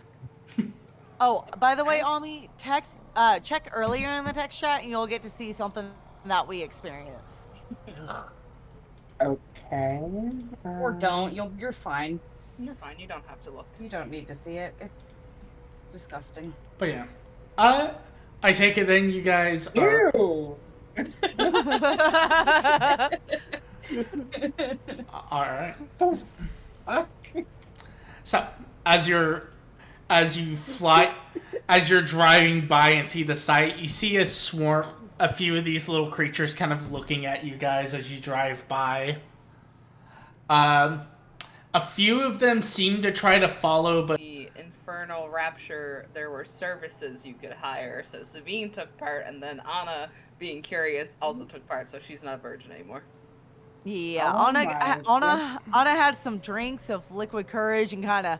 Oh, by the way, Ami, check earlier in the text chat, and you'll get to see something that we experienced. Okay. Or don't. You're fine. You're fine. You don't have to look. You don't need to see it. It's disgusting. But yeah. I take it then you guys are. Ew! All right. Those fuck? So as you're driving by and see the site, you see a few of these little creatures kind of looking at you guys as you drive by. A few of them seem to try to follow, but The Infernal Rapture, there were services you could hire. So Sabine took part, and then Anna, being curious, also took part. So she's not a virgin anymore. Yeah, Oh Anna had some drinks of liquid courage and kind of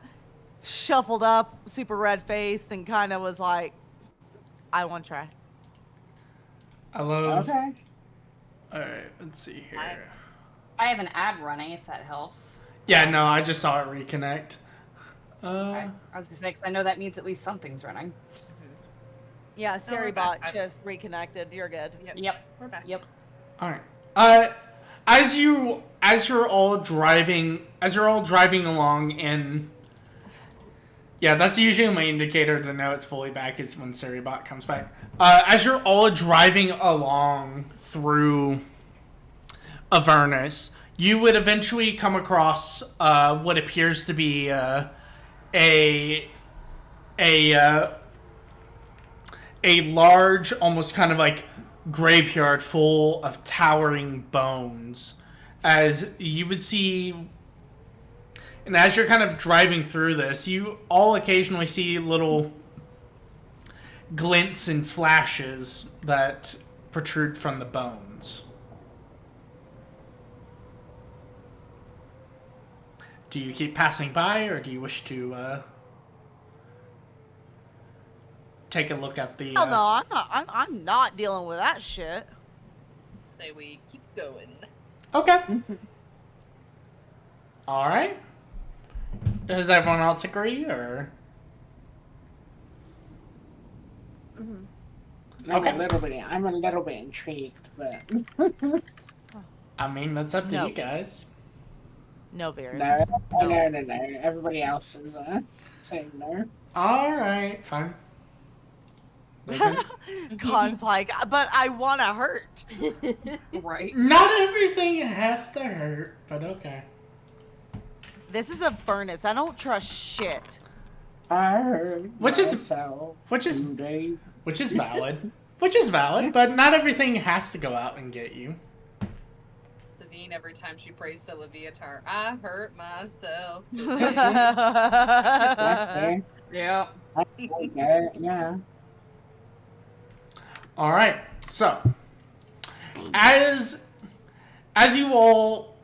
shuffled up, super red faced, and kind of was like, "I want to try." I love. Okay. All right, let's see here. I have an ad running, if that helps. Yeah, no, I just saw it reconnect. Okay. I was gonna say, because I know that means at least something's running. Yeah, we're back. Seribot just reconnected. You're good. Yep. We're back. Yep. All right. As you're all driving along, and yeah, that's usually my indicator to know it's fully back is when Seribot comes back. As you're all driving along through Avernus, you would eventually come across what appears to be a large, almost kind of like graveyard full of towering bones. As you would see, and as you're kind of driving through this, you all occasionally see little glints and flashes that protrude from the bones. Do you keep passing by, or do you wish to take a look at the? Oh no, I'm not dealing with that shit. Say we keep going. Okay. All right. Does everyone else agree, or? Okay. I'm a little bit intrigued, but I mean, that's up to No. you guys. No, Varys. no. Everybody else is saying no. All right, fine. Con's like, but I want to hurt. Right. Not everything has to hurt, but okay. This is a furnace. I don't trust shit. I heard Which is- myself which is- today. Which is valid. Which is valid, but not everything has to go out and get you. Sabine, every time she prays to Leviatar, I hurt myself. Okay. Yeah. Yeah. All right. So, as you all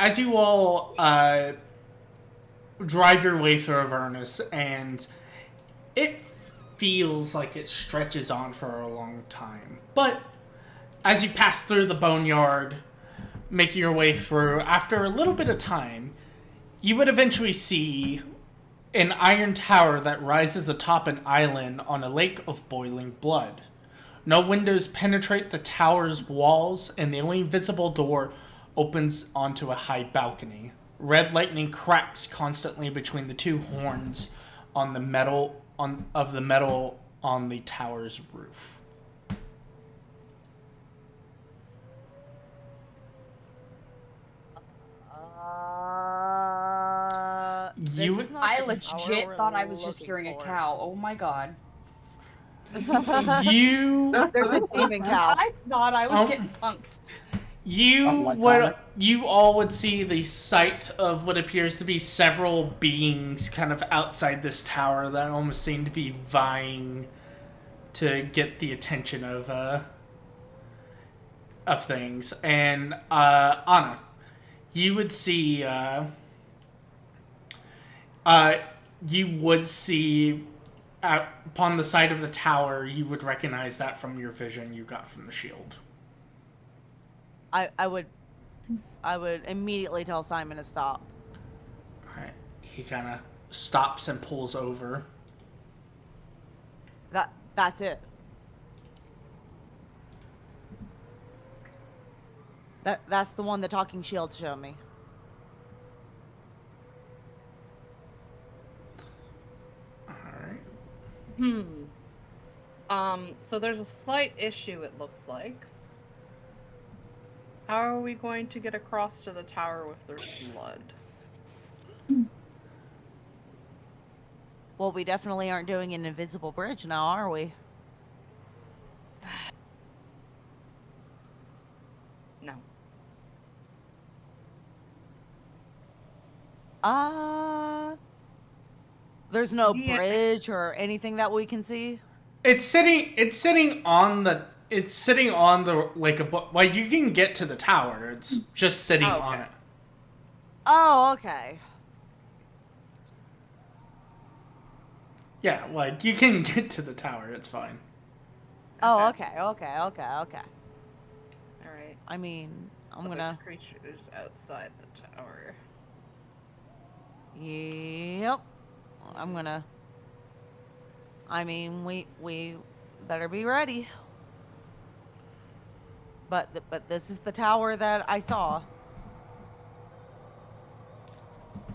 drive your way through Avernus, and it feels like it stretches on for a long time. But as you pass through the boneyard, making your way through, after a little bit of time, you would eventually see an iron tower that rises atop an island on a lake of boiling blood. No windows penetrate the tower's walls, and the only visible door opens onto a high balcony. Red lightning cracks constantly between the two horns on the metal on the tower's roof. I That's how legit we're thought I was just looking hearing a for. cow. Oh my god. You There's a demon cow. I thought I was Um, getting punked. you all would see the sight of what appears to be several beings kind of outside this tower that almost seem to be vying to get the attention of things. And Anna, you would see upon the side of the tower, you would recognize that from your vision you got from the shield. I would immediately tell Simon to stop. Alright. He kind of stops and pulls over. That's it. That's the one the talking shield showed me. Alright. So there's a slight issue, it looks like. How are we going to get across to the tower if there's blood? Well, we definitely aren't doing an invisible bridge now, are we? No. There's no Yeah. bridge or anything that we can see. It's sitting on the like well, you can get to the tower. It's just sitting Oh, okay. on it. Oh, okay. Yeah, like you can get to the tower. It's fine. Oh, Okay. okay. Alright. I mean, I'm But gonna. there's creatures outside the tower. Yep. I'm gonna. I mean, we better be ready. But this is the tower that I saw.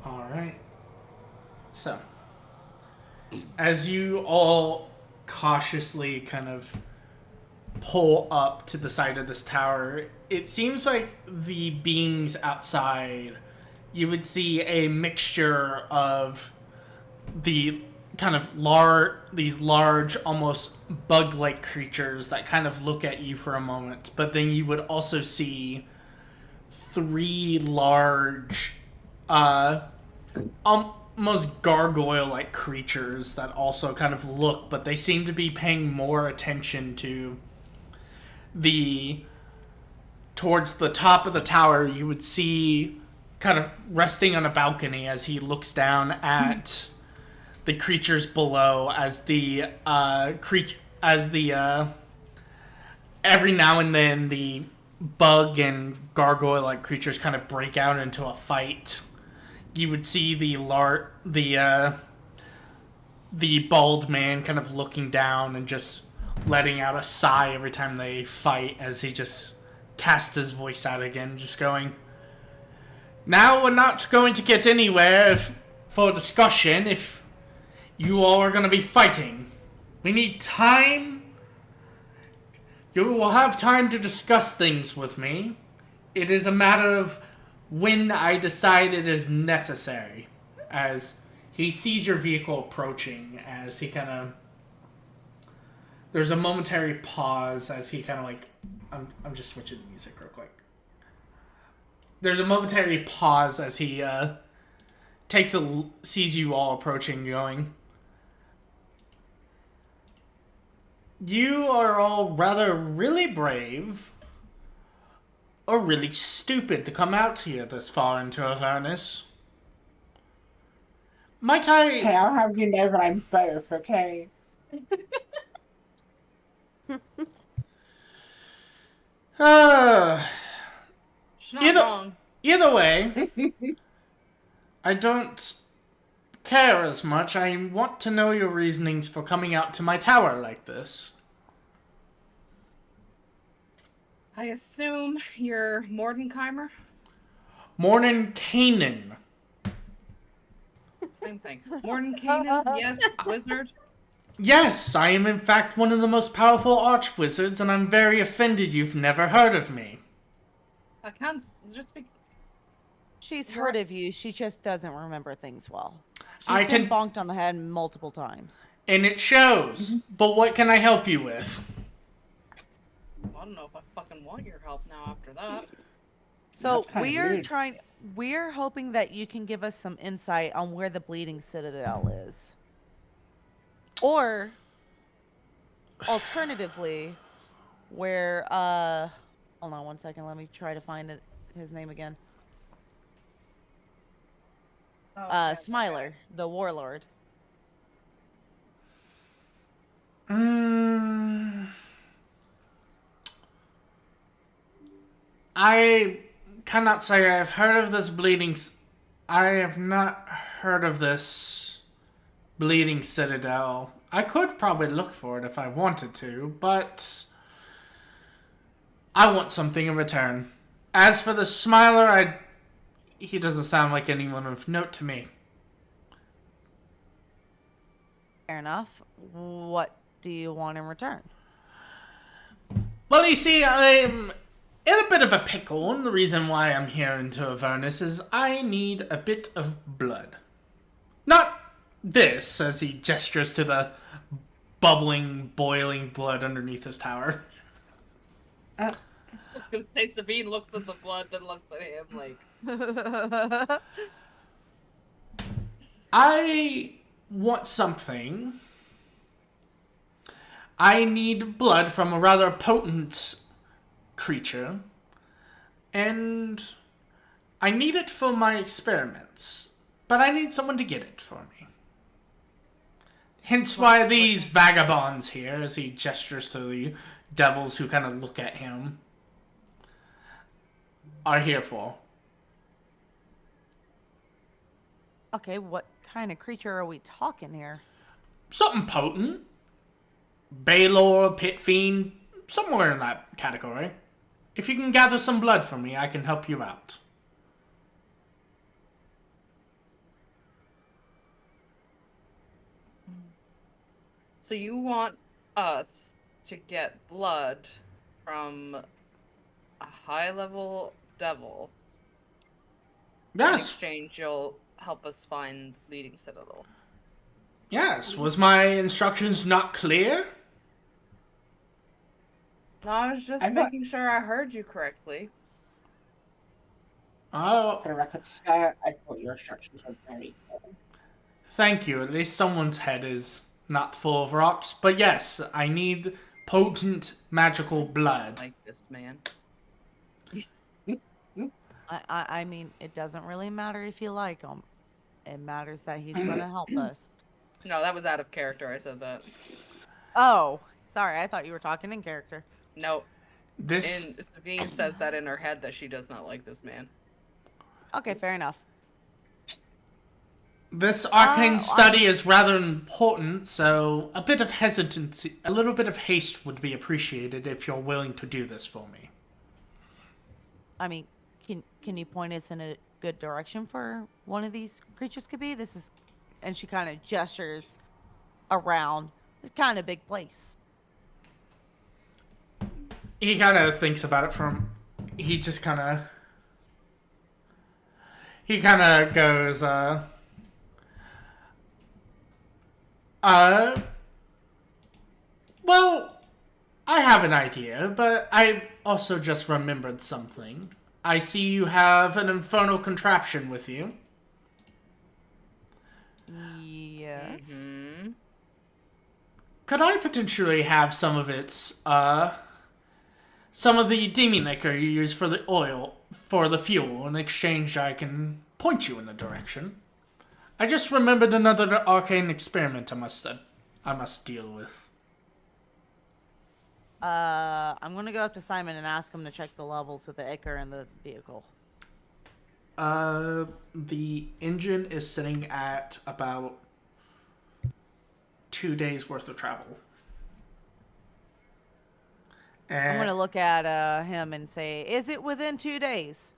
All right. So, as you all cautiously kind of pull up to the side of this tower, it seems like the beings outside, you would see a mixture of the kind of these large, almost bug-like creatures that kind of look at you for a moment, but then you would also see three large, almost gargoyle-like creatures that also kind of look, but they seem to be paying more attention to towards the top of the tower. You would see kind of resting on a balcony as he looks down at the creatures below, as every now and then the bug and gargoyle-like creatures kind of break out into a fight. You would see the bald man kind of looking down and just letting out a sigh every time they fight, as he just casts his voice out again, just going, "Now we're not going to get anywhere for discussion if you all are going to be fighting. We need time. You will have time to discuss things with me. It is a matter of when I decide it is necessary." As he sees your vehicle approaching, as he kind of... There's a momentary pause as he kind of like... I'm just switching the music real quick. There's a momentary pause as he sees you all approaching, going, "You are all rather really brave, or really stupid to come out here this far into Avernus. Might I..." Hey, I'll have you know that I'm both, okay? She's not wrong. Either way, I don't care as much. I want to know your reasonings for coming out to my tower like this. I assume you're Mordenheimer? Mordenkainen. Same thing. Mordenkainen? Yes, wizard. Yes, I am in fact one of the most powerful archwizards, and I'm very offended you've never heard of me. I can't just be. She's heard of you. She just doesn't remember things well. She's been bonked on the head multiple times. And it shows. But what can I help you with? I don't know if I fucking want your help now after that. So That's kinda weird. we're hoping that you can give us some insight on where the Bleeding Citadel is. Or alternatively, where hold on one second, let me try to find his name again. Smiler, the warlord. I cannot say I've heard of this I have not heard of this bleeding citadel. I could probably look for it if I wanted to, but I want something in return. As for the Smiler, he doesn't sound like anyone of note to me. Fair enough. What do you want in return? Well, you see, I'm in a bit of a pickle, and the reason why I'm here into Avernus is I need a bit of blood. Not this, as he gestures to the bubbling, boiling blood underneath his tower. I was gonna say Sabine looks at the blood, then looks at him like... I want something. I need blood from a rather potent creature, and I need it for my experiments, but I need someone to get it for me. Hence why these vagabonds here, as he gestures to the devils who kind of look at him, are here for. Okay, what kind of creature are we talking here? Something potent. Baylor, Pit Fiend, somewhere in that category. If you can gather some blood for me, I can help you out. So you want us to get blood from a high-level devil. In Yes. exchange, you'll help us find Leading Citadel. Yes. Was my instructions not clear? No, I was just I'm not- making sure I heard you correctly. Oh, For the record, sir, I thought your instructions were very clear. thank you. At least someone's head is not full of rocks. But yes, I need potent magical blood. Like this man. I mean, it doesn't really matter if you like him. It matters that he's going to help us. No, that was out of character. I said that. Oh, sorry. I thought you were talking in character. No. This And Sabine says that in her head that she does not like this man. Okay, fair enough. This arcane study is rather important, so a bit of hesitancy, a little bit of haste would be appreciated if you're willing to do this for me. I mean, can you point us in a good direction for one of these creatures could be? This is, and she kind of gestures around. It's kind of big place. He kind of thinks about it he just kind of goes, well, I have an idea, but I also just remembered something. I see you have an infernal contraption with you. Yes. Mm-hmm. Could I potentially have some of its, some of the demon liquor you use for the oil, for the fuel? In exchange, I can point you in a direction. I just remembered another arcane experiment I must deal with. I'm gonna go up to Simon and ask him to check the levels with the Icar in the vehicle. The engine is sitting at about 2 days worth of travel. And I'm gonna look at him and say, "Is it within 2 days?"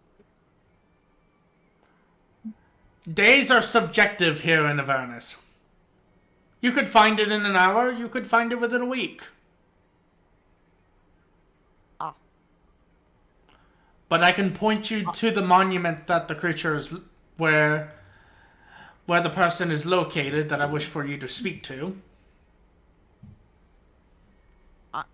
days are subjective here in Avernus. You could find it in an hour, you could find it within a week. Ah. But I can point you to the monument that the creature is, where where the person is located that I wish for you to speak to.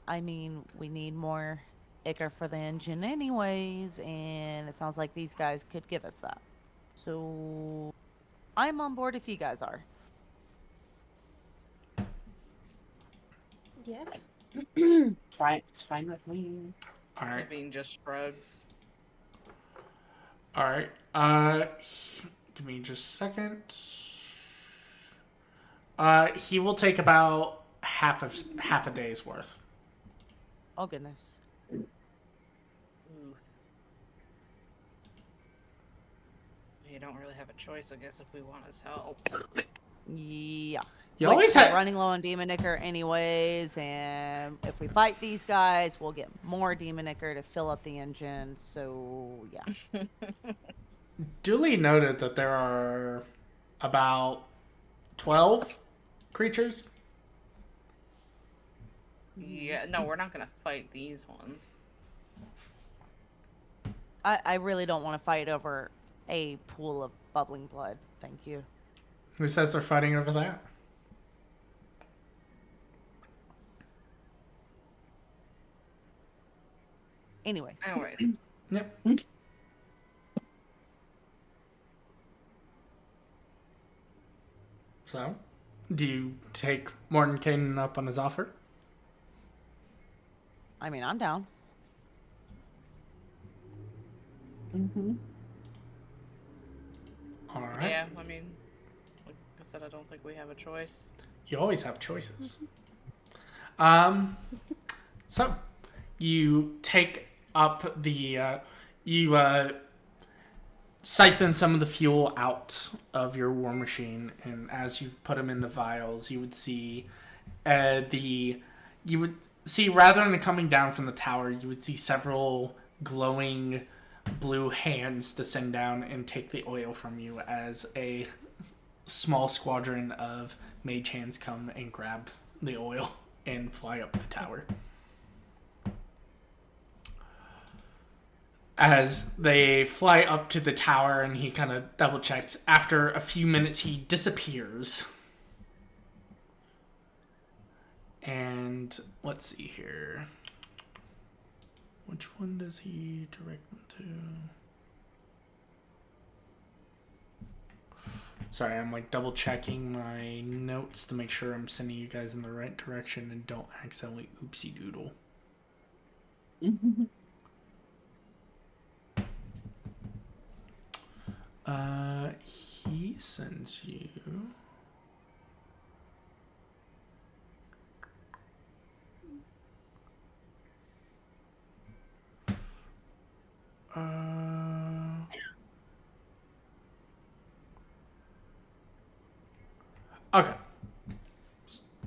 I mean, we need more ichor for the engine anyways, and it sounds like these guys could give us that. So I'm on board if you guys are. Yeah. Fine, it's fine with me. All right. Naveen just shrugs. All right. Give me just a second. He will take about half a day's worth. Oh goodness. Ooh. You don't really have a choice, I guess, if we want his help. Yeah. You Like, always we're have. running low on demon ichor anyways, and if we fight these guys, we'll get more demon ichor to fill up the engine. So yeah. Duly noted that there are about 12 creatures. Yeah, no, we're not gonna fight these ones. I really don't want to fight over a pool of bubbling blood. Thank you. Who says they're fighting over that? Anyways. Anyways, Yep. So, do you take Mordenkainen up on his offer? I mean, I'm down. Mm-hmm. All right. yeah, I mean, like I said, I don't think we have a choice. You always have choices. So you take up the siphon some of the fuel out of your war machine, and as you put them in the vials, you would see rather than coming down from the tower, you would see several glowing blue hands descend down and take the oil from you as a small squadron of mage hands come and grab the oil and fly up the tower. As they fly up to the tower and he kind of double checks, after a few minutes he disappears. And let's see here. Which one does he direct them to? Sorry, I'm like double checking my notes to make sure I'm sending you guys in the right direction and don't accidentally oopsie doodle. He sends you. Okay.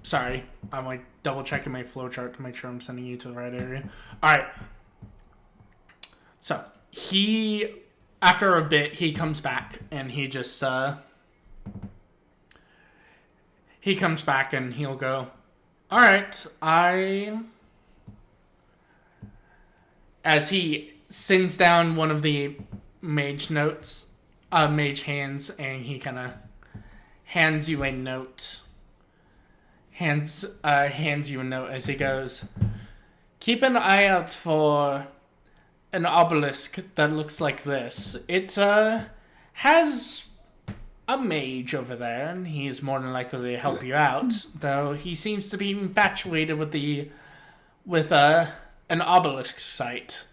Sorry, I'm like double checking my flowchart to make sure I'm sending you to the right area. Alright. So, after a bit, he comes back and he just, he comes back and he'll go, alright, as he sends down one of the mage notes, mage hands, and he kind of hands you a note. Hands you a note as he goes, keep an eye out for an obelisk that looks like this. It has a mage over there, and he's more than likely to help you out, though he seems to be infatuated with an obelisk site.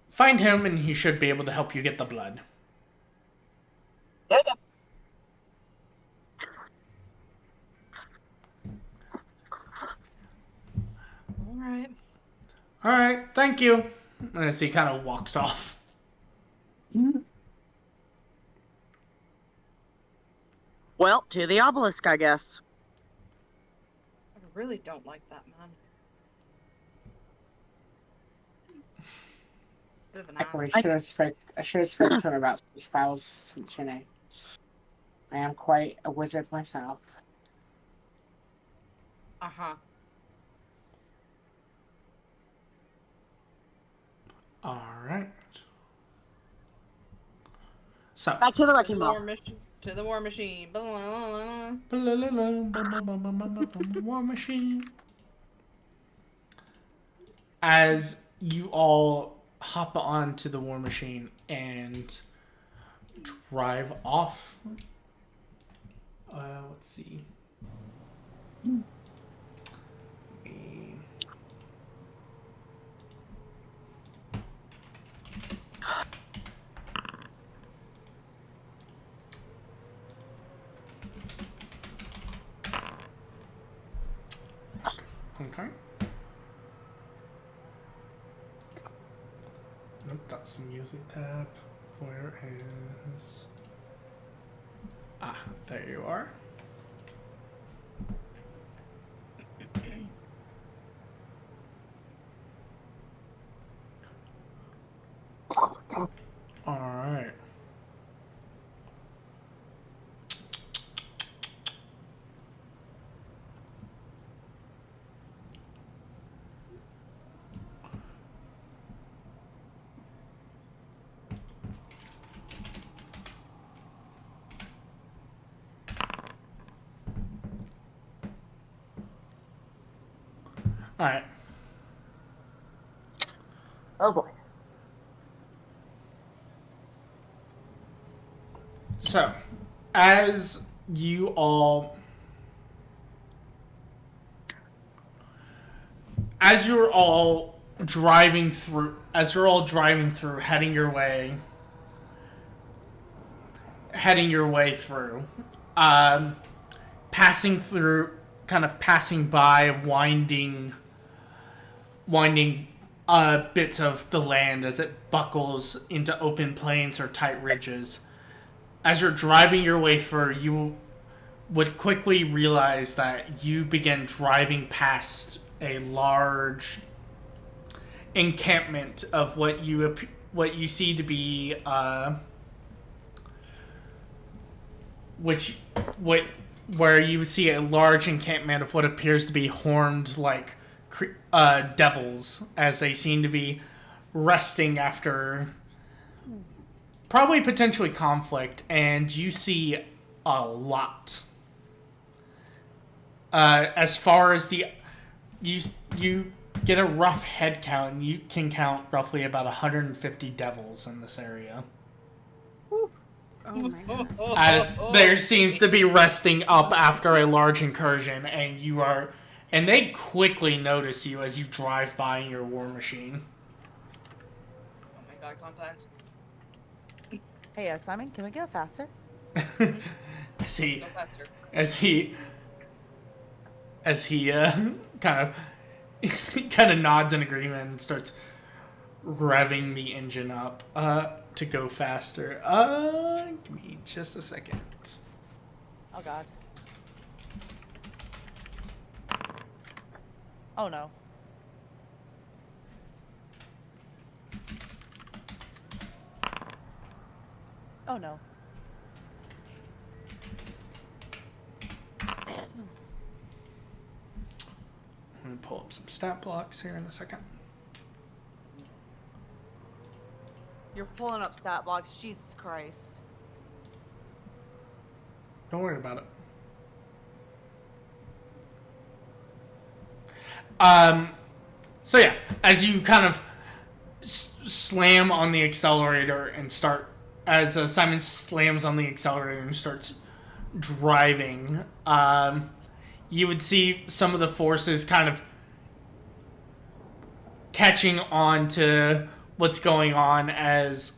Find him and he should be able to help you get the blood. Alright. Alright, thank you. As he kind of walks off. Well, to the obelisk, I guess. I really don't like that man. Bit of an ass. I should have spoken to her about spells since, I am quite a wizard myself. Uh-huh. Alright. So. Back to the To wrecking the ball. war machine. To the war machine. War machine. As you all hop onto the war machine and drive off. Let's see. Okay. Nope, that's the music tab. Where is... Ah, there you are. Alright. Alright. Oh boy. So, as you all... As you're all driving through... heading your way through, passing by winding bits of the land as it buckles into open plains or tight ridges. As you're driving your way through, you would quickly realize that you begin driving past a large encampment of what you see to be where you see a large encampment of what appears to be horned devils, as they seem to be resting after probably potentially conflict, and you see a lot. As far as you get a rough head count, and you can count roughly about 150 devils in this area. Oh my god. As there seems to be resting up after a large incursion, and they quickly notice you as you drive by in your war machine. Oh my god, contact. Hey, Simon, can we go faster? As he Go faster. kind of nods in agreement and starts revving the engine up to go faster. Give me just a second. Oh god. Oh no. Oh no. I'm gonna pull up some stat blocks here in a second. You're pulling up stat blocks, Jesus Christ. Don't worry about it. So yeah, as you kind of slam on the accelerator and as Simon slams on the accelerator and starts driving, you would see some of the forces kind of catching on to what's going on as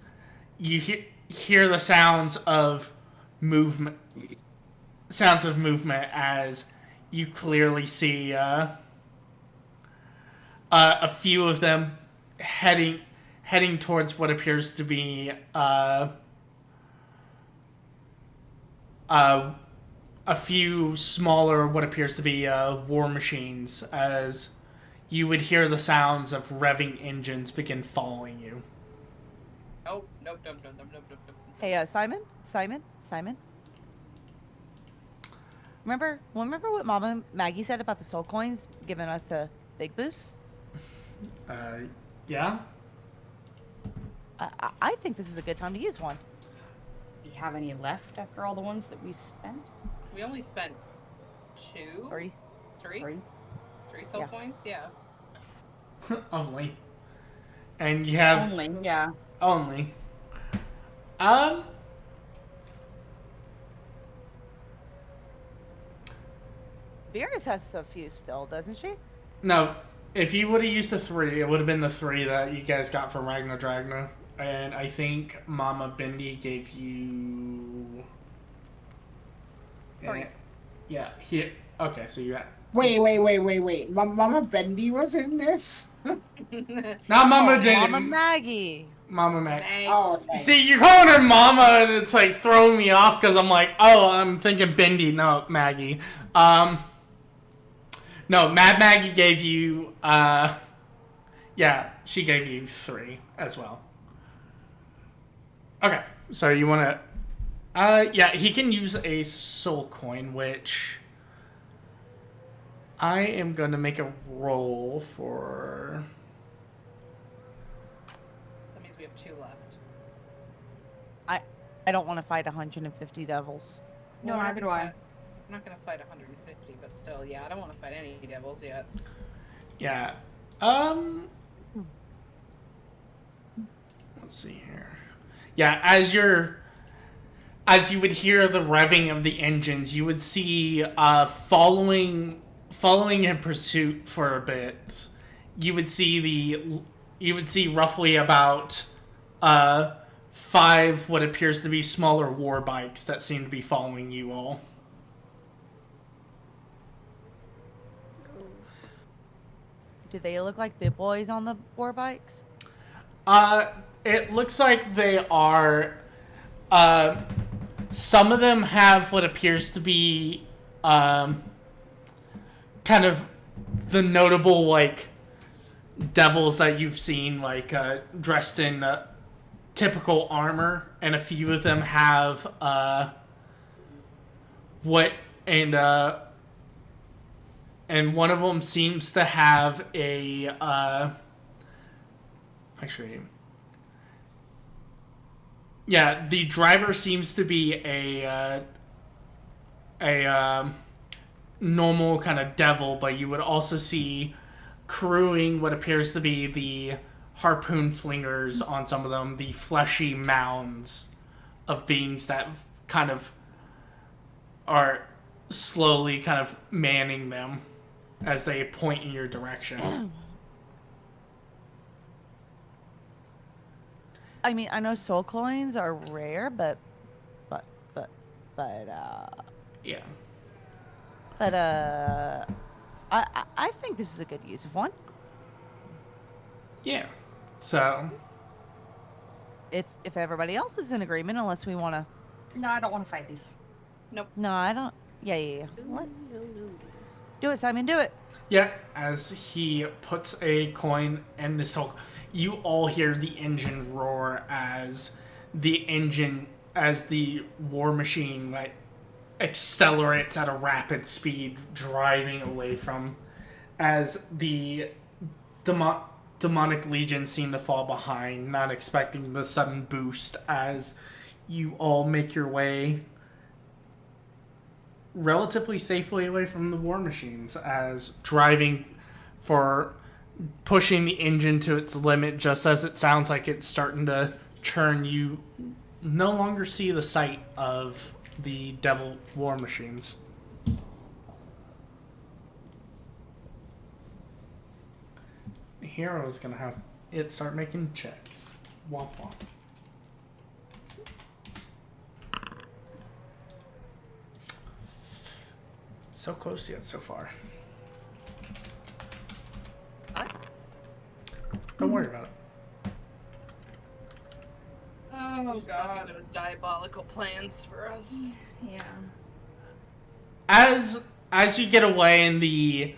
you hear the sounds of movement as you clearly see a few of them heading towards what appears to be a few smaller what appears to be war machines, as you would hear the sounds of revving engines begin following you. Nope. Hey, Simon? Remember what Mama Maggie said about the soul coins giving us a big boost? Yeah? I think this is a good time to use one. have any left after all the ones that we spent. We only spent 2? Three. 3? Three. 3 soul Yeah. points? Yeah. Only. And you have Only, yeah. only. Beerus has a few still, doesn't she? No, if you would have used the 3, it would have been the 3 that you guys got from Ragnar Dragna. And I think Mama Bendy gave you... 3. Yeah, okay, so you had... Wait. Mama Bendy was in this? Not Mama Oh, Bendy. Mama Maggie. Mama Mac. Meg. Oh, okay. See, you're calling her Mama, and it's like throwing me off because I'm like, oh, I'm thinking Bendy, no, Maggie. No, Mad Maggie gave you, yeah, she gave you 3 as well. Okay, so you want to, yeah, he can use a soul coin, which I am going to make a roll for... That means we have 2 left. I don't want to fight 150 devils. No, Well, neither do I. I'm not gonna fight 150, but still, yeah, I don't want to fight any devils yet. Yeah. Let's see here. Yeah, as you would hear the revving of the engines, you would see following in pursuit for a bit. You would see roughly about 5 what appears to be smaller war bikes that seem to be following you all. Do they look like big boys on the war bikes? It looks like they are. Some of them have what appears to be, kind of the notable like devils that you've seen, like dressed in typical armor, and a few of them have and one of them seems to have a actually, yeah, the driver seems to be a normal kind of devil, but you would also see crewing what appears to be the harpoon flingers on some of them, the fleshy mounds of beings that kind of are slowly kind of manning them as they point in your direction. I mean, I know soul coins are rare, but Yeah. I think this is a good use of one. Yeah. So, If everybody else is in agreement, unless we want to. No, I don't want to fight these. No, I don't. Yeah. Do it, Simon. Do it. yeah, as he puts a coin in the soul, you all hear the engine roar as the war machine like accelerates at a rapid speed, driving away from, as the demonic legion seem to fall behind, not expecting the sudden boost as you all make your way relatively safely away from the war machines, as driving for pushing the engine to its limit just as it sounds like it's starting to churn. You no longer see the sight of the devil war machines. The hero is gonna have it start making checks. Womp womp. So close yet so far. Don't worry about it. Oh god, it was diabolical plans for us. Yeah. As you get away and the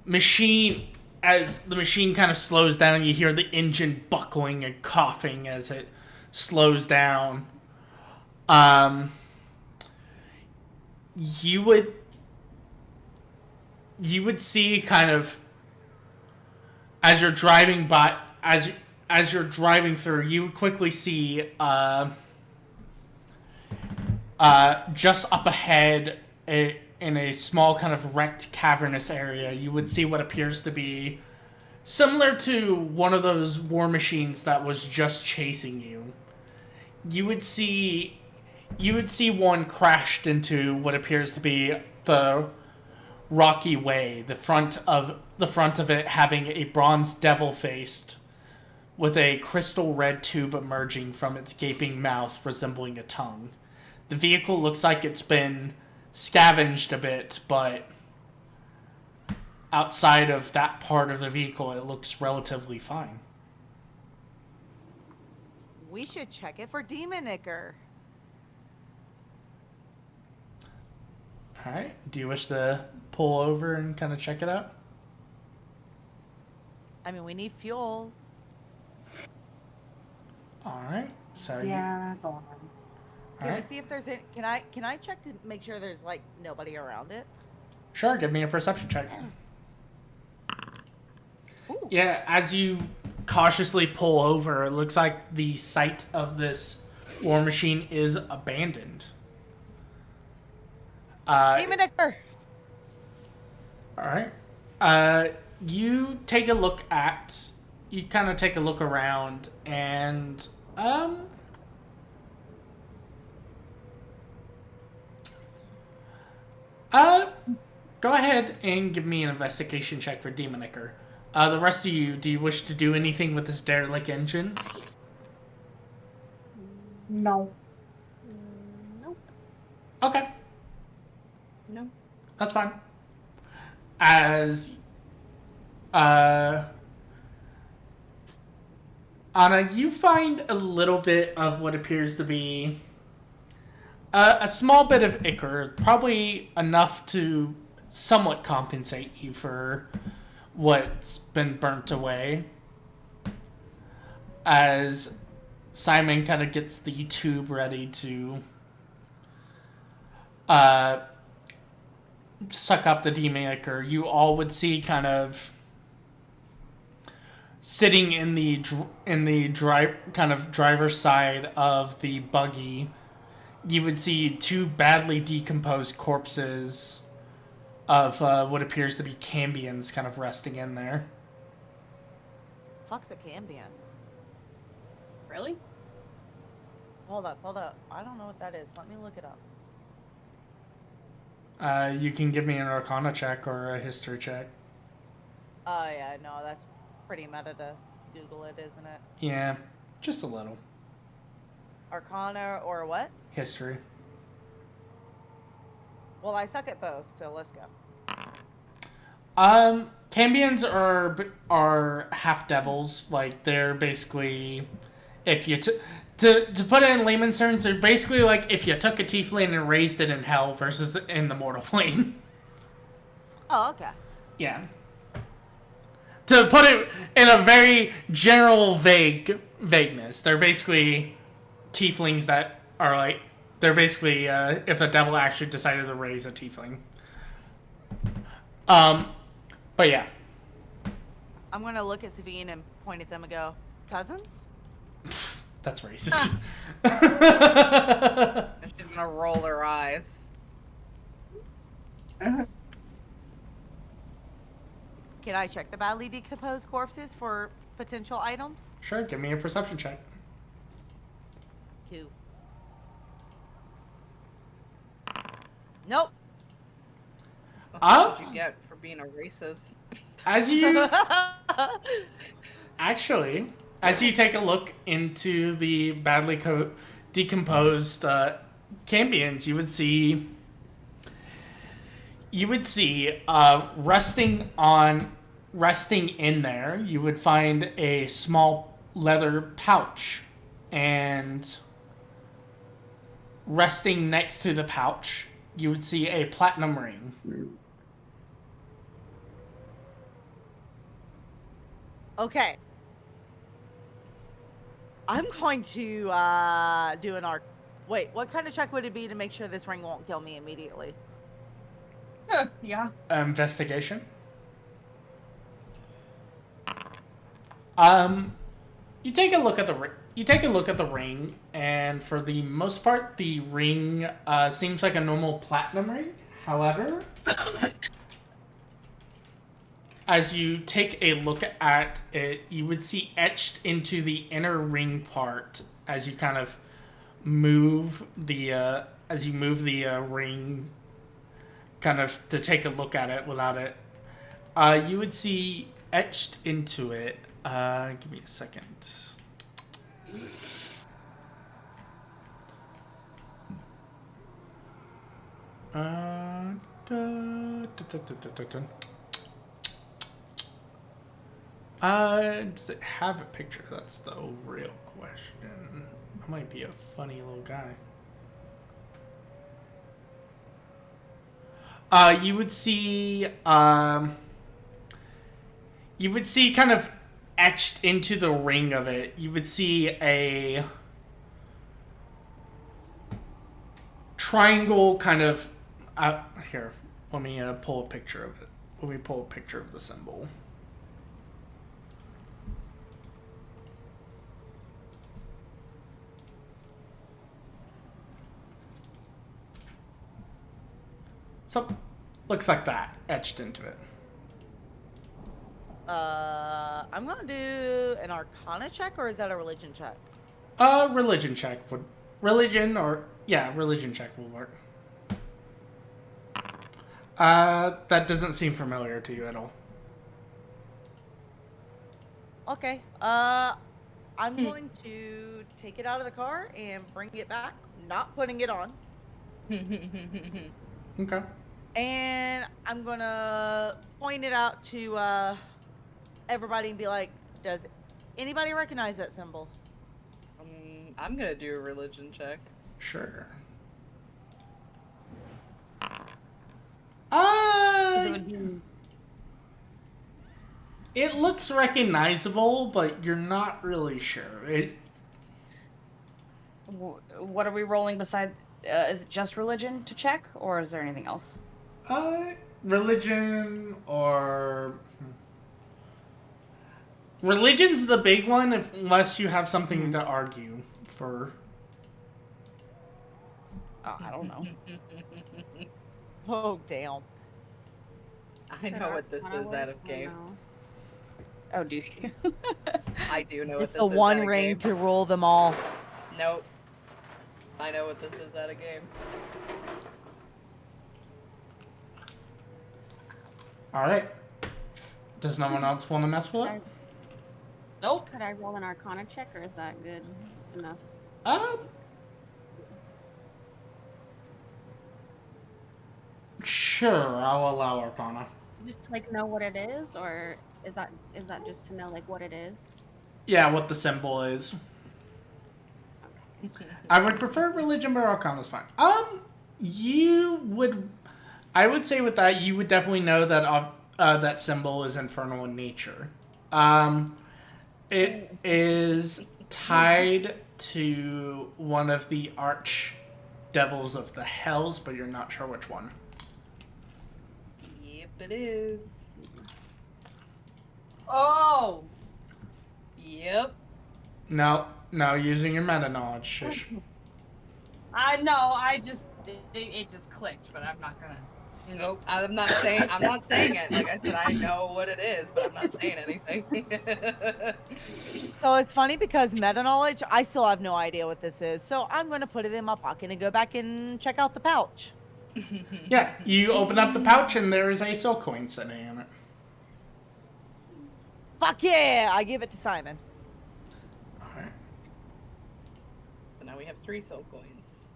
machine kind of slows down, you hear the engine buckling and coughing as it slows down. You would see kind of as you're driving by, as you're driving through, you would quickly see just up ahead, in a small kind of wrecked cavernous area, you would see what appears to be similar to one of those war machines that was just chasing you. You would see one crashed into what appears to be the rocky way, the front of it having a bronze devil face with a crystal red tube emerging from its gaping mouth resembling a tongue. The vehicle looks like it's been scavenged a bit, but outside of that part of the vehicle, it looks relatively fine. We should check it for demon ichor. Alright, do you wish to pull over and kind of check it out? I mean, we need fuel. Alright, so Yeah, go on. Can Alright. we see if there's any? Can I check to make sure there's like nobody around it? Sure, give me a perception check. Yeah, as you cautiously pull over, it looks like the site of this war machine is abandoned. Demon ichor. Alright. You kind of take a look around, and, go ahead and give me an investigation check for Demon Ichor. The rest of you, do you wish to do anything with this derelict engine? No. Nope. Okay, No. that's fine. As, Anna, you find a little bit of what appears to be a small bit of ichor, probably enough to somewhat compensate you for what's been burnt away. As Simon kind of gets the tube ready to suck up the demon ichor, you all would see kind of sitting in the driver's side of the buggy, you would see two badly decomposed corpses of what appears to be Cambions kind of resting in there. Fuck's a Cambion. Really? Hold up. I don't know what that is. Let me look it up. You can give me an Arcana check or a History check. Oh yeah, no, that's pretty meta to Google it, isn't it? Yeah, just a little. Arcana or what? History. Well, I suck at both, so let's go. Cambions are half devils. Like, they're basically, if you to put it in layman's terms, they're basically like if you took a tiefling and raised it in hell versus in the mortal plane. Oh, okay. Yeah. To put it in a very general vagueness, they're basically tieflings that are like, they're basically if the devil actually decided to raise a tiefling. But yeah. I'm gonna look at Savine and point at them and go, cousins? That's racist. And she's gonna roll her eyes. Can I check the badly decomposed corpses for potential items? Sure, give me a perception check. Cool. Nope. What did you get for being a racist? As you actually, as you take a look into the badly decomposed Cambions, you would see resting in there, you would find a small leather pouch, and resting next to the pouch, you would see a platinum ring. Okay. I'm going to do an arc. Wait, what kind of check would it be to make sure this ring won't kill me immediately? Yeah. Investigation. You take a look at you take a look at the ring, and for the most part, the ring seems like a normal platinum ring. However, as you take a look at it, you would see etched into the inner ring part as you kind of move the ring, kind of to take a look at it without it. You would see etched into it. Give me a second. Does it have a picture? That's the real question. I might be a funny little guy. You would see kind of etched into the ring of it. You would see a triangle kind of. Here, let me pull a picture of it. Let me pull a picture of the symbol. So, looks like that, etched into it. I'm gonna do an Arcana check, or is that a religion check? Religion check would... religion check will work. That doesn't seem familiar to you at all. Okay. I'm going to take it out of the car and bring it back, not putting it on. Okay. And I'm gonna point it out to everybody and be like, does anybody recognize that symbol? I'm gonna do a religion check. Sure. It looks recognizable, but you're not really sure. What are we rolling besides? Is it just religion to check, or is there anything else? Religion or... Religion's the big one, unless you have something to argue for. Oh, I don't know. Oh, damn. I know what this is out of game. Oh, do you? I do know what It's this the is one out of ring game. to rule them all. Nope. I know what this is out of game. Alright. Does no one else want to mess with it? Nope. Could I roll an Arcana check, or is that good enough? Sure, I'll allow Arcana. Just to, like, know what it is, or is that just to know, like, what it is? Yeah, what the symbol is. Okay. I would prefer religion, but Arcana's fine. I would say with that, you would definitely know that that symbol is infernal in nature. It is tied to one of the arch devils of the hells, but you're not sure which one. Yep, it is. Oh. Yep. No, using your meta knowledge. Shush. I know. It just clicked, but I'm not gonna. Nope. I'm not saying it. Like I said, I know what it is, but I'm not saying anything. So it's funny because meta knowledge, I still have no idea what this is. So I'm going to put it in my pocket and go back and check out the pouch. Yeah, you open up the pouch and there is a soul coin sitting in it. Fuck yeah! I give it to Simon. Alright. So now we have 3 soul coins.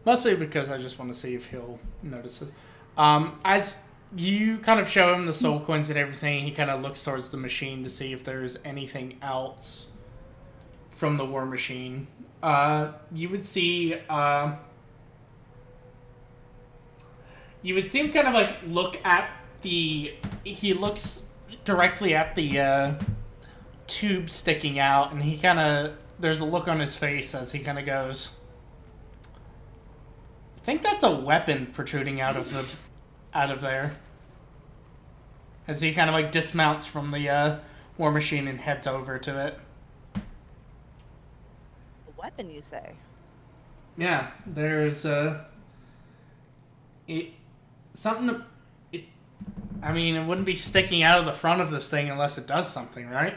Mostly because I just want to see if he'll notice this. As you kind of show him the soul coins and everything, he kind of looks towards the machine to see if there's anything else from the war machine. You would see him kind of like look at he looks directly at the tube sticking out, and he kind of, there's a look on his face as he kind of goes, I think that's a weapon protruding out of there. as he kind of like dismounts from the war machine and heads over to it. A weapon, you say? Yeah, there's something. I mean, it wouldn't be sticking out of the front of this thing unless it does something, right?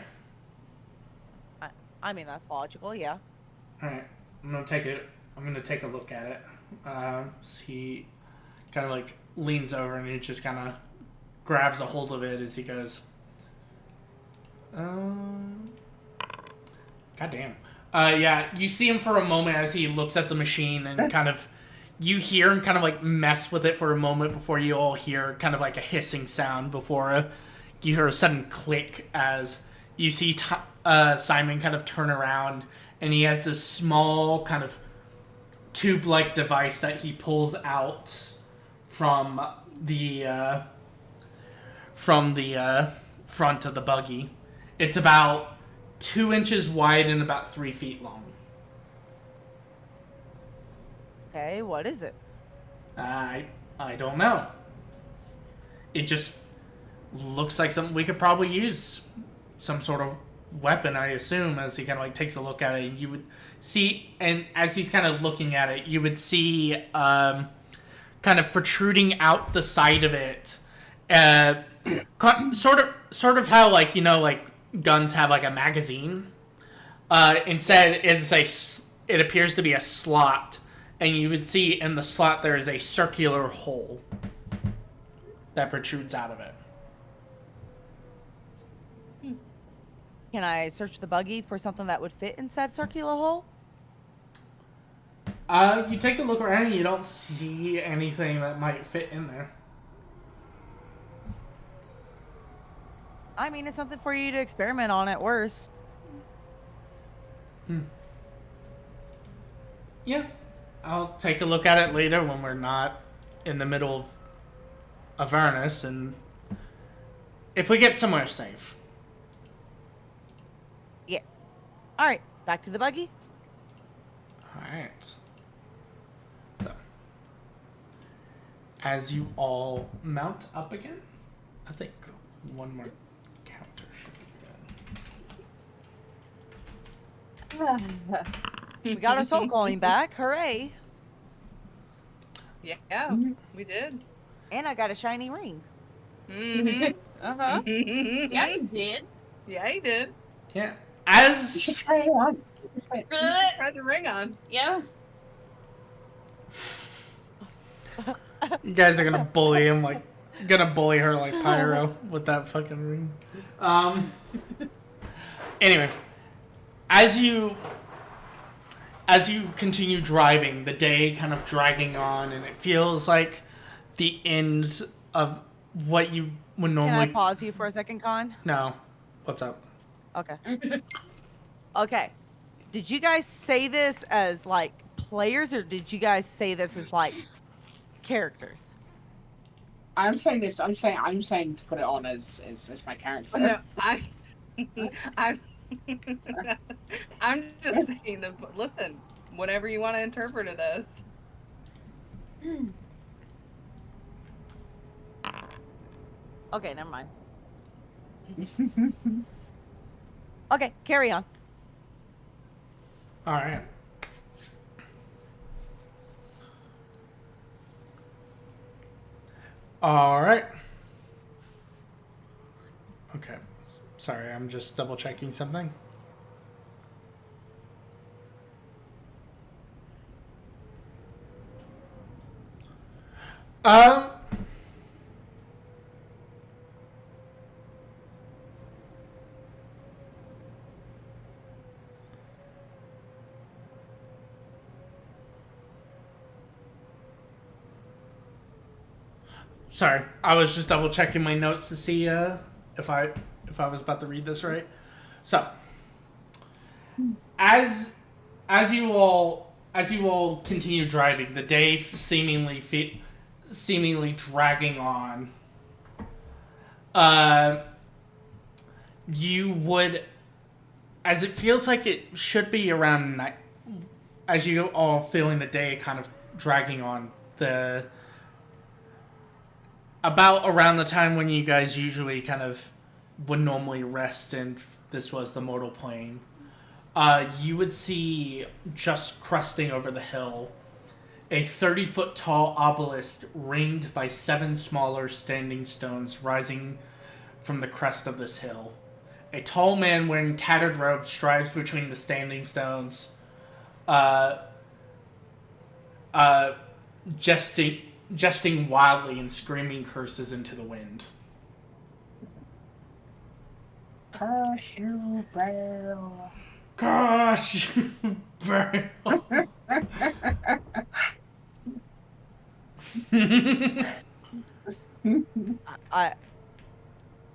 I mean, that's logical, yeah. All right, I'm gonna take a look at it. He kind of like leans over and he just kind of grabs a hold of it as he goes. Goddamn. Yeah, you see him for a moment as he looks at the machine and kind of. You hear him kind of like mess with it for a moment before you all hear kind of like a hissing sound before you hear a sudden click as you see Simon kind of turn around and he has this small kind of tube-like device that he pulls out from the front of the buggy. It's about 2 inches wide and about 3 feet long. Okay, what is it? I don't know. It just looks like something we could probably use. Some sort of weapon, I assume, as he kind of like takes a look at it. You would see, and as he's kind of looking at it, you would see kind of protruding out the side of it. Sort of how like, you know, like guns have like a magazine. Instead, it appears to be a slot. And you would see in the slot there is a circular hole that protrudes out of it. Can I search the buggy for something that would fit in said circular hole? You take a look around and you don't see anything that might fit in there. I mean, it's something for you to experiment on at worst. Yeah. I'll take a look at it later when we're not in the middle of Avernus and if we get somewhere safe. Yeah. All right, back to the buggy. All right. So, as you all mount up again, I think one more counter should be good. We got our soul going back. Hooray. Yeah, we did. And I got a shiny ring. Mm-hmm. Uh-huh. Yeah, you did. Yeah, he did. Yeah. You should try it on. Try the ring on. Yeah. You guys are gonna bully him bully her like Pyro with that fucking ring. Anyway, as you continue driving, the day kind of dragging on, and it feels like the end of what you would normally. Can I pause you for a second, Con? No. What's up? Okay. Okay. Did you guys say this as like players, or did you guys say this as like characters? I'm saying to put it on as my character. No, I'm just saying that, listen, whatever you want to interpret it as. Okay, never mind. Okay, carry on. All right. All right. Okay. Sorry, I'm just double checking something. Sorry, I was just double checking my notes to see if I was about to read this right. So, as you all continue driving, the day seemingly dragging on. You would, as it feels like it should be around night, as you all feeling the day kind of dragging on, about around the time when you guys usually kind of would normally rest, and this was the mortal plane, you would see just crusting over the hill a 30-foot tall obelisk ringed by 7 smaller standing stones rising from the crest of this hill. A tall man wearing tattered robes strives between the standing stones, jesting wildly and screaming curses into the wind. Curse you, Braille. Gosh, Braille.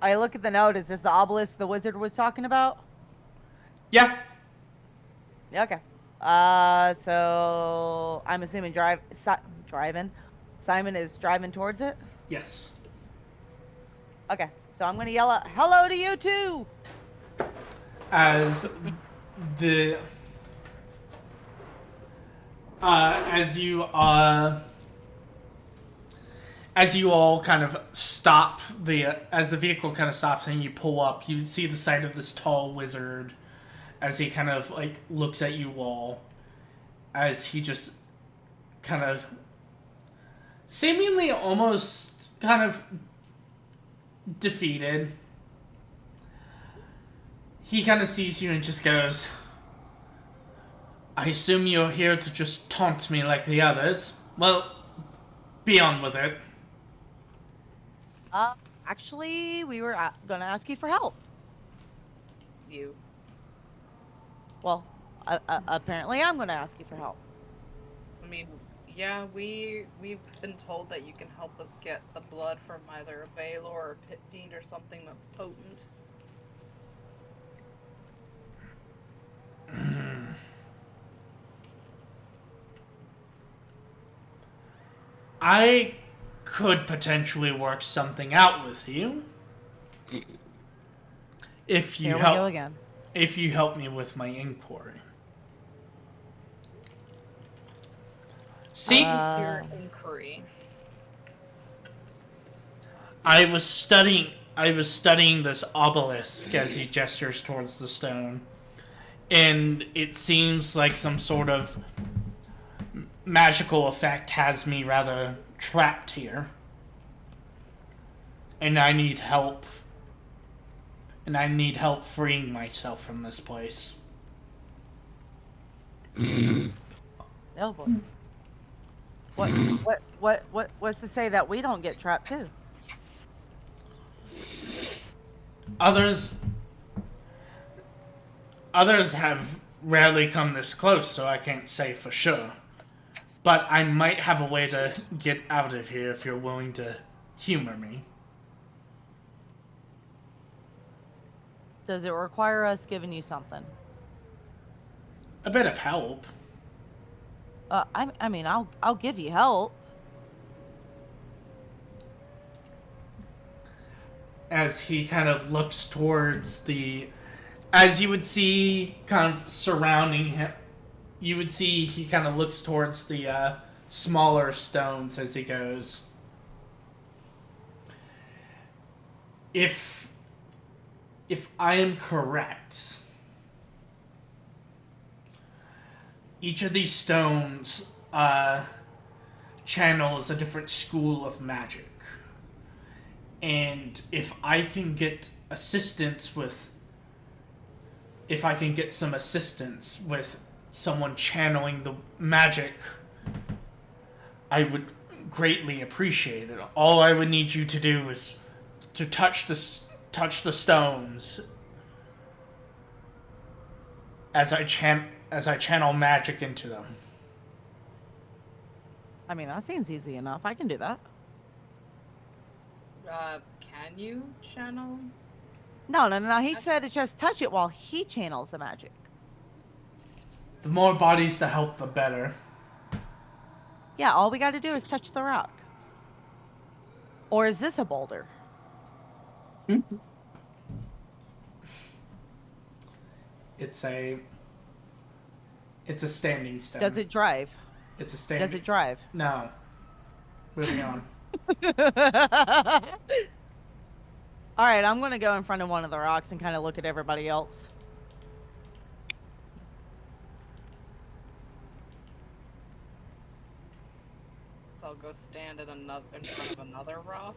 I look at the note. Is this the obelisk the wizard was talking about? Yeah. Yeah, okay. So I'm assuming driving. Simon is driving towards it. Yes. Okay, so I'm gonna yell out, "Hello to you too!" As the as you all kind of stop as the vehicle kind of stops and you pull up, you see the sight of this tall wizard as he kind of like looks at you all, as he just kind of seemingly almost kind of defeated. He kind of sees you and just goes, "I assume you're here to just taunt me like the others. Well, be on with it." Actually, we were gonna ask you for help. You. Well, apparently I'm gonna ask you for help. I mean, yeah, we've been told that you can help us get the blood from either a Baylor or a pit fiend or something that's potent. I could potentially work something out with you if you Here we go again. if you help me with my inquiry. See, Your inquiry. I was studying this obelisk as he gestures towards the stone, and it seems like some sort of magical effect has me rather trapped here, and I need help. And I need help freeing myself from this place. Oh boy. What's to say that we don't get trapped too? Others have rarely come this close, so I can't say for sure. But I might have a way to get out of here if you're willing to humor me. Does it require us giving you something? A bit of help. I mean, I'll give you help. As he kind of looks towards as you would see kind of surrounding him, you would see he kind of looks towards the smaller stones as he goes, If I am correct, each of these stones channels a different school of magic. And if I can get some assistance with someone channeling the magic, I would greatly appreciate it. All I would need you to do is to touch the stones as I channel magic into them. I mean, that seems easy enough. I can do that. Can you channel? No. He said to just touch it while he channels the magic. The more bodies to help, the better. Yeah, all we got to do is touch the rock. Or is this a boulder? It's a standing stone. Does it drive? It's a standing. Does it drive? No. Moving on. All right, I'm gonna go in front of one of the rocks and kind of look at everybody else. So I'll go stand in front of another rock.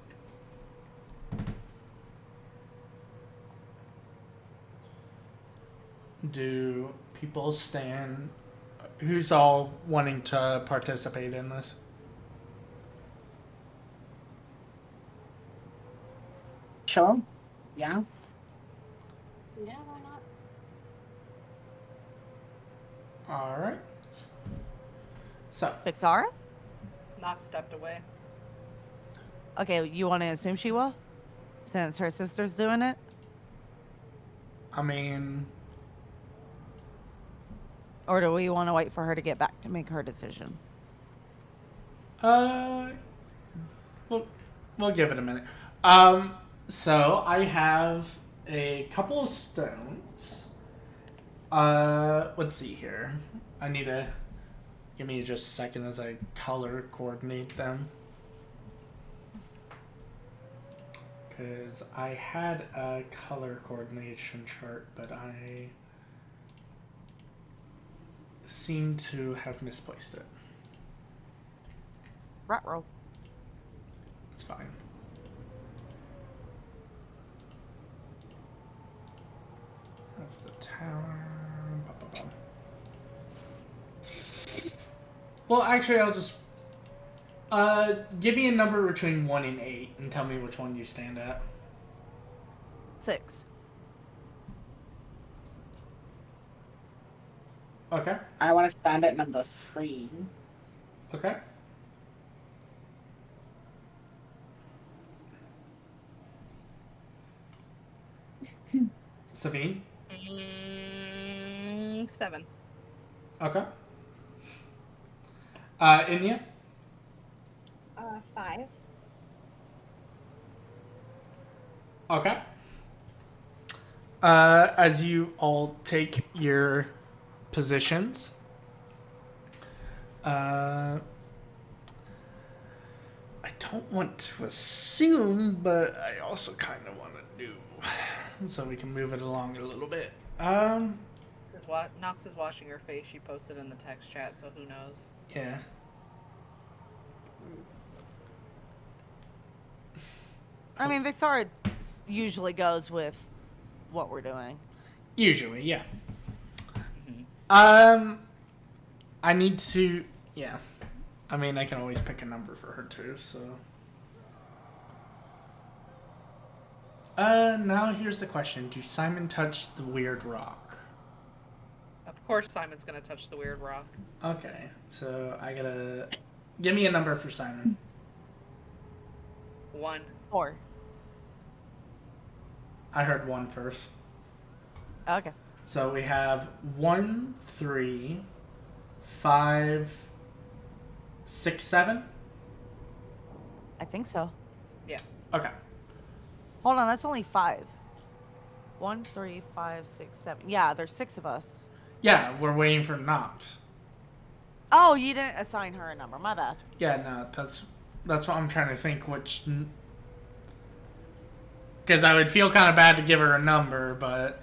Do people stand? Who's all wanting to participate in this? Sure. Yeah. Yeah, why not? All right. So, Vixara? Nox stepped away. Okay, you want to assume she will? Since her sister's doing it? I mean, Or do we want to wait for her to get back to make her decision? we'll give it a minute. So I have a couple of stones. Let's see here. I need to give me just a second as I color coordinate them. Because I had a color coordination chart, but I seem to have misplaced it. Ruh-roh. It's fine. That's the tower. Ba-ba-bum. Well, actually, I'll just give me a number between 1 and 8 and tell me which one you stand at. 6. Okay. I want to stand at number 3. Okay. Savine? 7. Okay. Inya? 5. Okay. As you all take your positions, I don't want to assume, but I also kind of want to do, so we can move it along a little bit. Nox is washing her face. She posted in the text chat, so who knows? Yeah. I mean, Vixara usually goes with what we're doing. Usually, yeah. Mm-hmm. I need to, yeah. I mean, I can always pick a number for her too, so. Now here's the question. Do Simon touch the weird rock? Of course Simon's gonna touch the weird rock. Okay, so I gotta... Give me a number for Simon. 1. 4. I heard 1 first. Okay. So we have 1, 3, 5, 6, 7? I think so. Yeah. Okay. Hold on, that's only 5. 1, 3, 5, 6, 7. Yeah, there's 6 of us. Yeah, we're waiting for Nox. Oh, you didn't assign her a number. My bad. Yeah, no, that's what I'm trying to think, which... Because I would feel kind of bad to give her a number, but,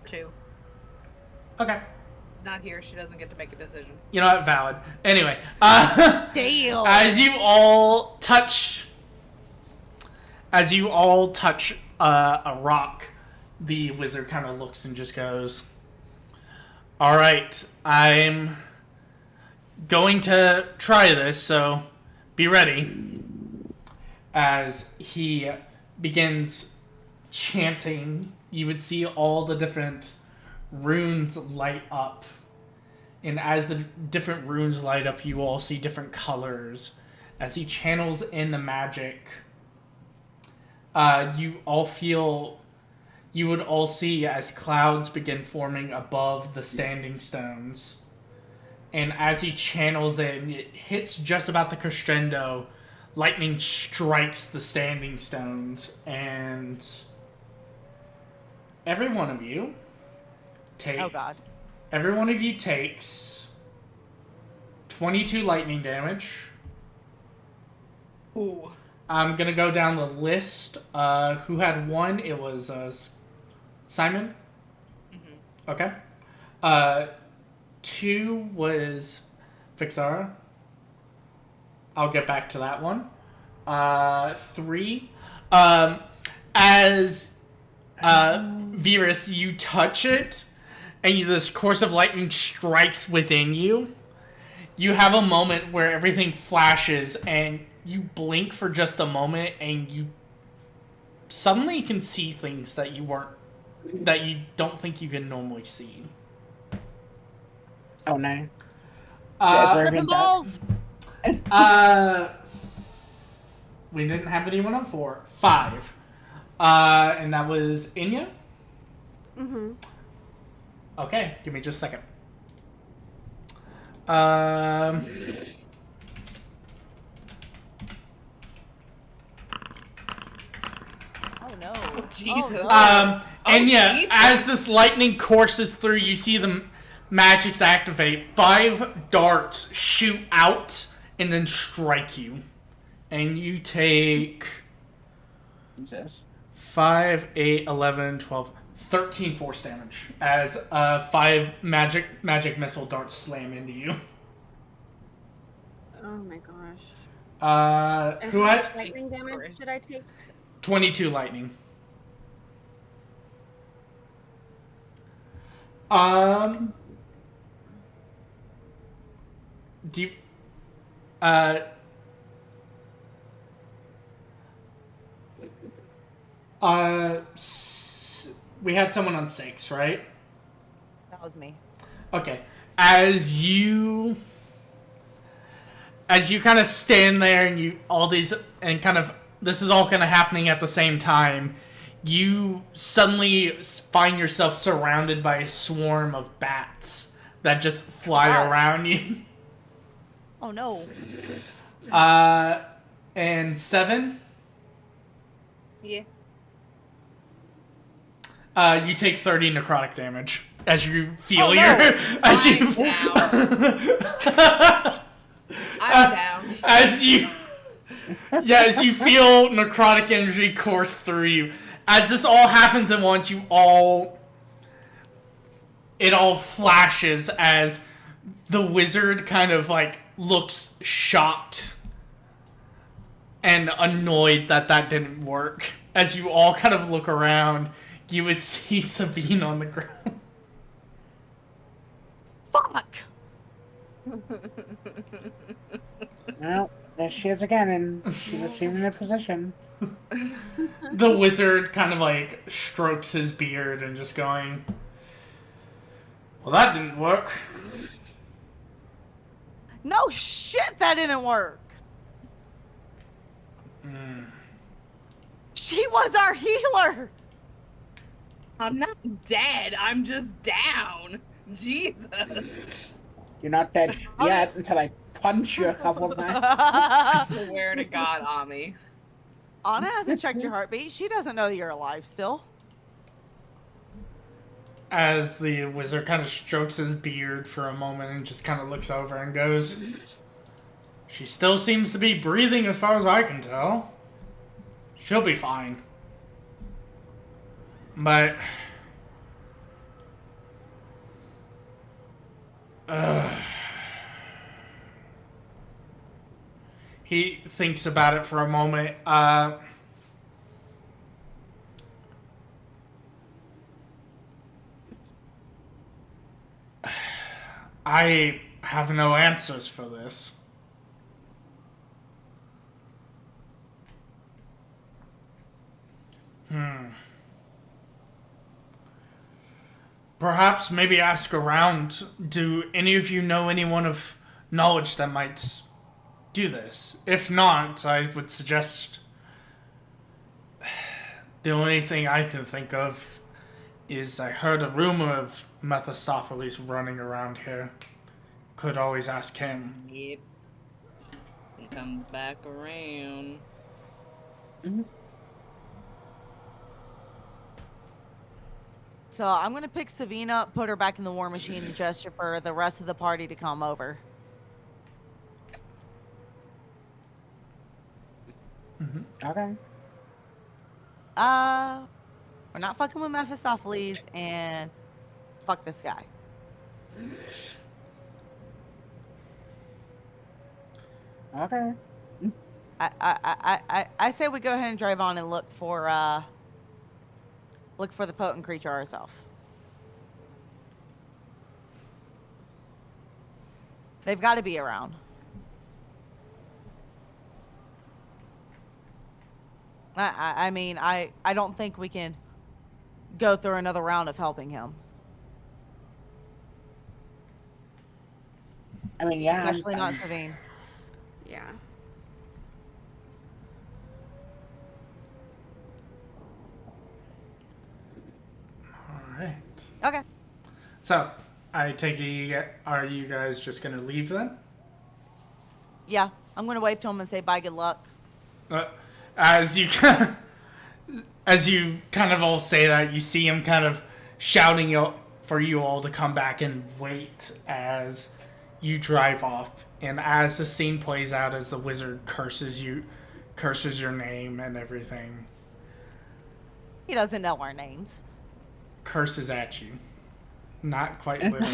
2. okay. Not here. She doesn't get to make a decision. You know what? Valid. Anyway, Damn. as you all touch a rock, the wizard kind of looks and just goes, all right, I'm going to try this, so be ready. As he begins chanting, you would see all the different runes light up. And as the different runes light up, you all see different colors. As he channels in the magic, you would all see as clouds begin forming above the standing stones. And as he channels in, it hits just about the crescendo. Lightning strikes the standing stones, and every one of you takes... Oh, God. Every one of you takes 22 lightning damage. Ooh. I'm gonna go down the list. Who had one? It was Simon. Mm-hmm. Okay. 2 was Fixara. I'll get back to that one. 3, as Virus, you touch it, and this course of lightning strikes within you. You have a moment where everything flashes, and you blink for just a moment, and you suddenly can see things that you don't think you can normally see. Oh no. Tripping balls. We didn't have anyone on 4. 5. And that was Inya? Mm-hmm. Okay, give me just a second. Oh no. Oh, Jesus. Inya, Jesus. as this lightning courses through, you see the magics activate. 5 darts shoot out and then strike you. And you take Jesus. 5, 8, 11, 12, 13 force damage as 5 magic missile darts slam into you. Oh my gosh. And Who how had much lightning damage did I take? 22 lightning? Do you, we had someone on 6, right? That was me. Okay. As you kind of stand there and this is all kind of happening at the same time, you suddenly find yourself surrounded by a swarm of bats that just fly around you. Oh no. And 7, Yeah. you take 30 necrotic damage as you feel Oh, your no. as you I'm down. I'm down. as you feel necrotic energy course through you. As this all happens at once, it all flashes as the wizard kind of like looks shocked and annoyed that didn't work. As you all kind of look around, you would see Sabine on the ground. Fuck. Well, there she is again, and she's assuming the position. The wizard kind of like strokes his beard and just going, well, that didn't work. No shit, that didn't work. She was our healer. I'm not dead. I'm just down. Jesus. You're not dead yet until I punch you a couple of times. Swear to God, Ami. Anna hasn't checked your heartbeat. She doesn't know you're alive still. As the wizard kind of strokes his beard for a moment and just kind of looks over and goes, she still seems to be breathing as far as I can tell. She'll be fine. But he thinks about it for a moment. I have no answers for this. Perhaps maybe ask around. Do any of you know anyone of knowledge that might do this? If not, I would suggest the only thing I can think of is I heard a rumor of Mephistopheles running around here. Could always ask him. Yep. He comes back around. So I'm gonna pick Savina up, put her back in the war machine, and gesture for the rest of the party to come over. Okay. We're not fucking with Mephistopheles, and fuck this guy. Okay. I say we go ahead and drive on and look for the potent creature ourselves. They've got to be around. I mean, I don't think we can go through another round of helping him. I mean, yeah. Especially not Savine. Yeah. Alright. Okay. So, I take it, are you guys just gonna leave then? Yeah, I'm gonna wave to him and say bye, good luck. As you as you kind of all say that, you see him kind of shouting out for you all to come back and wait as you drive off. And as the scene plays out, as the wizard curses your name and everything, He doesn't know our names. curses at you. Not quite literally.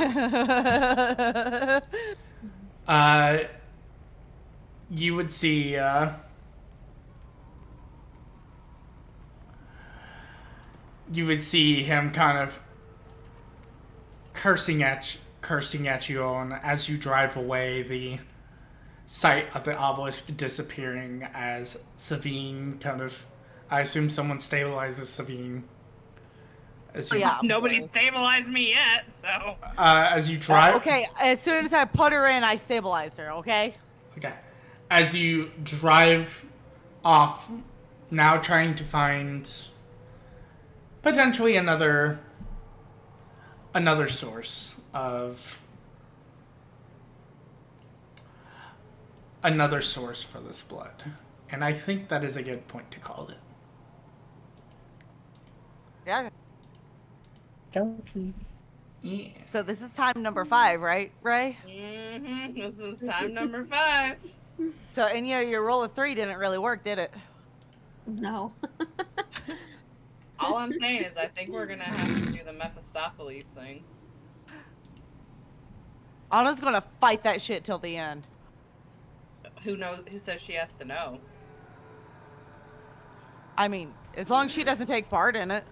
You would see him kind of cursing at you all, and as you drive away, the sight of the obelisk disappearing as Savine kind of, I assume someone stabilizes Savine. As you, Yeah. Nobody stabilized me yet, so. as you drive. Okay, as soon as I put her in, I stabilized her, okay? Okay. As you drive off, now trying to find potentially another source for this blood. And I think that is a good point to call it. Yeah. Okay. Yeah. So this is time number 5, right, Ray? Mm-hmm. This is time number 5. So, and your roll of 3 didn't really work, did it? No. All I'm saying is I think we're gonna have to do the Mephistopheles thing. Anna's gonna fight that shit till the end. Who knows? Who says she has to know? I mean, as long as she doesn't take part in it.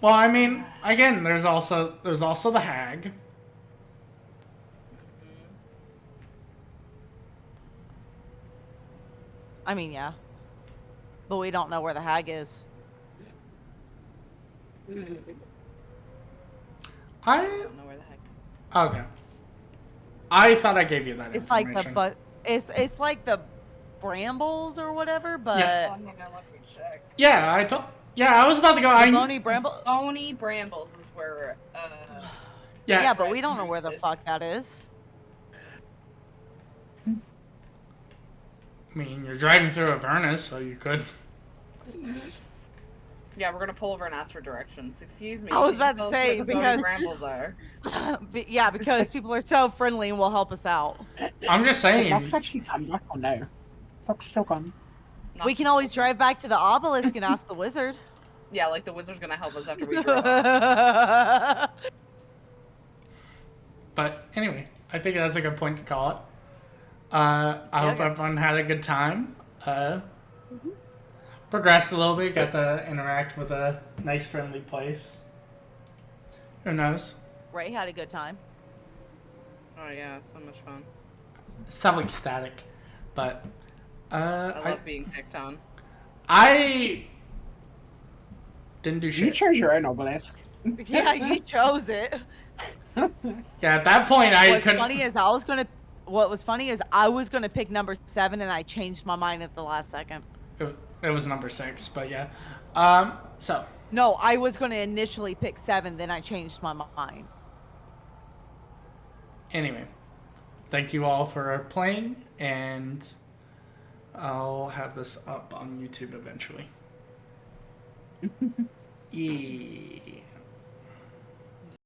Well, I mean, again, there's also the hag. I mean, but we don't know where the hag is. I don't know where the heck. okay. I thought I gave you that It's like information. it's like the brambles or whatever, but Yeah. Oh, hang on, let me check. Yeah, I was about to go. bony bramble. Bony Brambles is where. Yeah, but we don't know where the fuck that is. I mean, you're driving through Avernus, so you could. Yeah, we're gonna pull over and ask for directions. Excuse me. I was can you about to tell us say, where the Bony because- Brambles are. Yeah, because people are so friendly and will help us out. I'm just saying. Locks actually come back on now. Locks still gone. Not We can always drive back to the obelisk and ask the wizard. Yeah, like the wizard's gonna help us after we drive off. But anyway, I think that's a good point to call it. I hope okay. everyone had a good time. Progressed a little bit, got to interact with a nice, friendly place. Who knows? Ray had a good time. Oh yeah, so much fun. Felt ecstatic, but I love being picked on. I didn't do You shit. chose your own obelisk. Yeah, you chose it. Yeah, at that point I What's couldn't. funny is what was funny is I was gonna pick number 7 and I changed my mind at the last second. It was number 6, but yeah. So No, I was gonna initially pick 7, then I changed my mind. anyway, thank you all for playing, and I'll have this up on YouTube eventually. Yeah.